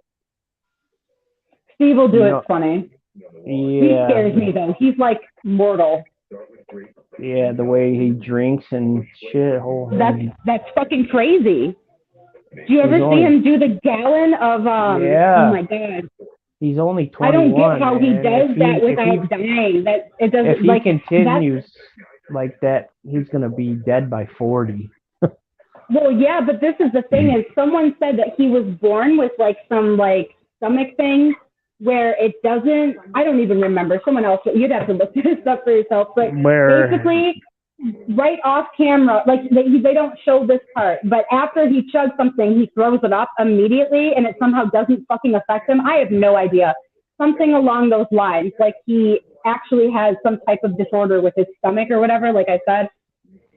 Steve Will Do It's funny. Yeah, he scares me though. He's like mortal. Yeah, the way he drinks and shit. That's fucking crazy. Do you ever see him do the gallon of Yeah. Oh my god. He's only 21. I don't get how he does that without dying. That it doesn't. If he continues like that, he's gonna be dead by 40. Well, yeah, but this is the thing: is someone said that he was born with like some like stomach thing where it doesn't. I don't even remember. Someone else. You'd have to look this up for yourself. But basically, right off camera, like they don't show this part, but after he chugs something, he throws it up immediately, and it somehow doesn't fucking affect him. I have no idea. Something along those lines. Like he actually has some type of disorder with his stomach or whatever, like I said.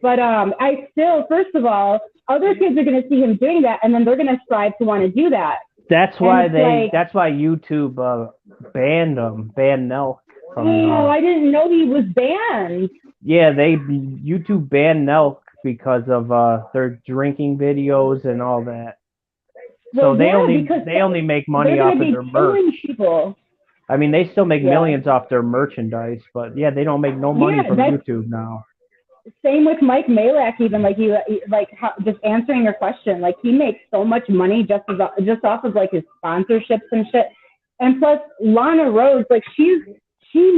But I still, first of all, other kids are going to see him doing that, and then they're going to strive to want to do that. That's why that's why YouTube banned Nelk. Oh, I didn't know he was banned. Yeah, YouTube banned Nelk because of their drinking videos and all that. Well, so they only make money off of their merch. People. I mean, they still make millions off their merchandise, but yeah, they don't make no money from YouTube now. Same with Mike Malak, even just answering your question. Like he makes so much money just off of like his sponsorships and shit. And plus, Lana Rhoades, like she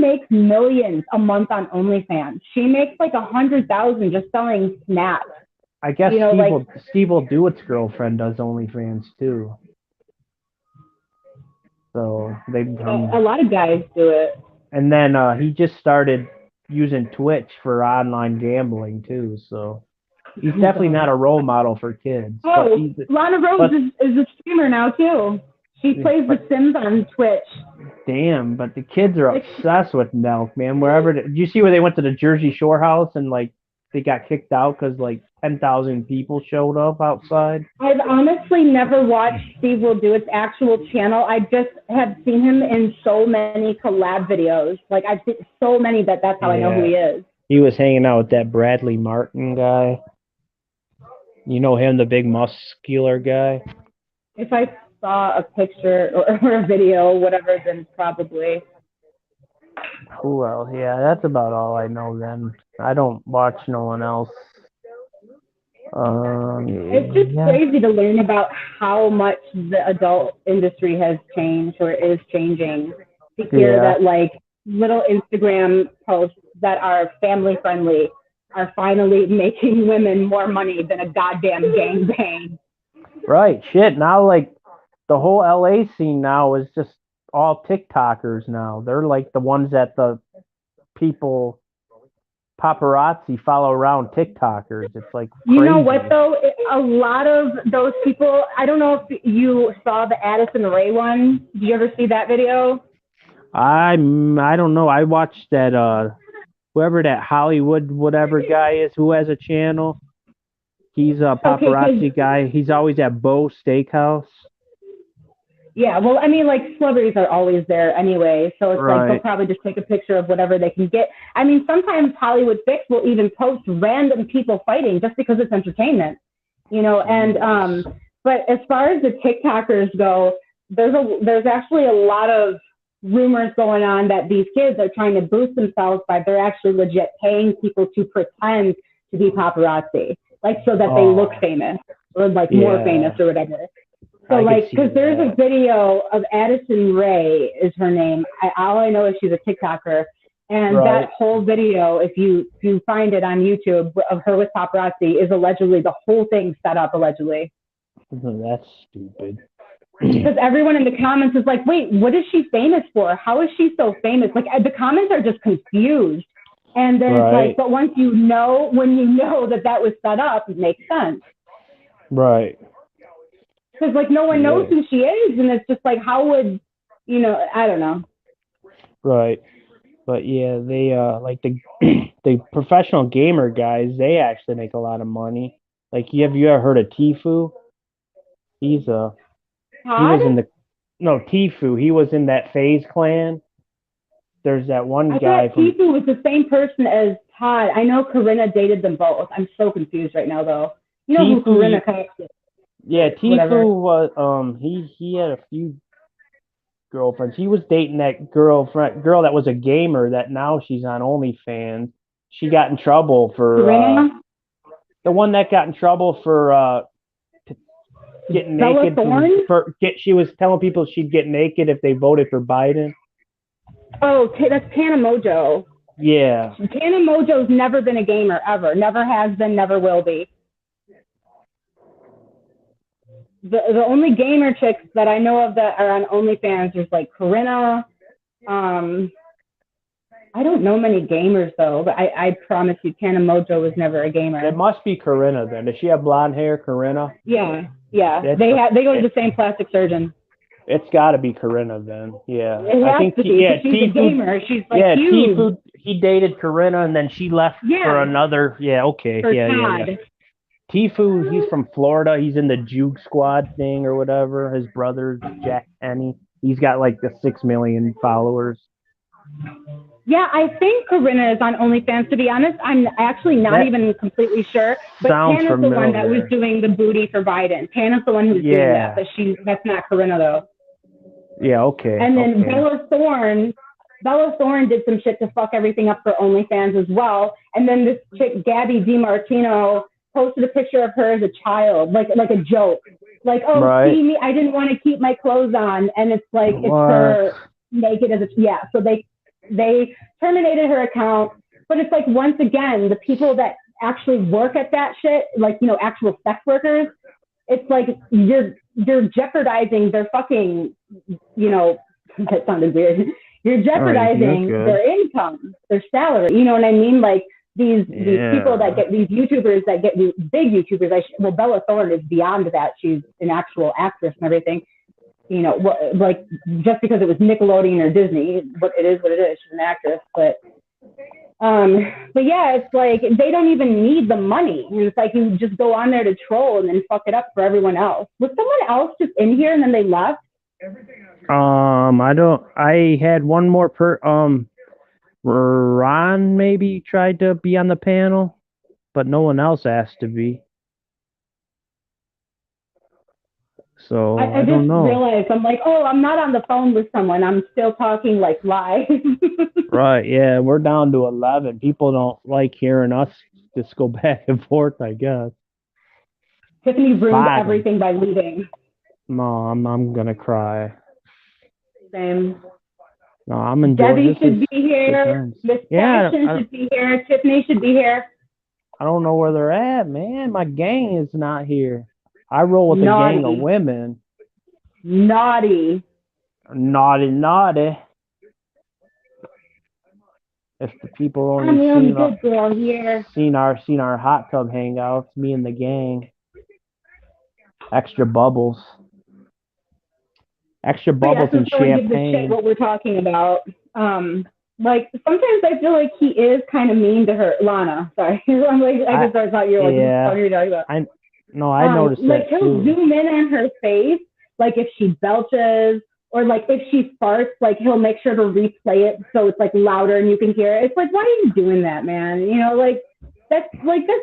makes millions a month on OnlyFans. She makes like 100,000 just selling snaps. I guess Steve Will Do It's girlfriend does OnlyFans too. So a lot of guys do it. And then he just started using Twitch for online gambling too. So he's definitely not a role model for kids. Oh, Lana Rhoades is a streamer now too. She plays The Sims on Twitch. Damn, but the kids are obsessed with Nelk, man. Did you see where they went to the Jersey Shore house and like they got kicked out because like 10,000 people showed up outside? I've honestly never watched Steve Will Do It's actual channel. I just have seen him in so many collab videos. Like I've seen so many that's how I know who he is. He was hanging out with that Bradley Martin guy. You know him, the big muscular guy? If I saw a picture or a video, whatever, then probably. Well, yeah, that's about all I know then. I don't watch no one else. It's just crazy to learn about how much the adult industry has changed or is changing. To hear that like little Instagram posts that are family friendly are finally making women more money than a goddamn gangbang. Right, shit. Now like the whole LA scene now is just all TikTokers now. They're like the ones that the people paparazzi follow around TikTokers. It's like crazy. You know what though? A lot of those people, I don't know if you saw the Addison Rae one. Did you ever see that video? I don't know. I watched that whoever that Hollywood whatever guy is who has a channel. He's a paparazzi guy. He's always at Bo Steakhouse. Yeah, well, I mean, like, celebrities are always there anyway, so it's like they'll probably just take a picture of whatever they can get. I mean, sometimes Hollywood Fix will even post random people fighting just because it's entertainment, and but as far as the TikTokers go, there's actually a lot of rumors going on that these kids are trying to boost themselves by they're actually legit paying people to pretend to be paparazzi, like so that they look famous or like more famous or whatever. So like, because there's a video of Addison Rae is her name. All I know is she's a TikToker, and that whole video, if you find it on YouTube of her with paparazzi, is allegedly the whole thing set up allegedly. That's stupid. Because everyone in the comments is like, wait, what is she famous for? How is she so famous? Like the comments are just confused. And then it's like, but once when you know that was set up, it makes sense. Right. Because like no one knows who she is, and it's just like, how would, I don't know. Right. But yeah, they like the professional gamer guys, they actually make a lot of money. Like, have you ever heard of Tfue? He was in Tfue. He was in that FaZe clan. There's that one guy. Tfue was the same person as Todd. I know Corinna dated them both. I'm so confused right now, though. You know Tfue, who Corinna is? Yeah, Tfue was he had a few girlfriends. He was dating that girl that was a gamer that now she's on OnlyFans. She got in trouble for the one that got in trouble for getting naked. She was telling people she'd get naked if they voted for Biden. Oh, that's Tana Mojo. Yeah. Tana Mojo's never been a gamer, ever. Never has been, never will be. The only gamer chicks that I know of that are on OnlyFans is like Corinna. I don't know many gamers though, but I promise you, Tana Mojo was never a gamer. It must be Corinna then. Does she have blonde hair, Corinna? Yeah. They go to the same plastic surgeon. It's got to be Corinna then. Yeah. I think she's a gamer. She's like huge. Tfue, he dated Corinna and then she left for another. Yeah. Okay. For yeah. Tfue, he's from Florida. He's in the Juke Squad thing or whatever. His brother Jack Henny. He's got like the 6 million followers. Yeah, I think Corinna is on OnlyFans. To be honest, I'm actually not even completely sure. But Tana's familiar. The one that was doing the booty for Biden. Tana's the one who's doing that. But that's not Corinna though. Yeah, okay. And then Bella Thorne did some shit to fuck everything up for OnlyFans as well. And then this chick, Gabby DiMartino, posted a picture of her as a child, like a joke. Like, see me, I didn't want to keep my clothes on. And it's like, it's her naked as so they terminated her account. But it's like, once again, the people that actually work at that shit, like, actual sex workers, it's like you're jeopardizing their fucking, that sounded weird. You're jeopardizing their income, their salary. You know what I mean? Like these people that get these YouTubers that get these big YouTubers. Bella Thorne is beyond that. She's an actual actress and everything. Like just because it was Nickelodeon or Disney, but it is what it is. She's an actress, but yeah, it's like they don't even need the money. And it's like you just go on there to troll and then fuck it up for everyone else. Was someone else just in here and then they left? I had one more Ron maybe tried to be on the panel, but no one else asked to be. So I don't know. I just realized, I'm like, I'm not on the phone with someone. I'm still talking like live. Right, yeah. We're down to 11. People don't like hearing us just go back and forth, I guess. Tiffany ruined everything by leaving. No, I'm going to cry. Same. No, I'm enjoying Debbie should be here. Miss Jackson should be here. Tiffany should be here. I don't know where they're at, man. My gang is not here. I roll with a gang of women. Naughty. If the people only seen our hot tub hangouts, me and the gang. Extra bubbles and champagne. What we're talking about. Like sometimes I feel like he is kind of mean to her, Lana. Sorry, I thought you were like, what are you talking about? I noticed that like he'll zoom in on her face, like if she belches or like if she farts, like he'll make sure to replay it so it's like louder and you can hear it. It's like, why are you doing that, man? That's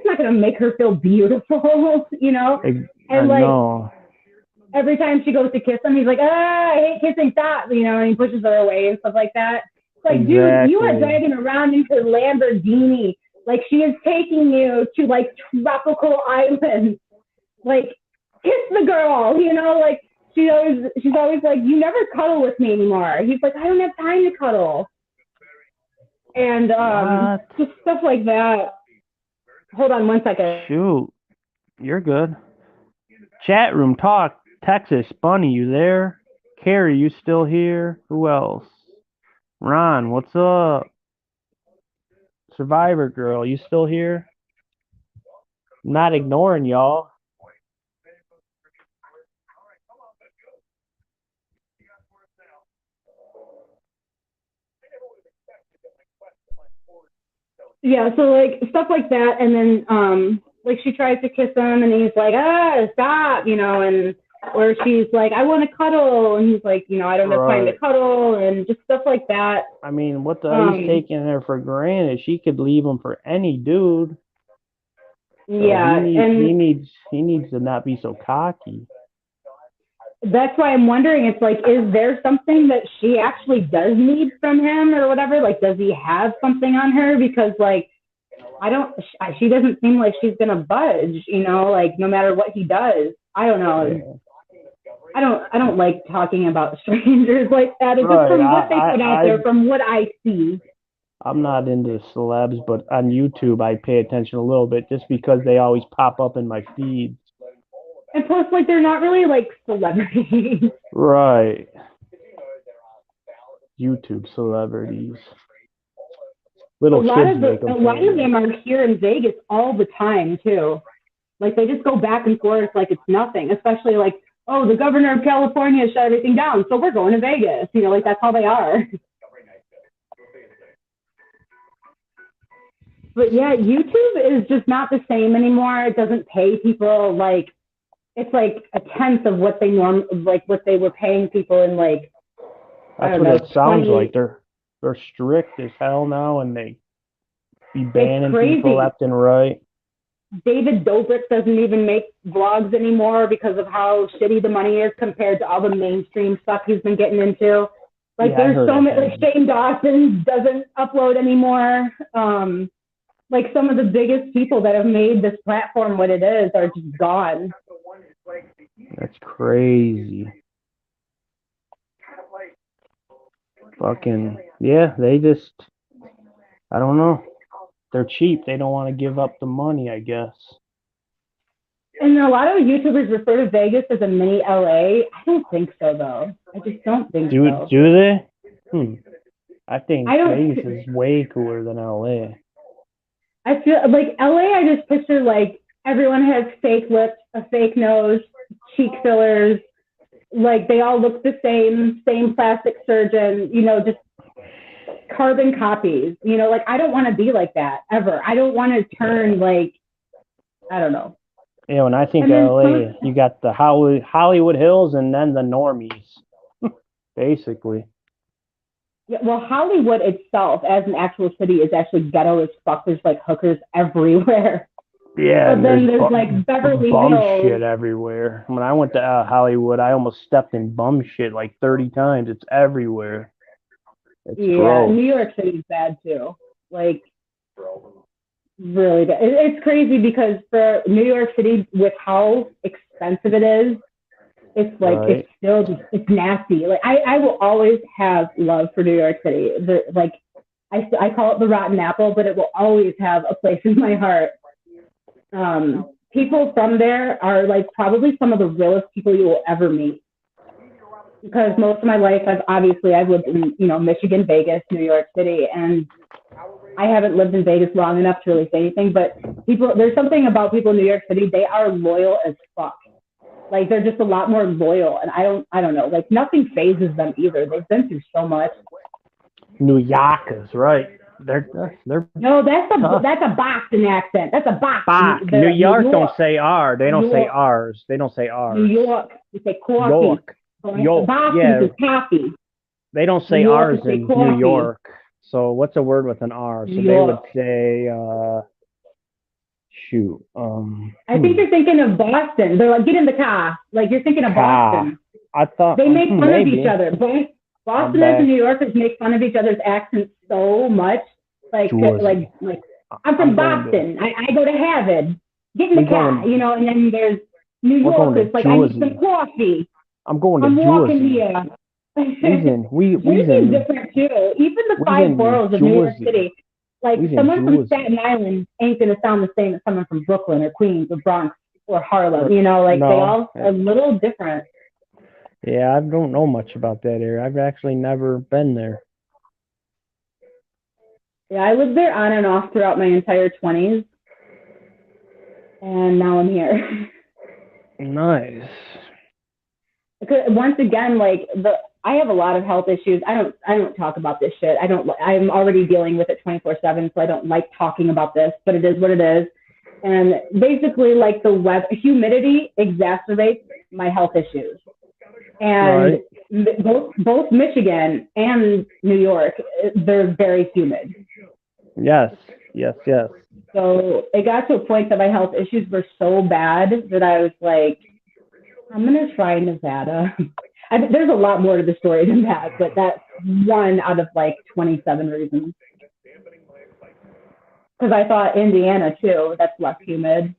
not gonna make her feel beautiful, And every time she goes to kiss him, he's like, I hate kissing, stop, and he pushes her away and stuff like that. It's like, dude, you are dragging around into Lamborghini. Like, she is taking you to, like, tropical islands. Like, kiss the girl, like, she's always like, you never cuddle with me anymore. He's like, I don't have time to cuddle. And just stuff like that. Hold on 1 second. Shoot. You're good. Chat room talk. Texas. Bunny, you there? Carrie, you still here? Who else? Ron, what's up? Survivor girl, you still here? I'm not ignoring y'all. Yeah, so like stuff like that, and then like she tries to kiss him, and he's like, stop, and or she's like, I want to cuddle, and he's like, I don't have time to cuddle, and just stuff like that. I mean, what the he's taking her for granted. She could leave him for any dude. So yeah, he needs to not be so cocky. That's why I'm wondering, it's like, is there something that she actually does need from him or whatever? Like, does he have something on her? Because, like, she doesn't seem like she's going to budge, like, no matter what he does. I don't know. Yeah. I don't like talking about strangers like that. It's just from what they put out there, from what I see. I'm not into celebs, but on YouTube, I pay attention a little bit just because they always pop up in my feed. And plus, like, they're not really, like, celebrities. Right. YouTube celebrities. A lot of them are here in Vegas all the time, too. Like, they just go back and forth like it's nothing. Especially, like, oh, the governor of California shut everything down, so we're going to Vegas. Like, that's how they are. But, yeah, YouTube is just not the same anymore. It doesn't pay people, like, it's like a tenth of what they what they were paying people in, like, that's what it sounds like. They're strict as hell now, and they be banning people left and right. David Dobrik doesn't even make vlogs anymore because of how shitty the money is compared to all the mainstream stuff he's been getting into. Like, yeah, there's so many. Like, Shane Dawson doesn't upload anymore. Like, some of the biggest people that have made this platform what it is are just gone. That's crazy. Fucking, yeah, they just, I don't know. They're cheap. They don't want to give up the money, I guess. And a lot of YouTubers refer to Vegas as a mini LA. I don't think so, though. I just don't think so. Do they? I think Vegas is way cooler than LA. I feel like LA, I just picture, like, everyone has fake lips, a fake nose, cheek fillers. Like, they all look the same plastic surgeon, just carbon copies. Like, I don't want to be like that, ever. I don't want to turn, like, I don't know. Yeah, when I think of LA, you got the Hollywood Hills and then the normies, basically. Yeah, well, Hollywood itself, as an actual city, is actually ghetto as fuck. There's, like, hookers everywhere. Yeah, but then there's like Beverly bum Hills. Shit everywhere. When I went to Hollywood, I almost stepped in bum shit like 30 times. It's everywhere. It's gross. New York City is bad too. Like, really bad. It's crazy because for New York City, with how expensive it is, it's like it's still just, it's nasty. Like, I will always have love for New York City. Like, I call it the rotten apple, but it will always have a place in my heart. People from there are, like, probably some of the realest people you will ever meet. Because most of my life, I've lived in, Michigan, Vegas, New York City, and I haven't lived in Vegas long enough to really say anything, but there's something about people in New York City, they are loyal as fuck. Like, they're just a lot more loyal, and I don't know, like, nothing phases them either. They've been through so much. New Yorkers, right? They're no, that's a Boston accent. That's a Boston. New York don't say R. They don't say R's. They don't say R's. New York, they say coffee. Boston is coffee. They don't say R's in New York. So what's a word with an R? So they would say shoot. I think you're thinking of Boston. They're like, get in the car. Like you're thinking of Boston. I thought they make fun maybe. of each other. Bostoners and New Yorkers make fun of each other's accents so much. Like I'm from Boston. I go to Harvard. Get in the car, you know. And then there's New Yorkers. Like I need some coffee. I'm going to I'm Jersey. walking here. Jersey's different too. Even the five boroughs of New York City. Like someone from Staten Island ain't gonna sound the same as someone from Brooklyn or Queens or Bronx or Harlem. You know, like they all are a little different. Yeah, I don't know much about that area. I've actually never been there. Yeah, I lived there on and off throughout my entire 20s, and now I'm here. Nice. Because once again, like I have a lot of health issues. I don't talk about this shit. I'm already dealing with it 24/7, so I don't like talking about this, but it is what it is. And basically, like humidity exacerbates my health issues. And both Michigan and New York, they're very humid. Yes. So it got to a point that my health issues were so bad that I was like, I'm going to try Nevada. There's a lot more to the story than that, but that's one out of like 27 reasons. Because I thought Indiana too, that's less humid.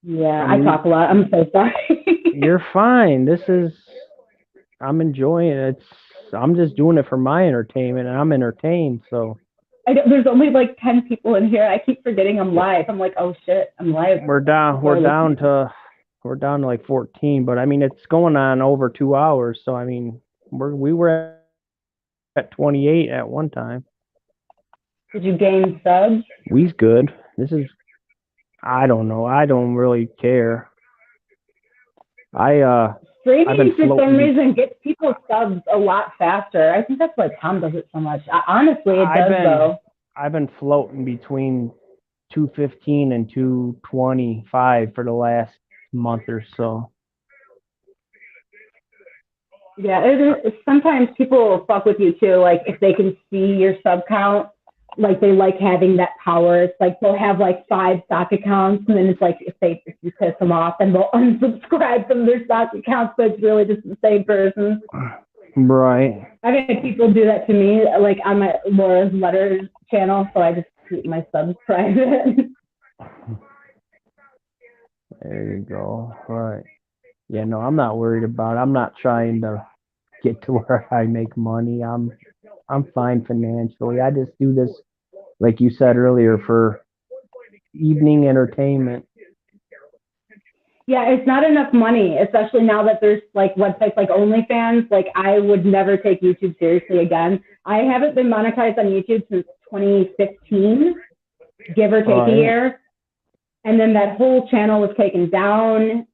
Yeah, I talk a lot. I'm so sorry. You're fine. I'm enjoying it. I'm just doing it for my entertainment, and I'm entertained, so. There's only like 10 people in here. I keep forgetting I'm live. I'm like, oh shit, I'm live. We're down to like 14, but I mean, it's going on over 2 hours, so I mean, we were at 28 at one time. Did you gain subs? We's good. I don't know. I don't really care. Streaming for some reason gets people subs a lot faster. I think that's why Tom does it so much. Honestly, it does though. I've been floating between 215 and 225 for the last month or so. Yeah, sometimes people will fuck with you too. Like if they can see your sub count, like they like having that power. It's like they'll have like 5 stock accounts, and then it's like if you piss them off, then they'll unsubscribe from their stock accounts, but it's really just the same person. Right. I've had people do that to me, like on my Laura's Letters channel, so I just keep my subs private. There you go. Right. Yeah, no, I'm not worried about it. I'm not trying to get to where I make money. I'm fine financially. I just do this, like you said earlier, for evening entertainment. Yeah, it's not enough money, especially now that there's like websites like OnlyFans. Like I would never take YouTube seriously again. I haven't been monetized on YouTube since 2015, give or take a year. And then that whole channel was taken down.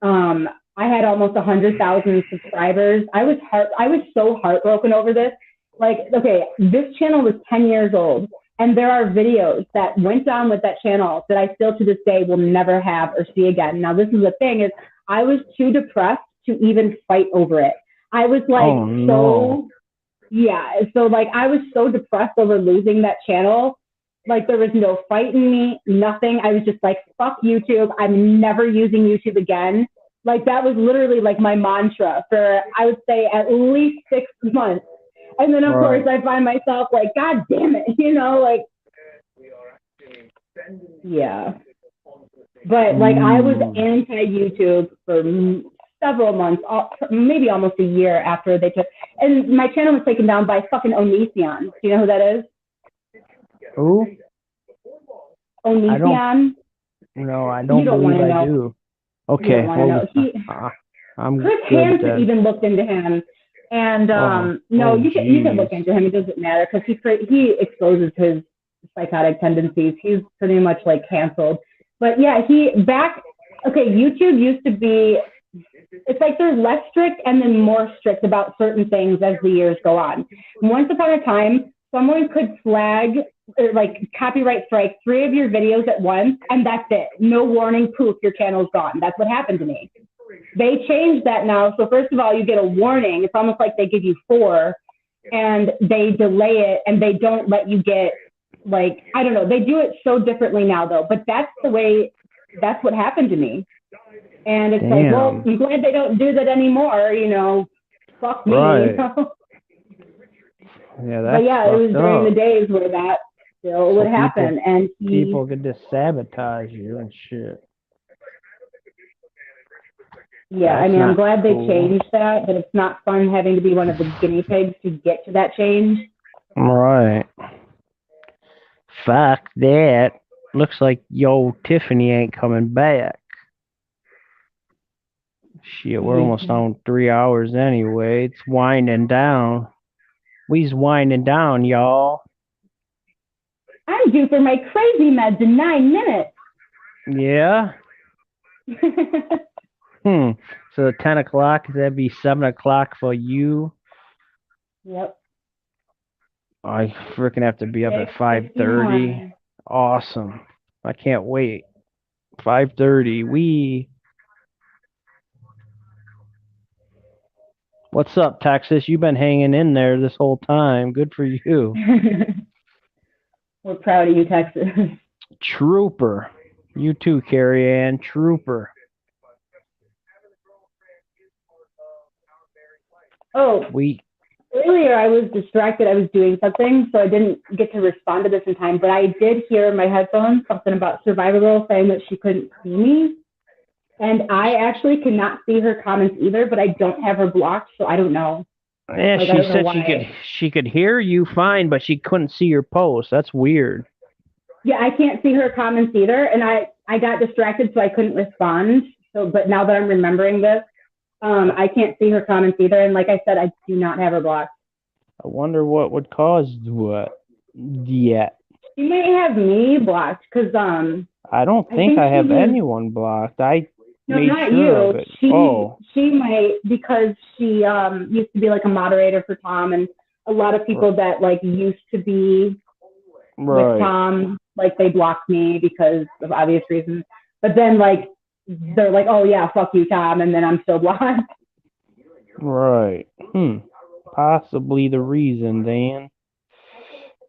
I had almost 100,000 subscribers. I was so heartbroken over this. Like, okay, this channel was 10 years old, and there are videos that went down with that channel that I still to this day will never have or see again. Now, this is the thing is I was too depressed to even fight over it. I was like, so like I was so depressed over losing that channel. Like there was no fight in me, nothing. I was just like, fuck YouTube. I'm never using YouTube again. Like that was literally like my mantra for, I would say, at least 6 months. And then, of course, I find myself like, God damn it, you know, like, yeah. But, like, I was anti-YouTube for several months, maybe almost a year after they took, and my channel was taken down by fucking Onision. Do you know who that is? Who? Onision? No, I don't believe I do. Okay. Chris Hansen even looked into him. And you can look into him. It doesn't matter because he exposes his psychotic tendencies. He's pretty much like canceled. But yeah, YouTube used to be. It's like they're less strict and then more strict about certain things as the years go on. Once upon a time, someone could flag or like copyright strike 3 of your videos at once, and that's it. No warning, poof, your channel's gone. That's what happened to me. They changed that now. So first of all, you get a warning. It's almost like they give you 4 and they delay it and they don't let you get like, I don't know, they do it so differently now though, but that's what happened to me. And it's like, well, I'm glad they don't do that anymore, you know, fuck me, right. you know? Yeah, but yeah, it was during the days where that still would happen. And people could just sabotage you and shit. Yeah, I mean, I'm glad they changed that, but it's not fun having to be one of the guinea pigs to get to that change. Right. Fuck that. Looks like yo Tiffany ain't coming back. Shit, we're almost on 3 hours anyway. It's winding down. We's winding down, y'all. I'm due for my crazy meds in 9 minutes. Yeah? So 10 o'clock, that'd be 7 o'clock for you. Yep. I freaking have to be up at 5:30. Awesome. I can't wait. 5:30. What's up, Texas? You've been hanging in there this whole time. Good for you. We're proud of you, Texas. Trooper. You too, Carrie Ann. Trooper. Oh, earlier I was distracted. I was doing something, so I didn't get to respond to this in time. But I did hear in my headphones something about Survivor Girl saying that she couldn't see me. And I actually cannot see her comments either, but I don't have her blocked, so I don't know. Yeah, she said she could hear you fine, but she couldn't see your post. That's weird. Yeah, I can't see her comments either, and I got distracted, so I couldn't respond. So, but now that I'm remembering this, I can't see her comments either, and like I said, I do not have her blocked. I wonder what would cause what. Yeah. She may have me blocked because I don't think I have anyone blocked. No, not you. She might, because she used to be like a moderator for Tom, and a lot of people that like used to be with Tom, like they blocked me because of obvious reasons. But then like they're like, oh yeah, fuck you, Tom, and then I'm still blocked. Right. Possibly the reason, Dan.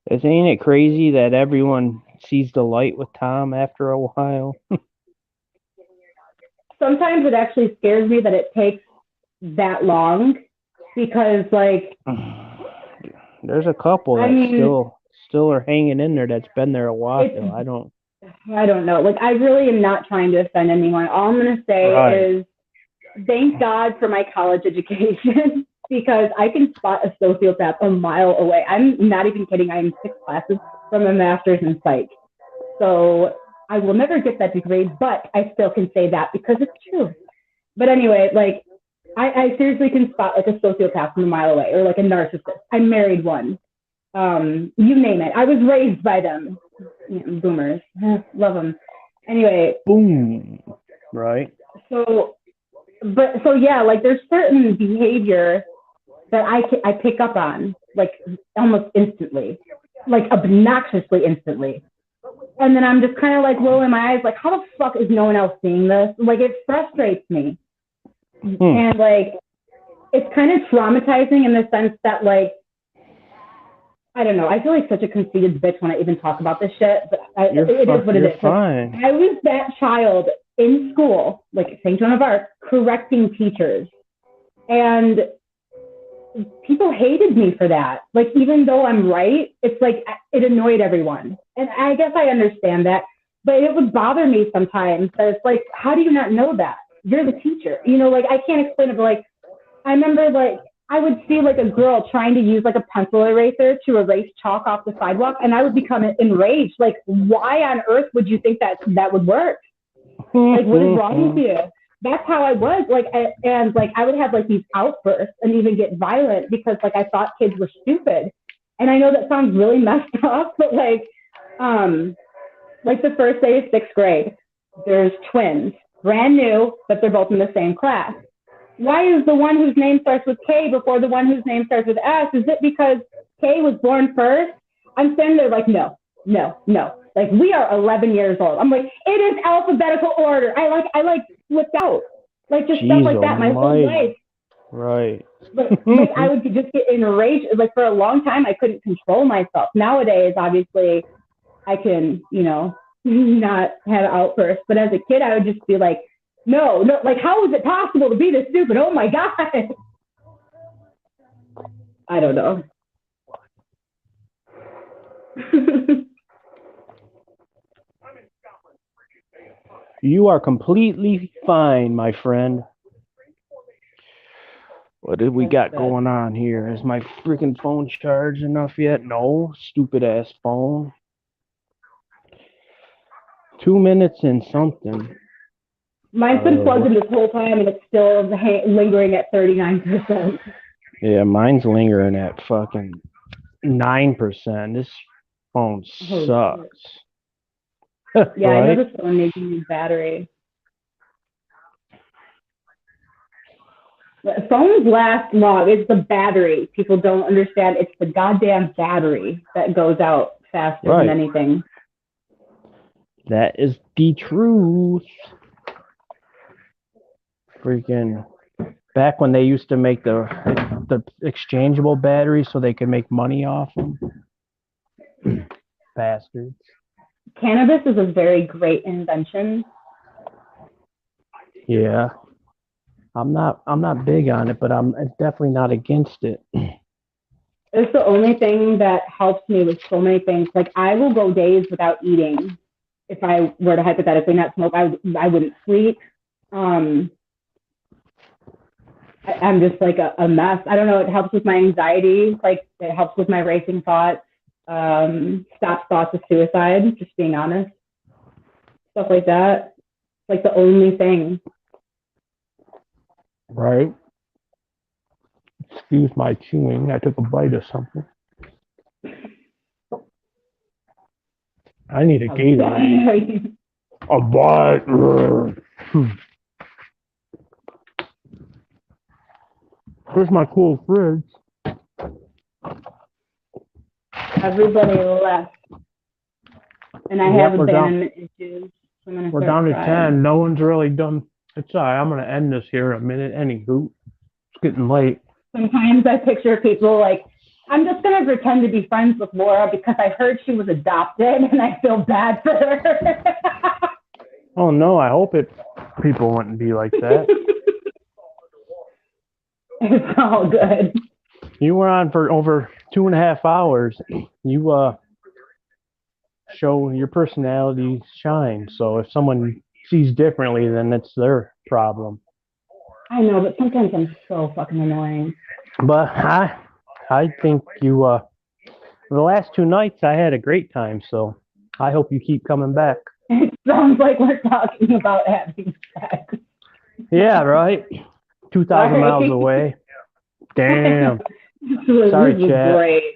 Ain't it crazy that everyone sees the light with Tom after a while? Sometimes it actually scares me that it takes that long, because like there's a couple that still are hanging in there that's been there a while. I don't know. Like, I really am not trying to offend anyone. All I'm gonna say is thank God for my college education, because I can spot a sociopath a mile away. I'm not even kidding. I'm 6 classes from a master's in psych. So I will never get that degree, but I still can say that because it's true. But anyway, like, I seriously can spot like a sociopath from a mile away, or like a narcissist. I married one. You name it. I was raised by them. Boomers. Love them. Anyway. Boom. Right. So yeah, like there's certain behavior that I pick up on, like almost instantly, like obnoxiously instantly. And then I'm just kind of like rolling my eyes, like, how the fuck is no one else seeing this? Like, it frustrates me. And like, it's kind of traumatizing in the sense that, like, I don't know. I feel like such a conceited bitch when I even talk about this shit, but it is what it is. Fine. I was that child in school, like St. Joan of Arc, correcting teachers. And people hated me for that. Like, even though I'm right, it's like it annoyed everyone. And I guess I understand that, but it would bother me sometimes that it's like, how do you not know that? You're the teacher. You know, like, I can't explain it, but like, I remember like I would see like a girl trying to use like a pencil eraser to erase chalk off the sidewalk, and I would become enraged. Like, why on earth would you think that would work? Like, what is wrong with you? That's how I was. Like, and like I would have like these outbursts and even get violent because like I thought kids were stupid. And I know that sounds really messed up, but like the first day of 6th grade, there's twins, brand new, but they're both in the same class. Why is the one whose name starts with K before the one whose name starts with S? Is it because K was born first? I'm standing there like, no. Like, we are 11 years old. I'm like, it is alphabetical order. I flipped out. Like, just stuff like that my whole life. Right. But like, I would just get enraged. Like, for a long time, I couldn't control myself. Nowadays, obviously, I can, not have an outburst. But as a kid, I would just be like, no, like, how is it possible to be this stupid? Oh my God. I don't know. You are completely fine, my friend. What did we got going on here? Is my freaking phone charged enough yet? No, stupid ass phone. 2 minutes and something. Mine's been plugged in this whole time, and it's still lingering at 39%. Yeah, mine's lingering at fucking 9%. This phone sucks. Yeah, right? I know this phone needs a new battery. Phones last long. It's the battery. People don't understand. It's the goddamn battery that goes out faster than anything. That is the truth. Freaking back when they used to make the exchangeable batteries so they could make money off them. Bastards. Cannabis is a very great invention. Yeah. I'm not big on it, but I'm definitely not against it. It's the only thing that helps me with so many things. Like, I will go days without eating. If I were to hypothetically not smoke, I wouldn't sleep. I'm just like a mess. I don't know. It helps with my anxiety. Like, it helps with my racing thoughts. Stops thoughts of suicide, just being honest. Stuff like that. Like the only thing. Right. Excuse my chewing. I took a bite of something. I need a Gatorade. A bite. Where's my cool fridge? Everybody left. And I have abandonment issues. So we're down to 10. No one's really done. It's all right. I'm going to end this here in a minute. Anywho, it's getting late. Sometimes I picture people like, I'm just going to pretend to be friends with Laura because I heard she was adopted and I feel bad for her. Oh, no. I hope people wouldn't be like that. It's all good. You were on for over 2.5 hours. You show your personality shine. So if someone sees differently, then it's their problem. I know, but sometimes I'm so fucking annoying. But I think the last 2 nights I had a great time. So I hope you keep coming back. It sounds like we're talking about having sex. Yeah, right. 2,000 miles away. Damn. Sorry, chat. Great.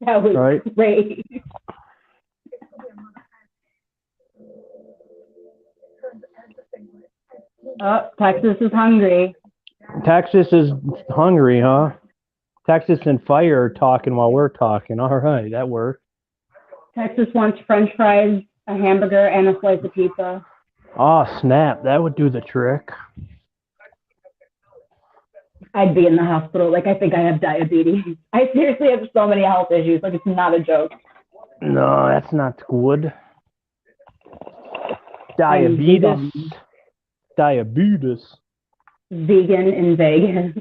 That was great. Oh, Texas is hungry. Texas is hungry, huh? Texas and Fire are talking while we're talking. All right, that worked. Texas wants French fries, a hamburger, and a slice of pizza. Oh, snap. That would do the trick. I'd be in the hospital. Like, I think I have diabetes. I seriously have so many health issues. Like, it's not a joke. No, that's not good. Diabetes. Diabetes. Vegan in Vegas.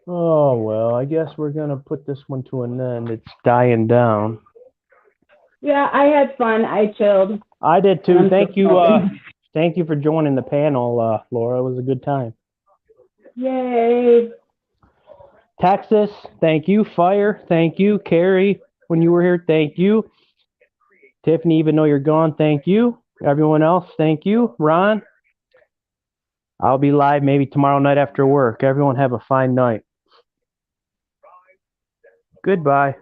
Oh, well, I guess we're going to put this one to an end. It's dying down. Yeah, I had fun. I chilled. I did too. Thank you. Thank you for joining the panel, Laura. It was a good time. Yay. Texas, thank you. Fire, thank you. Carrie, when you were here, thank you. Tiffany, even though you're gone, thank you. Everyone else, thank you. Ron, I'll be live maybe tomorrow night after work. Everyone have a fine night. Goodbye.